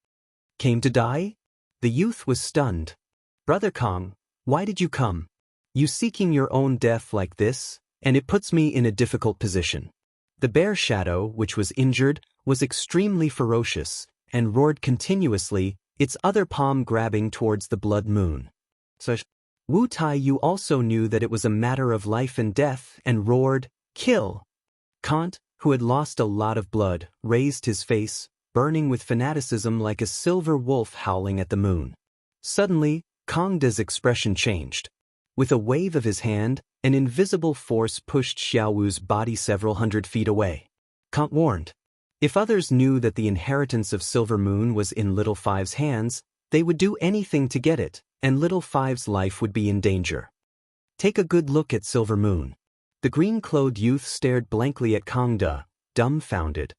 Came to die? The youth was stunned. Brother Kong, why did you come? You seeking your own death like this, and it puts me in a difficult position. The bear shadow, which was injured, was extremely ferocious, and roared continuously, its other palm grabbing towards the blood moon. So Wu Tai Yu also knew that it was a matter of life and death and roared, "Kill!" Kant, who had lost a lot of blood, raised his face, burning with fanaticism like a silver wolf howling at the moon. Suddenly, Kongda's expression changed. With a wave of his hand, an invisible force pushed Xiaowu's body several hundred feet away. Kant warned. If others knew that the inheritance of Silver Moon was in Little Five's hands, they would do anything to get it, and Little Five's life would be in danger. Take a good look at Silver Moon. The green-clothed youth stared blankly at Kongda, dumbfounded.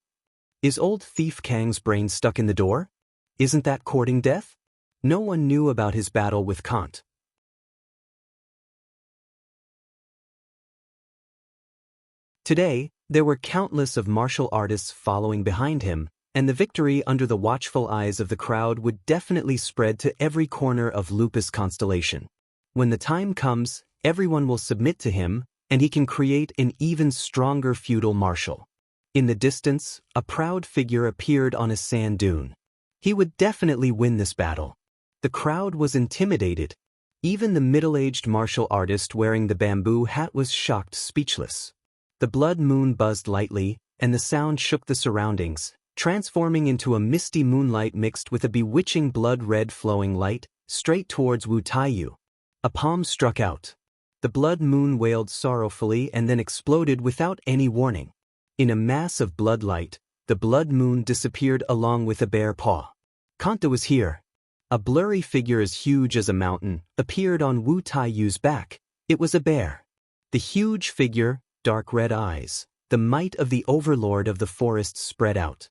Is old Thief Kang's brain stuck in the door? Isn't that courting death? No one knew about his battle with Kant. Today, there were countless of martial artists following behind him, and the victory under the watchful eyes of the crowd would definitely spread to every corner of Lupus Constellation. When the time comes, everyone will submit to him, and he can create an even stronger feudal marshal. In the distance, a proud figure appeared on a sand dune. He would definitely win this battle. The crowd was intimidated. Even the middle-aged martial artist wearing the bamboo hat was shocked, speechless. The blood moon buzzed lightly, and the sound shook the surroundings, transforming into a misty moonlight mixed with a bewitching blood-red flowing light, straight towards Wu Taiyu. A palm struck out. The blood moon wailed sorrowfully and then exploded without any warning. In a mass of blood light, the blood moon disappeared along with a bare paw. Kanta was here. A blurry figure as huge as a mountain appeared on Wu Taiyu's back. It was a bear. The huge figure, dark red eyes, the might of the overlord of the forest spread out.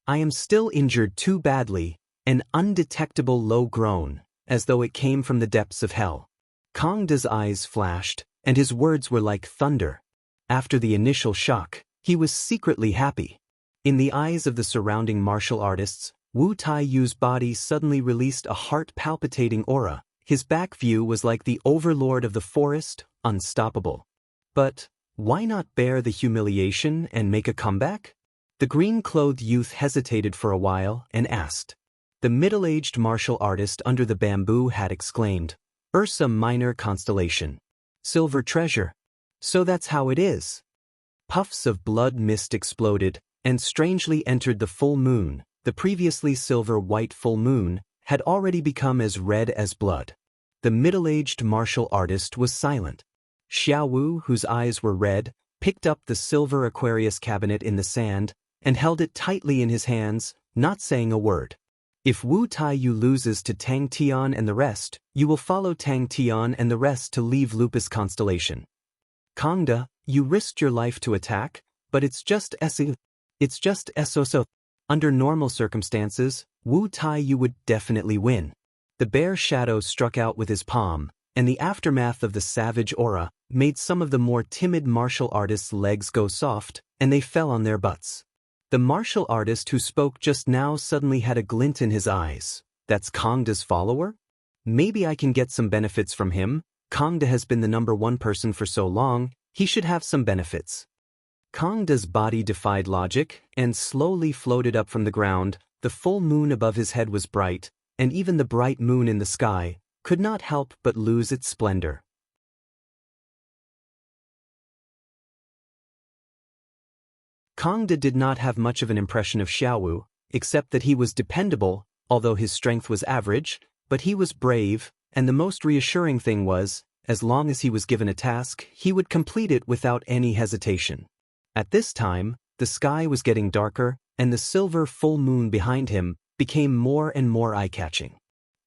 I am still injured too badly, an undetectable low groan, as though it came from the depths of hell. Kangda's eyes flashed, and his words were like thunder. After the initial shock, he was secretly happy. In the eyes of the surrounding martial artists, Wu Taiyu's body suddenly released a heart-palpitating aura. His back view was like the overlord of the forest, unstoppable. But why not bear the humiliation and make a comeback? The green-clothed youth hesitated for a while and asked. The middle-aged martial artist under the bamboo hat exclaimed, "Ursa Minor Constellation. Silver treasure. So that's how it is." Puffs of blood mist exploded, and strangely entered the full moon. The previously silver-white full moon had already become as red as blood. The middle-aged martial artist was silent. Xiaowu, whose eyes were red, picked up the silver Aquarius cabinet in the sand and held it tightly in his hands, not saying a word. If Wu Taiyu loses to Tang Tian and the rest, you will follow Tang Tian and the rest to leave Lupus Constellation. Kangda, you risked your life to attack, but it's just so. Under normal circumstances, Wu Taiyu would definitely win. The bear shadow struck out with his palm, and the aftermath of the savage aura made some of the more timid martial artists' legs go soft, and they fell on their butts. The martial artist who spoke just now suddenly had a glint in his eyes. That's Kangda's follower? Maybe I can get some benefits from him. Kangda has been the #1 person for so long, he should have some benefits. Kangda's body defied logic and slowly floated up from the ground. The full moon above his head was bright, and even the bright moon in the sky could not help but lose its splendor. Kangda did not have much of an impression of Xiaowu, except that he was dependable, although his strength was average, but he was brave, and the most reassuring thing was, as long as he was given a task, he would complete it without any hesitation. At this time, the sky was getting darker, and the silver full moon behind him became more and more eye-catching.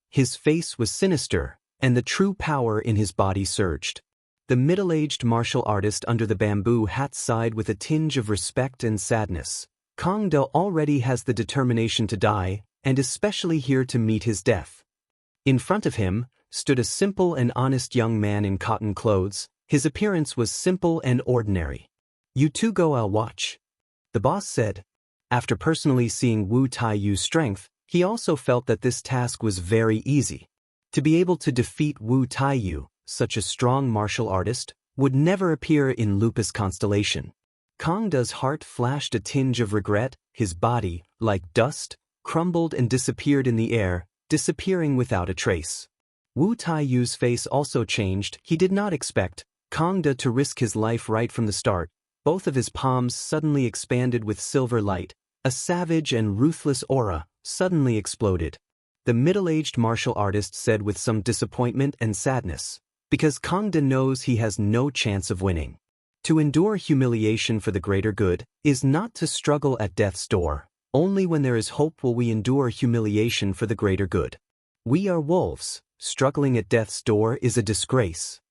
His face was sinister, and the true power in his body surged. The middle-aged martial artist under the bamboo hat sighed with a tinge of respect and sadness. Kangda already has the determination to die, and especially here to meet his death. In front of him stood a simple and honest young man in cotton clothes. His appearance was simple and ordinary. "You two go, I'll watch," the boss said. After personally seeing Wu Taiyu's strength, he also felt that this task was very easy. To be able to defeat Wu Taiyu, such a strong martial artist, would never appear in Lupus Constellation. Kangda's heart flashed a tinge of regret. His body, like dust, crumbled and disappeared in the air, disappearing without a trace. Wu Taiyu's face also changed. He did not expect Kangda to risk his life right from the start. Both of his palms suddenly expanded with silver light. A savage and ruthless aura suddenly exploded. The middle-aged martial artist said with some disappointment and sadness, because Kangda knows he has no chance of winning. To endure humiliation for the greater good is not to struggle at death's door. Only when there is hope will we endure humiliation for the greater good. We are wolves. Struggling at death's door is a disgrace.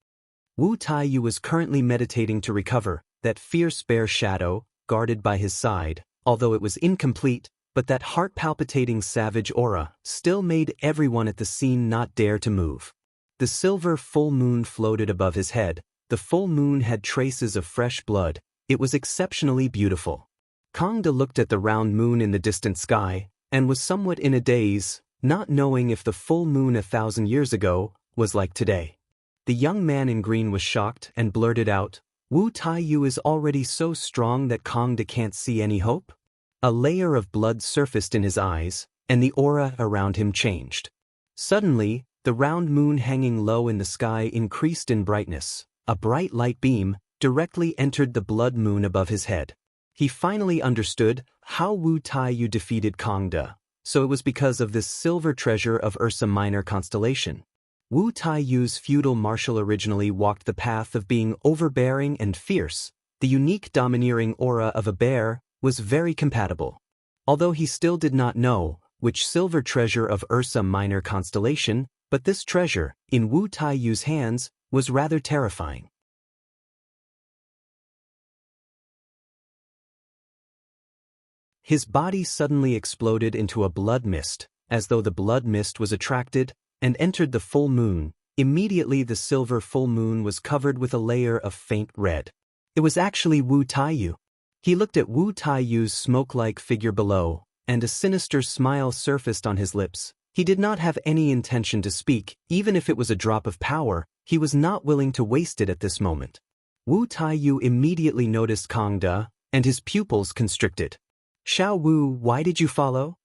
Wu Taiyu was currently meditating to recover. That fierce bear shadow, guarded by his side, although it was incomplete, but that heart-palpitating savage aura still made everyone at the scene not dare to move. The silver full moon floated above his head. The full moon had traces of fresh blood. It was exceptionally beautiful. Kangda looked at the round moon in the distant sky, and was somewhat in a daze, not knowing if the full moon 1,000 years ago was like today. The young man in green was shocked and blurted out, "Wu Taiyu is already so strong that Kangda can't see any hope?" A layer of blood surfaced in his eyes, and the aura around him changed. Suddenly, the round moon hanging low in the sky increased in brightness. A bright light beam directly entered the blood moon above his head. He finally understood how Wu Taiyu defeated Kongda, so it was because of this silver treasure of Ursa Minor constellation. Wu Taiyu's feudal marshal originally walked the path of being overbearing and fierce. The unique domineering aura of a bear was very compatible. Although he still did not know which silver treasure of Ursa Minor constellation, but this treasure, in Wu Taiyu's hands, was rather terrifying. His body suddenly exploded into a blood mist, as though the blood mist was attracted and entered the full moon. Immediately the silver full moon was covered with a layer of faint red. It was actually Wu Taiyu. He looked at Wu Taiyu's smoke-like figure below, and a sinister smile surfaced on his lips. He did not have any intention to speak, even if it was a drop of power. He was not willing to waste it at this moment. Wu Taiyu immediately noticed Kongda, and his pupils constricted. "Xiao Wu, why did you follow?"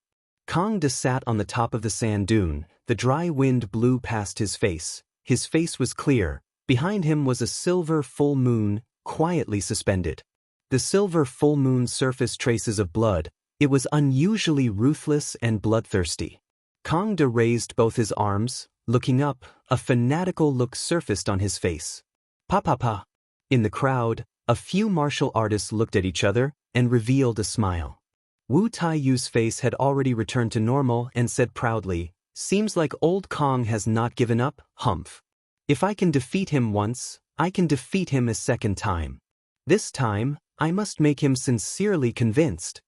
Kongda sat on the top of the sand dune. The dry wind blew past his face. His face was clear. Behind him was a silver full moon, quietly suspended. The silver full moon surfaced traces of blood. It was unusually ruthless and bloodthirsty. Kongda raised both his arms, looking up. A fanatical look surfaced on his face. "Pa pa pa." In the crowd, a few martial artists looked at each other and revealed a smile. Wu Taiyu's face had already returned to normal and said proudly, "Seems like old Kong has not given up, humph. If I can defeat him once, I can defeat him a second time. This time, I must make him sincerely convinced."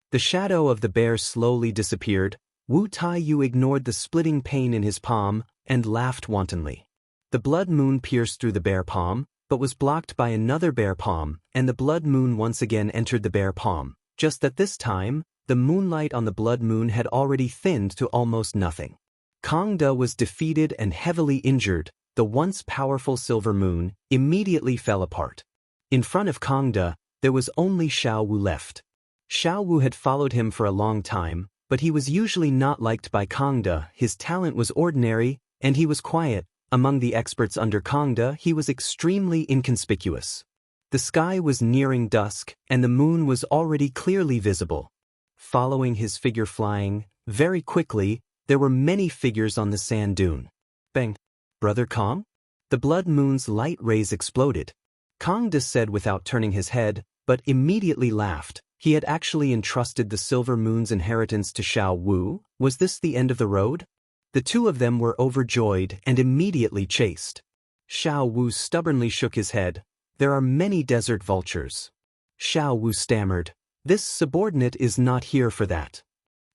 The shadow of the bear slowly disappeared. Wu Taiyu ignored the splitting pain in his palm and laughed wantonly. The blood moon pierced through the bear palm, but was blocked by another bear palm, and the blood moon once again entered the bear palm. Just that this time, the moonlight on the blood moon had already thinned to almost nothing. Kongda was defeated and heavily injured. The once powerful silver moon immediately fell apart. In front of Kongda, there was only Xiao Wu left. Xiao Wu had followed him for a long time, but he was usually not liked by Kongda. His talent was ordinary, and he was quiet. Among the experts under Kongda, he was extremely inconspicuous. The sky was nearing dusk, and the moon was already clearly visible. Following his figure flying, very quickly, there were many figures on the sand dune. Bang! "Brother Kong?" The blood moon's light rays exploded. Kongda said without turning his head, but immediately laughed. He had actually entrusted the silver moon's inheritance to Xiao Wu. Was this the end of the road? The two of them were overjoyed and immediately chased. Xiao Wu stubbornly shook his head. "There are many desert vultures." Xiao Wu stammered, "This subordinate is not here for that."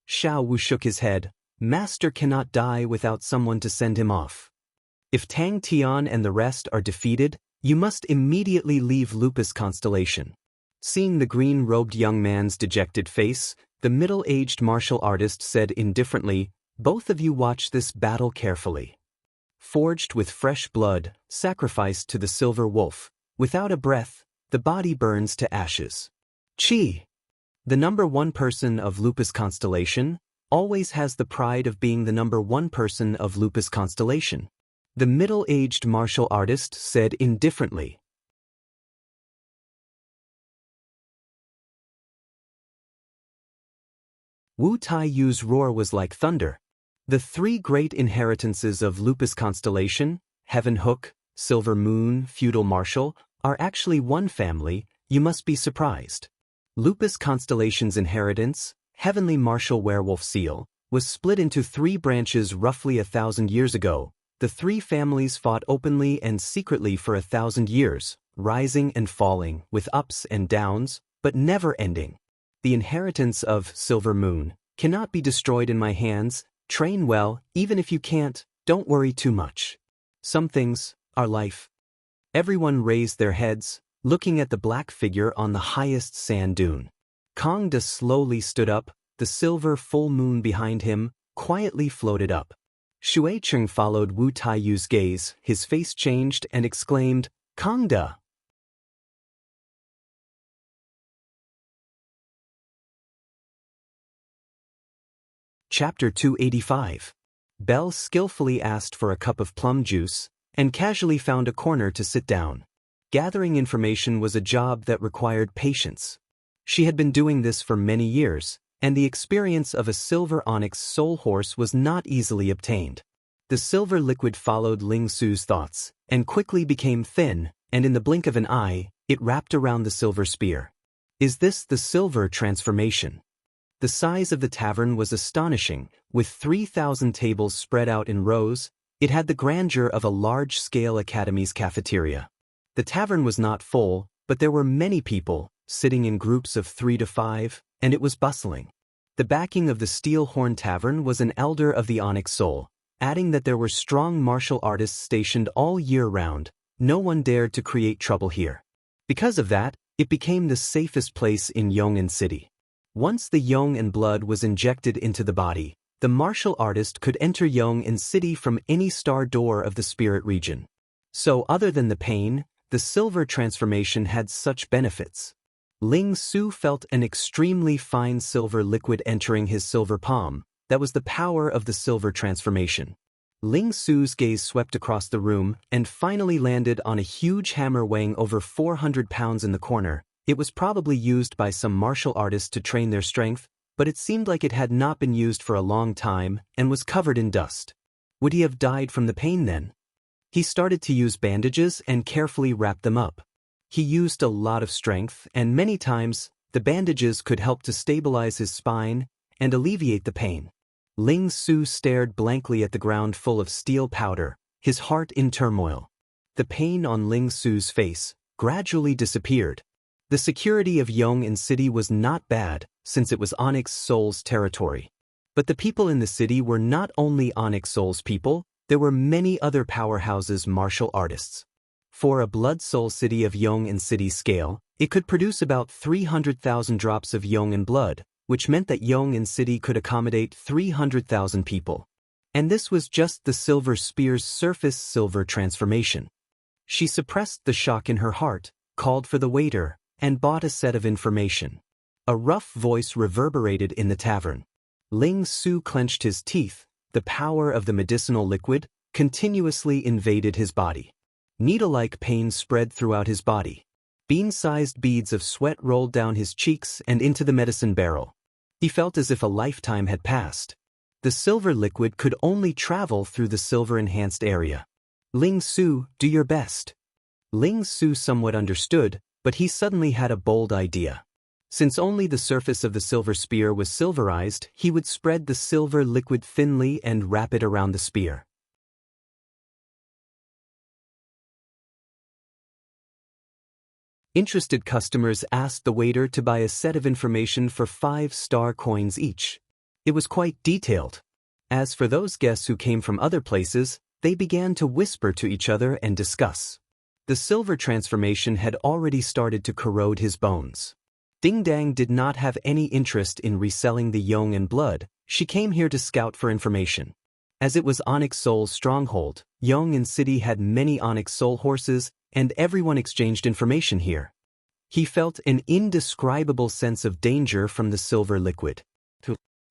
Xiao Wu shook his head. "Master cannot die without someone to send him off. If Tang Tian and the rest are defeated, you must immediately leave Lupus constellation." Seeing the green-robed young man's dejected face, the middle-aged martial artist said indifferently, "Both of you watch this battle carefully. Forged with fresh blood, sacrificed to the silver wolf. Without a breath, the body burns to ashes. Chi, the number one person of Lupus constellation, always has the pride of being the number one person of Lupus constellation." The middle-aged martial artist said indifferently. Wu Taiyu's roar was like thunder. The three great inheritances of Lupus constellation, Heaven Hook, Silver Moon, Feudal Marshal, are actually one family. You must be surprised. Lupus constellation's inheritance, Heavenly Marshal Werewolf Seal, was split into three branches roughly 1,000 years ago. The three families fought openly and secretly for 1,000 years, rising and falling, with ups and downs, but never ending. The inheritance of Silver Moon cannot be destroyed in my hands. Train well, even if you can't, don't worry too much. Some things are life. Everyone raised their heads, looking at the black figure on the highest sand dune. Kongda slowly stood up, the silver full moon behind him quietly floated up. Shuicheng followed Wu Taiyu's gaze, his face changed and exclaimed, "Kongda!" Chapter 285. Belle skillfully asked for a cup of plum juice and casually found a corner to sit down. Gathering information was a job that required patience. She had been doing this for many years, and the experience of a silver onyx soul horse was not easily obtained. The silver liquid followed Ling Su's thoughts, and quickly became thin, and in the blink of an eye, it wrapped around the silver spear. Is this the silver transformation? The size of the tavern was astonishing. With 3,000 tables spread out in rows, it had the grandeur of a large-scale academy's cafeteria. The tavern was not full, but there were many people, sitting in groups of 3 to 5, and it was bustling. The backing of the Steel Horn Tavern was an elder of the Onyx Soul, adding that there were strong martial artists stationed all year round. No one dared to create trouble here. Because of that, it became the safest place in Yong'an City. Once the Yong'an blood was injected into the body, the martial artist could enter Yong'an City from any star door of the spirit region. So other than the pain, the silver transformation had such benefits. Ling Su felt an extremely fine silver liquid entering his silver palm. That was the power of the silver transformation. Ling Su's gaze swept across the room and finally landed on a huge hammer weighing over 400 pounds in the corner. It was probably used by some martial artists to train their strength, but it seemed like it had not been used for a long time and was covered in dust. Would he have died from the pain then? He started to use bandages and carefully wrapped them up. He used a lot of strength, and many times, the bandages could help to stabilize his spine and alleviate the pain. Ling Su stared blankly at the ground full of steel powder, his heart in turmoil. The pain on Ling Su's face gradually disappeared. The security of Yong'an City was not bad, since it was Onyx Soul's territory. But the people in the city were not only Onyx Soul's people, there were many other powerhouses martial artists. For a Blood Soul city of Yong'an City scale, it could produce about 300,000 drops of Yong'an blood, which meant that Yong'an City could accommodate 300,000 people. And this was just the silver spear's surface silver transformation. She suppressed the shock in her heart, called for the waiter, and bought a set of information. A rough voice reverberated in the tavern. Ling Su clenched his teeth. The power of the medicinal liquid continuously invaded his body. Needle-like pain spread throughout his body. Bean-sized beads of sweat rolled down his cheeks and into the medicine barrel. He felt as if a lifetime had passed. The silver liquid could only travel through the silver-enhanced area. Ling Su, do your best. Ling Su somewhat understood, but he suddenly had a bold idea. Since only the surface of the silver spear was silverized, he would spread the silver liquid thinly and wrap it around the spear. Interested customers asked the waiter to buy a set of information for 5-star coins each. It was quite detailed. As for those guests who came from other places, they began to whisper to each other and discuss. The silver transformation had already started to corrode his bones. Ding Dang did not have any interest in reselling the Yong'an blood. She came here to scout for information. As it was Onyx Soul's stronghold, Yong'an City had many Onyx Soul horses, and everyone exchanged information here. He felt an indescribable sense of danger from the silver liquid.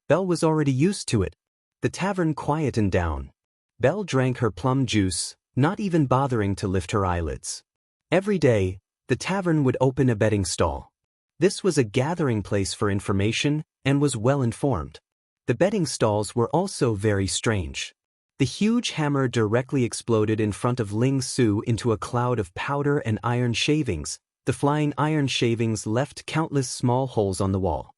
Belle was already used to it. The tavern quietened down. Belle drank her plum juice, not even bothering to lift her eyelids. Every day, the tavern would open a betting stall. This was a gathering place for information and was well informed. The betting stalls were also very strange. The huge hammer directly exploded in front of Ling Su into a cloud of powder and iron shavings. The flying iron shavings left countless small holes on the wall.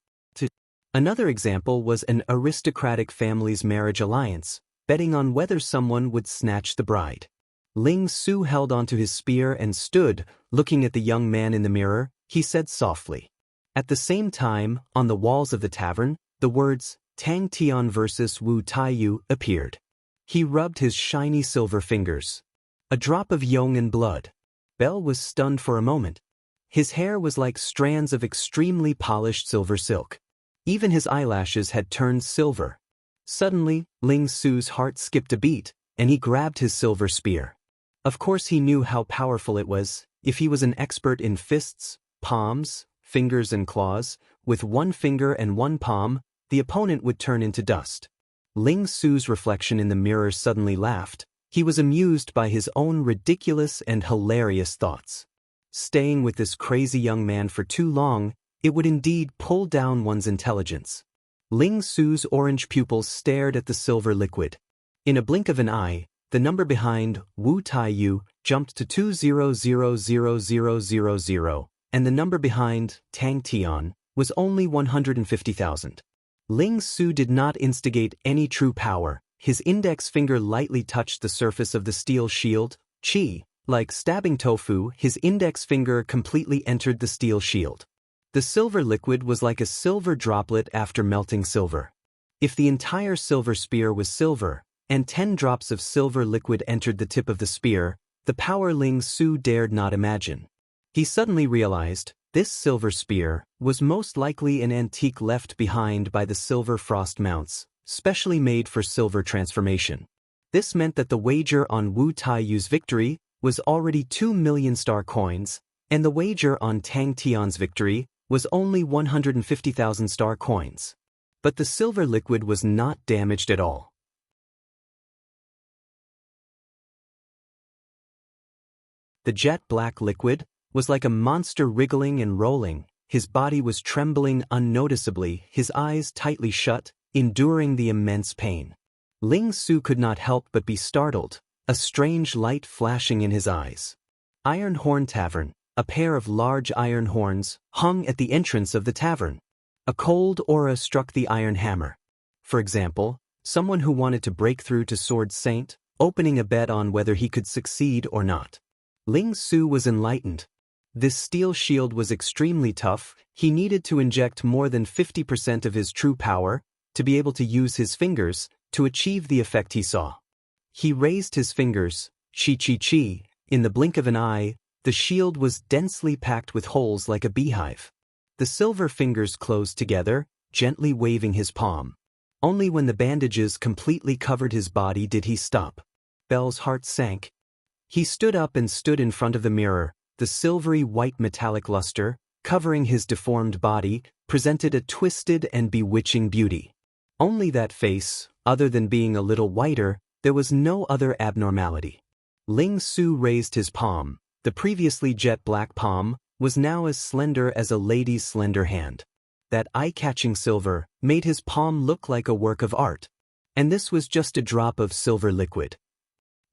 Another example was an aristocratic family's marriage alliance, betting on whether someone would snatch the bride. Ling Su held onto his spear and stood, looking at the young man in the mirror. He said softly. At the same time, on the walls of the tavern, the words, Tang Tian vs. Wu Taiyu appeared. He rubbed his shiny silver fingers. A drop of Yong'an blood. Belle was stunned for a moment. His hair was like strands of extremely polished silver silk. Even his eyelashes had turned silver. Suddenly, Ling Su's heart skipped a beat, and he grabbed his silver spear. Of course he knew how powerful it was. If he was an expert in fists, palms, fingers and claws, with one finger and one palm, the opponent would turn into dust. Ling Su's reflection in the mirror suddenly laughed. He was amused by his own ridiculous and hilarious thoughts. Staying with this crazy young man for too long, it would indeed pull down one's intelligence. Ling Su's orange pupils stared at the silver liquid. In a blink of an eye, the number behind Wu Taiyu jumped to 200,000, and the number behind Tang Tian was only 150,000. Ling Su did not instigate any true power. His index finger lightly touched the surface of the steel shield. Qi, like stabbing tofu, his index finger completely entered the steel shield. The silver liquid was like a silver droplet after melting silver. If the entire silver spear was silver, and 10 drops of silver liquid entered the tip of the spear, the power Ling Su dared not imagine. He suddenly realized, this silver spear was most likely an antique left behind by the silver frost mounts, specially made for silver transformation. This meant that the wager on Wu Taiyu's victory was already 2 million star coins, and the wager on Tang Tian's victory was only 150,000 star coins. But the silver liquid was not damaged at all. The jet black liquid was like a monster wriggling and rolling. His body was trembling unnoticeably, his eyes tightly shut, enduring the immense pain. Ling Su could not help but be startled, a strange light flashing in his eyes. Iron Horn Tavern. A pair of large iron horns hung at the entrance of the tavern. A cold aura struck the iron hammer. For example, someone who wanted to break through to Sword Saint, opening a bet on whether he could succeed or not. Ling Su was enlightened. This steel shield was extremely tough. He needed to inject more than 50% of his true power to be able to use his fingers to achieve the effect he saw. He raised his fingers, chi. In the blink of an eye, the shield was densely packed with holes like a beehive. The silver fingers closed together, gently waving his palm. Only when the bandages completely covered his body did he stop. Bel's heart sank. He stood up and stood in front of the mirror. The silvery white metallic luster, covering his deformed body, presented a twisted and bewitching beauty. Only that face, other than being a little whiter, there was no other abnormality. Ling Su raised his palm. The previously jet black palm was now as slender as a lady's slender hand. That eye-catching silver made his palm look like a work of art. And this was just a drop of silver liquid.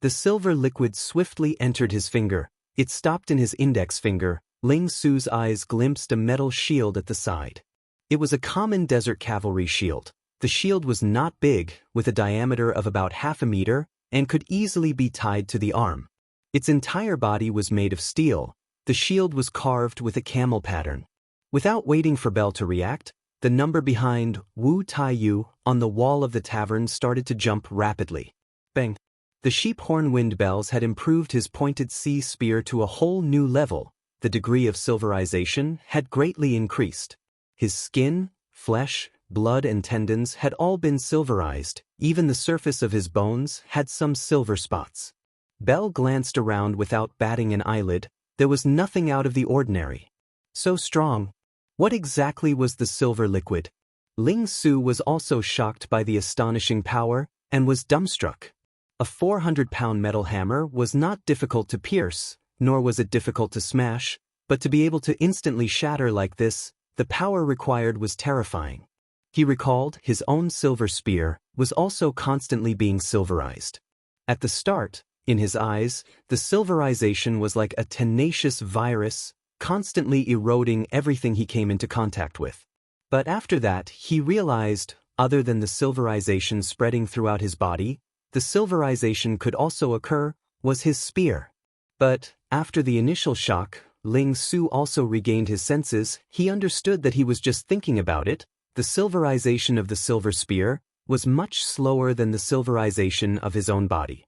The silver liquid swiftly entered his finger. It stopped in his index finger. Ling Su's eyes glimpsed a metal shield at the side. It was a common desert cavalry shield. The shield was not big, with a diameter of about half a meter, and could easily be tied to the arm. Its entire body was made of steel. The shield was carved with a camel pattern. Without waiting for Bell to react, the number behind Wu Taiyu on the wall of the tavern started to jump rapidly. Bang! The sheep horn wind bells had improved his pointed sea spear to a whole new level. The degree of silverization had greatly increased. His skin, flesh, blood and tendons had all been silverized. Even the surface of his bones had some silver spots. Bell glanced around without batting an eyelid. There was nothing out of the ordinary. So strong. What exactly was the silver liquid? Ling Su was also shocked by the astonishing power, and was dumbstruck. A 400-pound metal hammer was not difficult to pierce, nor was it difficult to smash, but to be able to instantly shatter like this, the power required was terrifying. He recalled his own silver spear was also constantly being silverized. At the start, in his eyes, the silverization was like a tenacious virus, constantly eroding everything he came into contact with. But after that, he realized, other than the silverization spreading throughout his body, the silverization could also occur, was his spear. But, after the initial shock, Ling Su also regained his senses. He understood that he was just thinking about it. The silverization of the silver spear was much slower than the silverization of his own body.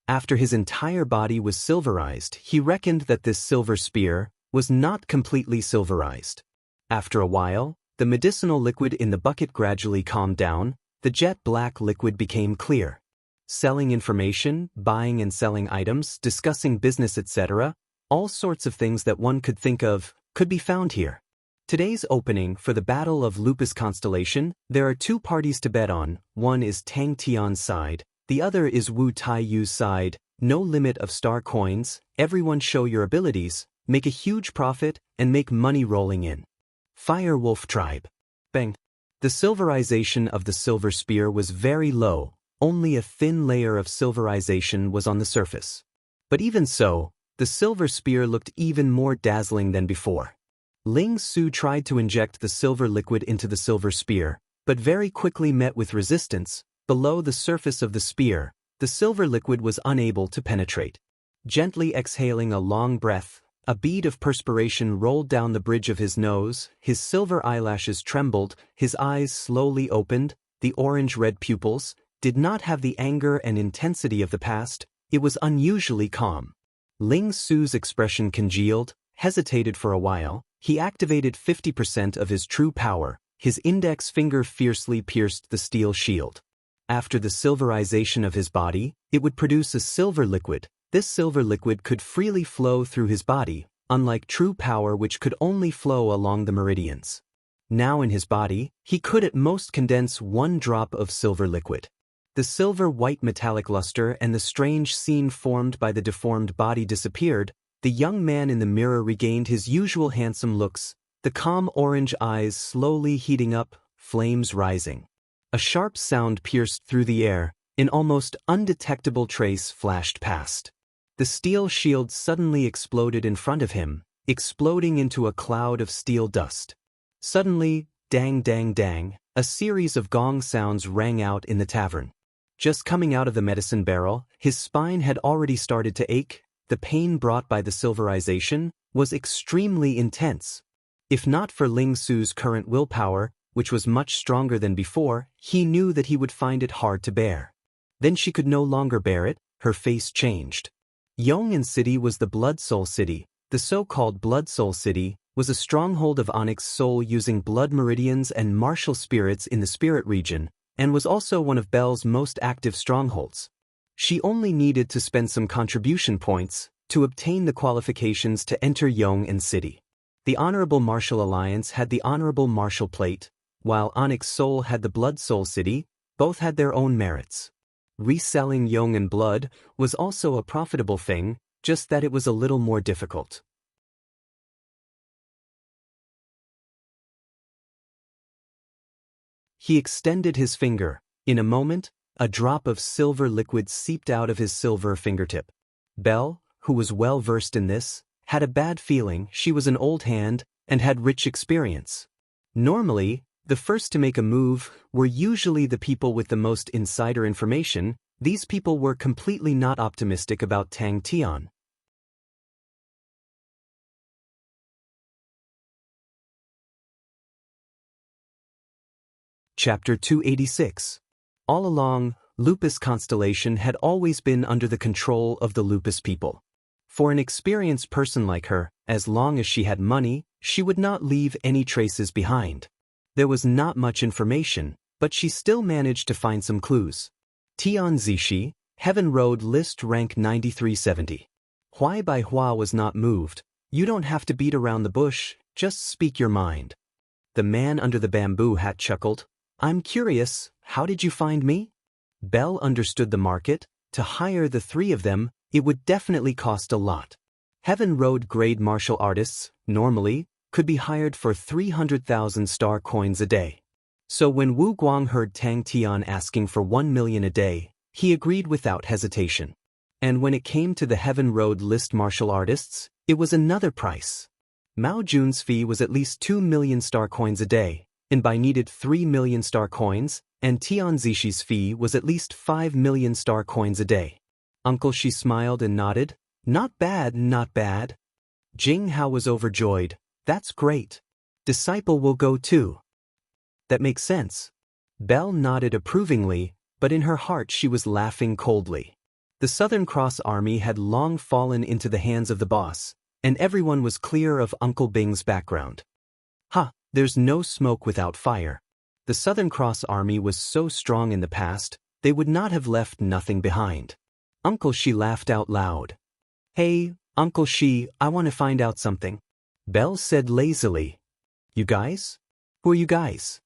After his entire body was silverized, he reckoned that this silver spear was not completely silverized. After a while, the medicinal liquid in the bucket gradually calmed down. The jet black liquid became clear. Selling information, buying and selling items, discussing business, etc., all sorts of things that one could think of, could be found here. Today's opening for the Battle of Lupus Constellation, there are two parties to bet on, one is Tang Tian's side, the other is Wu Taiyu's side. No limit of star coins, everyone show your abilities, make a huge profit, and make money rolling in. Fire Wolf Tribe. Bang. The silverization of the silver spear was very low, only a thin layer of silverization was on the surface. But even so, the silver spear looked even more dazzling than before. Ling Su tried to inject the silver liquid into the silver spear, but very quickly met with resistance. Below the surface of the spear, the silver liquid was unable to penetrate. Gently exhaling a long breath, a bead of perspiration rolled down the bridge of his nose, his silver eyelashes trembled, his eyes slowly opened, the orange-red pupils did not have the anger and intensity of the past, it was unusually calm. Ling Su's expression congealed, hesitated for a while, he activated 50% of his true power, his index finger fiercely pierced the steel shield. After the silverization of his body, it would produce a silver liquid. This silver liquid could freely flow through his body, unlike true power which could only flow along the meridians. Now in his body, he could at most condense one drop of silver liquid. The silver-white metallic luster and the strange scene formed by the deformed body disappeared. The young man in the mirror regained his usual handsome looks, the calm orange eyes slowly heating up, flames rising. A sharp sound pierced through the air, an almost undetectable trace flashed past. The steel shield suddenly exploded in front of him, exploding into a cloud of steel dust. Suddenly, dang dang dang, a series of gong sounds rang out in the tavern. Just coming out of the medicine barrel, his spine had already started to ache. The pain brought by the silverization was extremely intense. If not for Ling Su's current willpower, which was much stronger than before, he knew that he would find it hard to bear. Then she could no longer bear it, her face changed. Yong'an City was the Blood Soul City. The so-called Blood Soul City was a stronghold of Onyx Soul using blood meridians and martial spirits in the spirit region, and was also one of Belle's most active strongholds. She only needed to spend some contribution points to obtain the qualifications to enter Yong'an City. The Honorable Martial Alliance had the Honorable Martial Plate, while Onyx Soul had the Blood Soul City. Both had their own merits. Reselling Yong'an blood was also a profitable thing, just that it was a little more difficult. He extended his finger. In a moment, a drop of silver liquid seeped out of his silver fingertip. Belle, who was well versed in this, had a bad feeling. She was an old hand and had rich experience. Normally, the first to make a move were usually the people with the most insider information. These people were completely not optimistic about Tang Tian. Chapter 286. All along, Lupus Constellation had always been under the control of the Lupus people. For an experienced person like her, as long as she had money, she would not leave any traces behind. There was not much information, but she still managed to find some clues. Tian Zishi, Heaven Road list rank 9370. Huai Bai Hua was not moved. You don't have to beat around the bush, just speak your mind. The man under the bamboo hat chuckled. I'm curious, how did you find me? Belle understood the market. To hire the three of them, it would definitely cost a lot. Heaven Road grade martial artists, normally, could be hired for 300,000 star coins a day. So when Wu Guang heard Tang Tian asking for 1 million a day, he agreed without hesitation. And when it came to the Heaven Road list martial artists, it was another price. Mao Jun's fee was at least 2 million star coins a day, and Bai needed 3 million star coins, and Tian Zishi's fee was at least 5 million star coins a day. Uncle Shi smiled and nodded. Not bad, not bad. Jing Hao was overjoyed. That's great. Disciple will go too. That makes sense. Belle nodded approvingly, but in her heart she was laughing coldly. The Southern Cross Army had long fallen into the hands of the boss, and everyone was clear of Uncle Bing's background. There's no smoke without fire. The Southern Cross Army was so strong in the past, they would not have left nothing behind. Uncle Shi laughed out loud. Hey, Uncle Shi, I want to find out something. Belle said lazily. You guys? Who are you guys?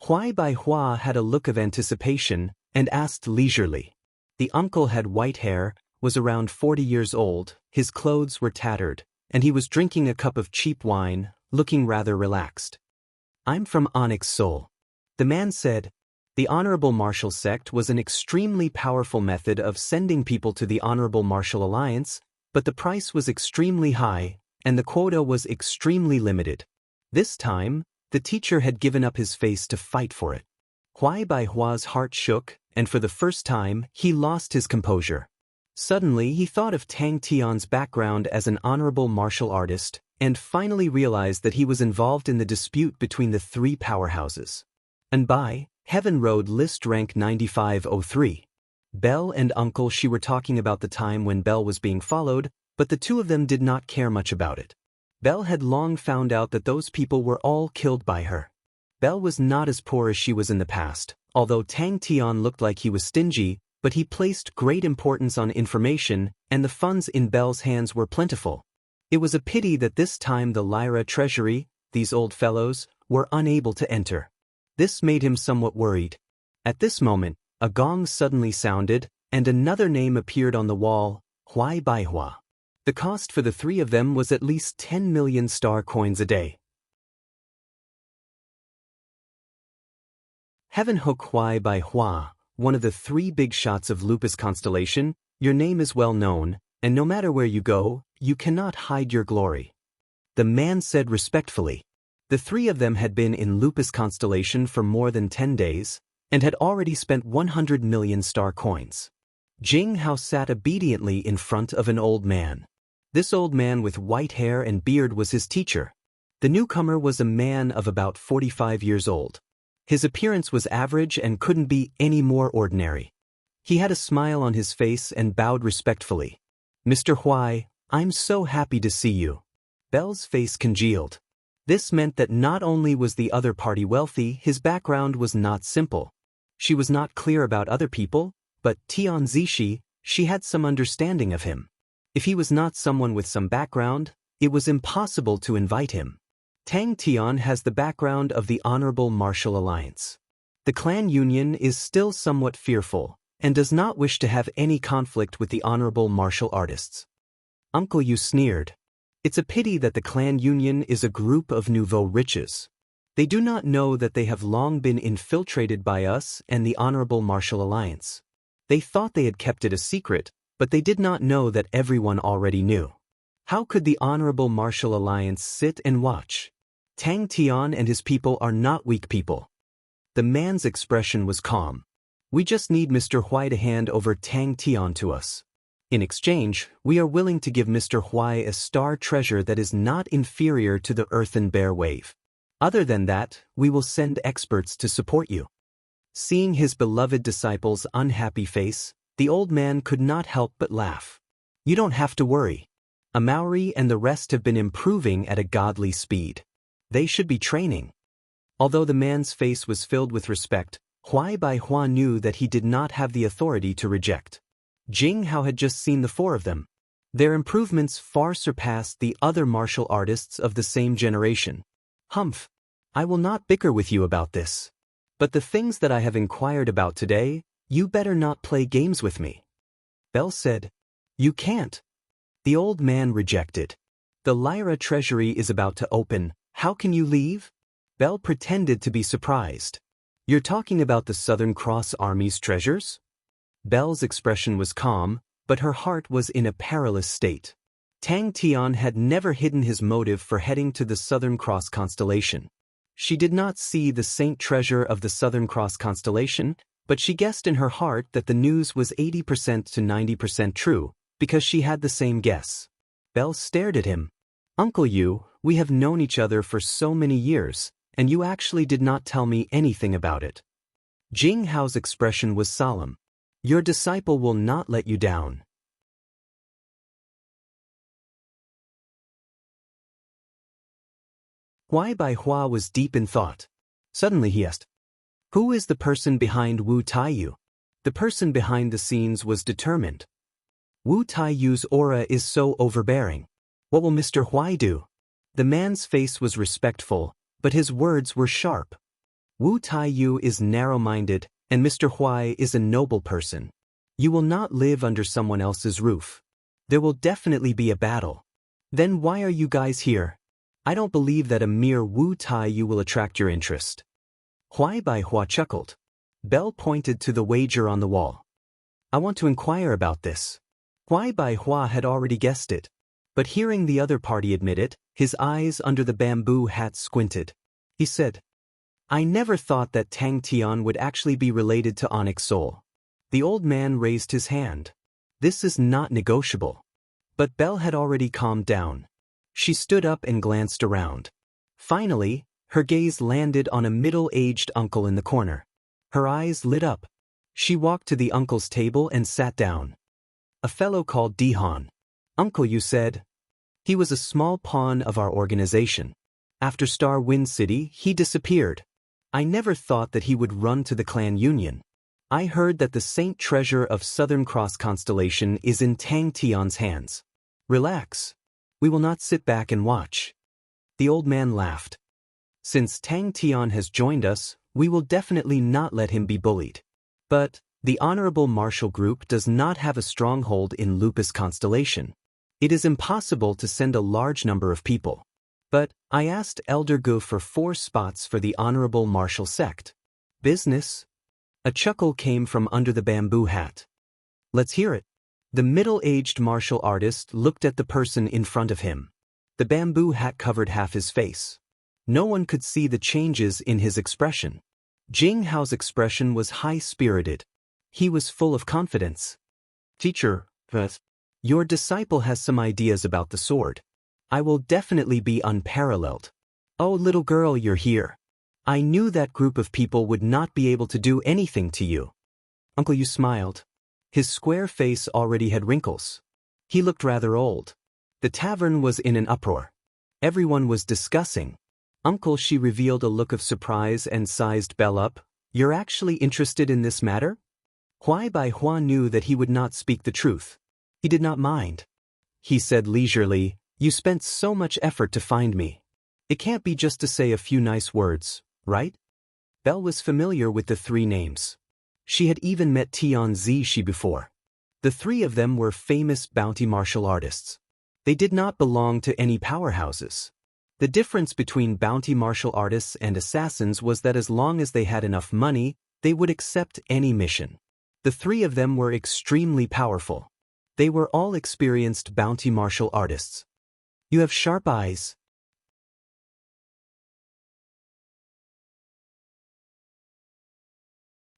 Huai Bai Hua had a look of anticipation and asked leisurely. The uncle had white hair, was around 40 years old, his clothes were tattered, and he was drinking a cup of cheap wine, looking rather relaxed. I'm from Onyx Soul. The man said. The Honorable Martial Sect was an extremely powerful method of sending people to the Honorable Martial Alliance, but the price was extremely high, and the quota was extremely limited. This time, the teacher had given up his face to fight for it. Huai Bai Hua's heart shook, and for the first time, he lost his composure. Suddenly, he thought of Tang Tian's background as an honorable martial artist, and finally realized that he was involved in the dispute between the three powerhouses. And by Heaven Road list rank 9503. Belle and Uncle Shi were talking about the time when Belle was being followed, but the two of them did not care much about it. Belle had long found out that those people were all killed by her. Belle was not as poor as she was in the past, although Tang Tian looked like he was stingy, but he placed great importance on information, and the funds in Belle's hands were plentiful. It was a pity that this time the Lyra treasury, these old fellows, were unable to enter. This made him somewhat worried. At this moment, a gong suddenly sounded, and another name appeared on the wall, Huai Bai Hua. The cost for the three of them was at least 10 million star coins a day. Heaven Hook Huai Bai Hua, one of the three big shots of Lupus constellation, your name is well known, and no matter where you go, you cannot hide your glory. The man said respectfully. The three of them had been in Lupus constellation for more than 10 days, and had already spent 100 million star coins. Jing Hao sat obediently in front of an old man. This old man with white hair and beard was his teacher. The newcomer was a man of about 45 years old. His appearance was average and couldn't be any more ordinary. He had a smile on his face and bowed respectfully. Mr. Huai, I'm so happy to see you. Belle's face congealed. This meant that not only was the other party wealthy, his background was not simple. She was not clear about other people, but Tian Zishi, she had some understanding of him. If he was not someone with some background, it was impossible to invite him. Tang Tian has the background of the Honorable Martial Alliance. The clan union is still somewhat fearful, and does not wish to have any conflict with the Honorable Martial Artists. Uncle Yu sneered. It's a pity that the clan union is a group of nouveau riches. They do not know that they have long been infiltrated by us and the Honorable Martial Alliance. They thought they had kept it a secret, but they did not know that everyone already knew. How could the Honorable Martial Alliance sit and watch? Tang Tian and his people are not weak people. The man's expression was calm. We just need Mr. Huai to hand over Tang Tian to us. In exchange, we are willing to give Mr. Huai a star treasure that is not inferior to the earthen bear wave. Other than that, we will send experts to support you. Seeing his beloved disciple's unhappy face, the old man could not help but laugh. You don't have to worry. Amauri and the rest have been improving at a godly speed. They should be training. Although the man's face was filled with respect, Huai Bai Hua knew that he did not have the authority to reject. Jing Hao had just seen the four of them. Their improvements far surpassed the other martial artists of the same generation. Humph! I will not bicker with you about this. But the things that I have inquired about today, you better not play games with me. Belle said. You can't. The old man rejected. The Lyra treasury is about to open. How can you leave? Belle pretended to be surprised. You're talking about the Southern Cross Army's treasures? Belle's expression was calm, but her heart was in a perilous state. Tang Tian had never hidden his motive for heading to the Southern Cross constellation. She did not see the saint treasure of the Southern Cross constellation, but she guessed in her heart that the news was 80% to 90% true, because she had the same guess. Belle stared at him. Uncle Yu, we have known each other for so many years, and you actually did not tell me anything about it. Jing Hao's expression was solemn. Your disciple will not let you down. Huai Bai Hua was deep in thought. Suddenly he asked, who is the person behind Wu Taiyu? The person behind the scenes was determined. Wu Taiyu's aura is so overbearing. What will Mr. Huai do? The man's face was respectful, but his words were sharp. Wu Taiyu is narrow-minded, and Mr. Huai is a noble person. You will not live under someone else's roof. There will definitely be a battle. Then why are you guys here? I don't believe that a mere Wu Taiyu will attract your interest. Huai Bai Hua chuckled. Bell pointed to the wager on the wall. I want to inquire about this. Huai Bai Hua had already guessed it. But hearing the other party admit it, his eyes under the bamboo hat squinted. He said, I never thought that Tang Tian would actually be related to Onyx Soul. The old man raised his hand. This is not negotiable. But Belle had already calmed down. She stood up and glanced around. Finally, her gaze landed on a middle-aged uncle in the corner. Her eyes lit up. She walked to the uncle's table and sat down. A fellow called Dihan. Uncle, you said. He was a small pawn of our organization. After Star Wind City, he disappeared. I never thought that he would run to the clan union. I heard that the Saint Treasure of Southern Cross Constellation is in Tang Tian's hands. Relax. We will not sit back and watch. The old man laughed. Since Tang Tian has joined us, we will definitely not let him be bullied. But the Honorable Martial Group does not have a stronghold in Lupus Constellation. It is impossible to send a large number of people. But I asked Elder Gu for 4 spots for the Honorable Martial Sect. Business? A chuckle came from under the bamboo hat. Let's hear it. The middle-aged martial artist looked at the person in front of him. The bamboo hat covered half his face. No one could see the changes in his expression. Jing Hao's expression was high-spirited. He was full of confidence. Teacher, your disciple has some ideas about the sword. I will definitely be unparalleled. Oh, little girl, you're here. I knew that group of people would not be able to do anything to you. Uncle Yu smiled. His square face already had wrinkles. He looked rather old. The tavern was in an uproar. Everyone was discussing. Uncle, she revealed a look of surprise and sized Belle up. You're actually interested in this matter? Huai Bai Hua knew that he would not speak the truth. He did not mind. He said leisurely, you spent so much effort to find me. It can't be just to say a few nice words, right? Belle was familiar with the 3 names. She had even met Tian Zishi before. The 3 of them were famous bounty martial artists. They did not belong to any powerhouses. The difference between bounty martial artists and assassins was that as long as they had enough money, they would accept any mission. The 3 of them were extremely powerful. They were all experienced bounty martial artists. You have sharp eyes.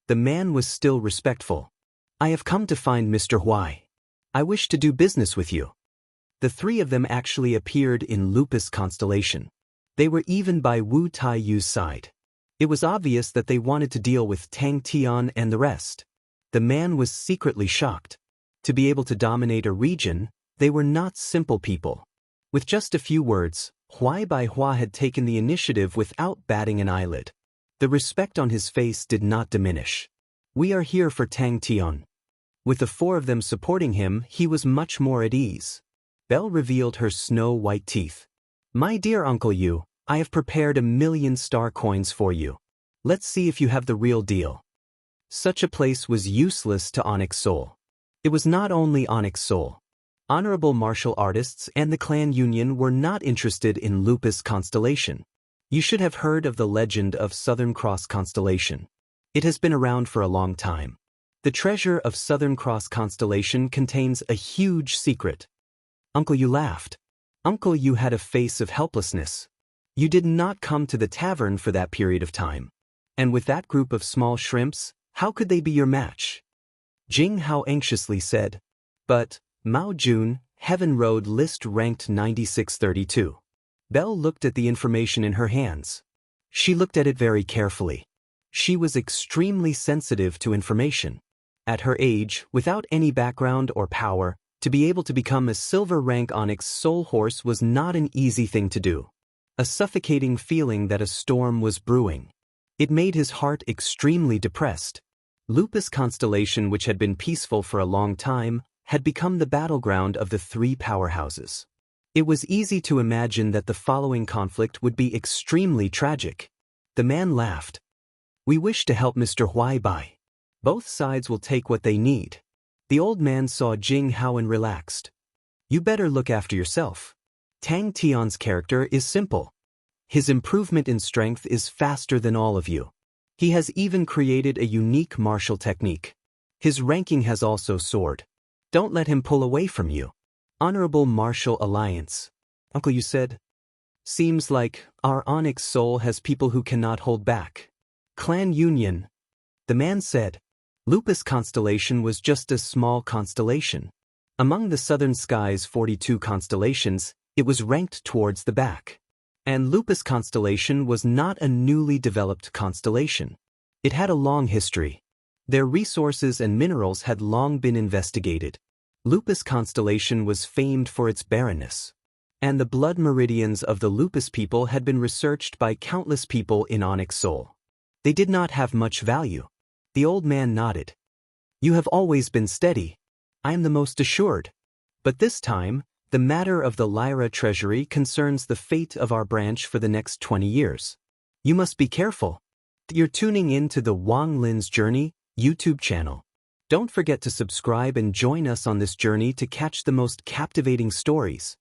The man was still respectful. I have come to find Mr. Huai. I wish to do business with you. The 3 of them actually appeared in Lupus Constellation. They were even by Wu Taiyu's side. It was obvious that they wanted to deal with Tang Tian and the rest. The man was secretly shocked. To be able to dominate a region, they were not simple people. With just a few words, Huai Bai Hua had taken the initiative without batting an eyelid. The respect on his face did not diminish. We are here for Tang Tian. With the 4 of them supporting him, he was much more at ease. Belle revealed her snow-white teeth. My dear Uncle Yu, I have prepared 1,000,000 star coins for you. Let's see if you have the real deal. Such a place was useless to Onyx Soul. It was not only Onyx Soul. Honorable martial artists and the clan union were not interested in Lupus Constellation. You should have heard of the legend of Southern Cross Constellation. It has been around for a long time. The treasure of Southern Cross Constellation contains a huge secret. Uncle Yu laughed. Uncle Yu had a face of helplessness. You did not come to the tavern for that period of time. And with that group of small shrimps, how could they be your match? Jing Hao anxiously said. But, Mao Jun, Heaven Road list ranked 9632. Belle looked at the information in her hands. She looked at it very carefully. She was extremely sensitive to information. At her age, without any background or power, to be able to become a silver rank Onyx Soul Horse was not an easy thing to do. A suffocating feeling that a storm was brewing. It made his heart extremely depressed. Lupus Constellation, which had been peaceful for a long time, had become the battleground of the 3 powerhouses. It was easy to imagine that the following conflict would be extremely tragic. The man laughed. We wish to help Mr. Huai Bai. Both sides will take what they need. The old man saw Jing Hao and relaxed. You better look after yourself. Tang Tian's character is simple. His improvement in strength is faster than all of you. He has even created a unique martial technique. His ranking has also soared. Don't let him pull away from you. Honorable Martial Alliance. Uncle, you said? Seems like our Onyx Soul has people who cannot hold back. Clan Union. The man said. Lupus Constellation was just a small constellation. Among the southern sky's 42 constellations, it was ranked towards the back. And Lupus Constellation was not a newly developed constellation. It had a long history. Their resources and minerals had long been investigated. Lupus Constellation was famed for its barrenness. And the blood meridians of the Lupus people had been researched by countless people in Onyx Soul. They did not have much value. The old man nodded. You have always been steady. I am the most assured. But this time, the matter of the Lyra treasury concerns the fate of our branch for the next 20 years. You must be careful. You're tuning in to the Wang Lin's Journey YouTube channel. Don't forget to subscribe and join us on this journey to catch the most captivating stories.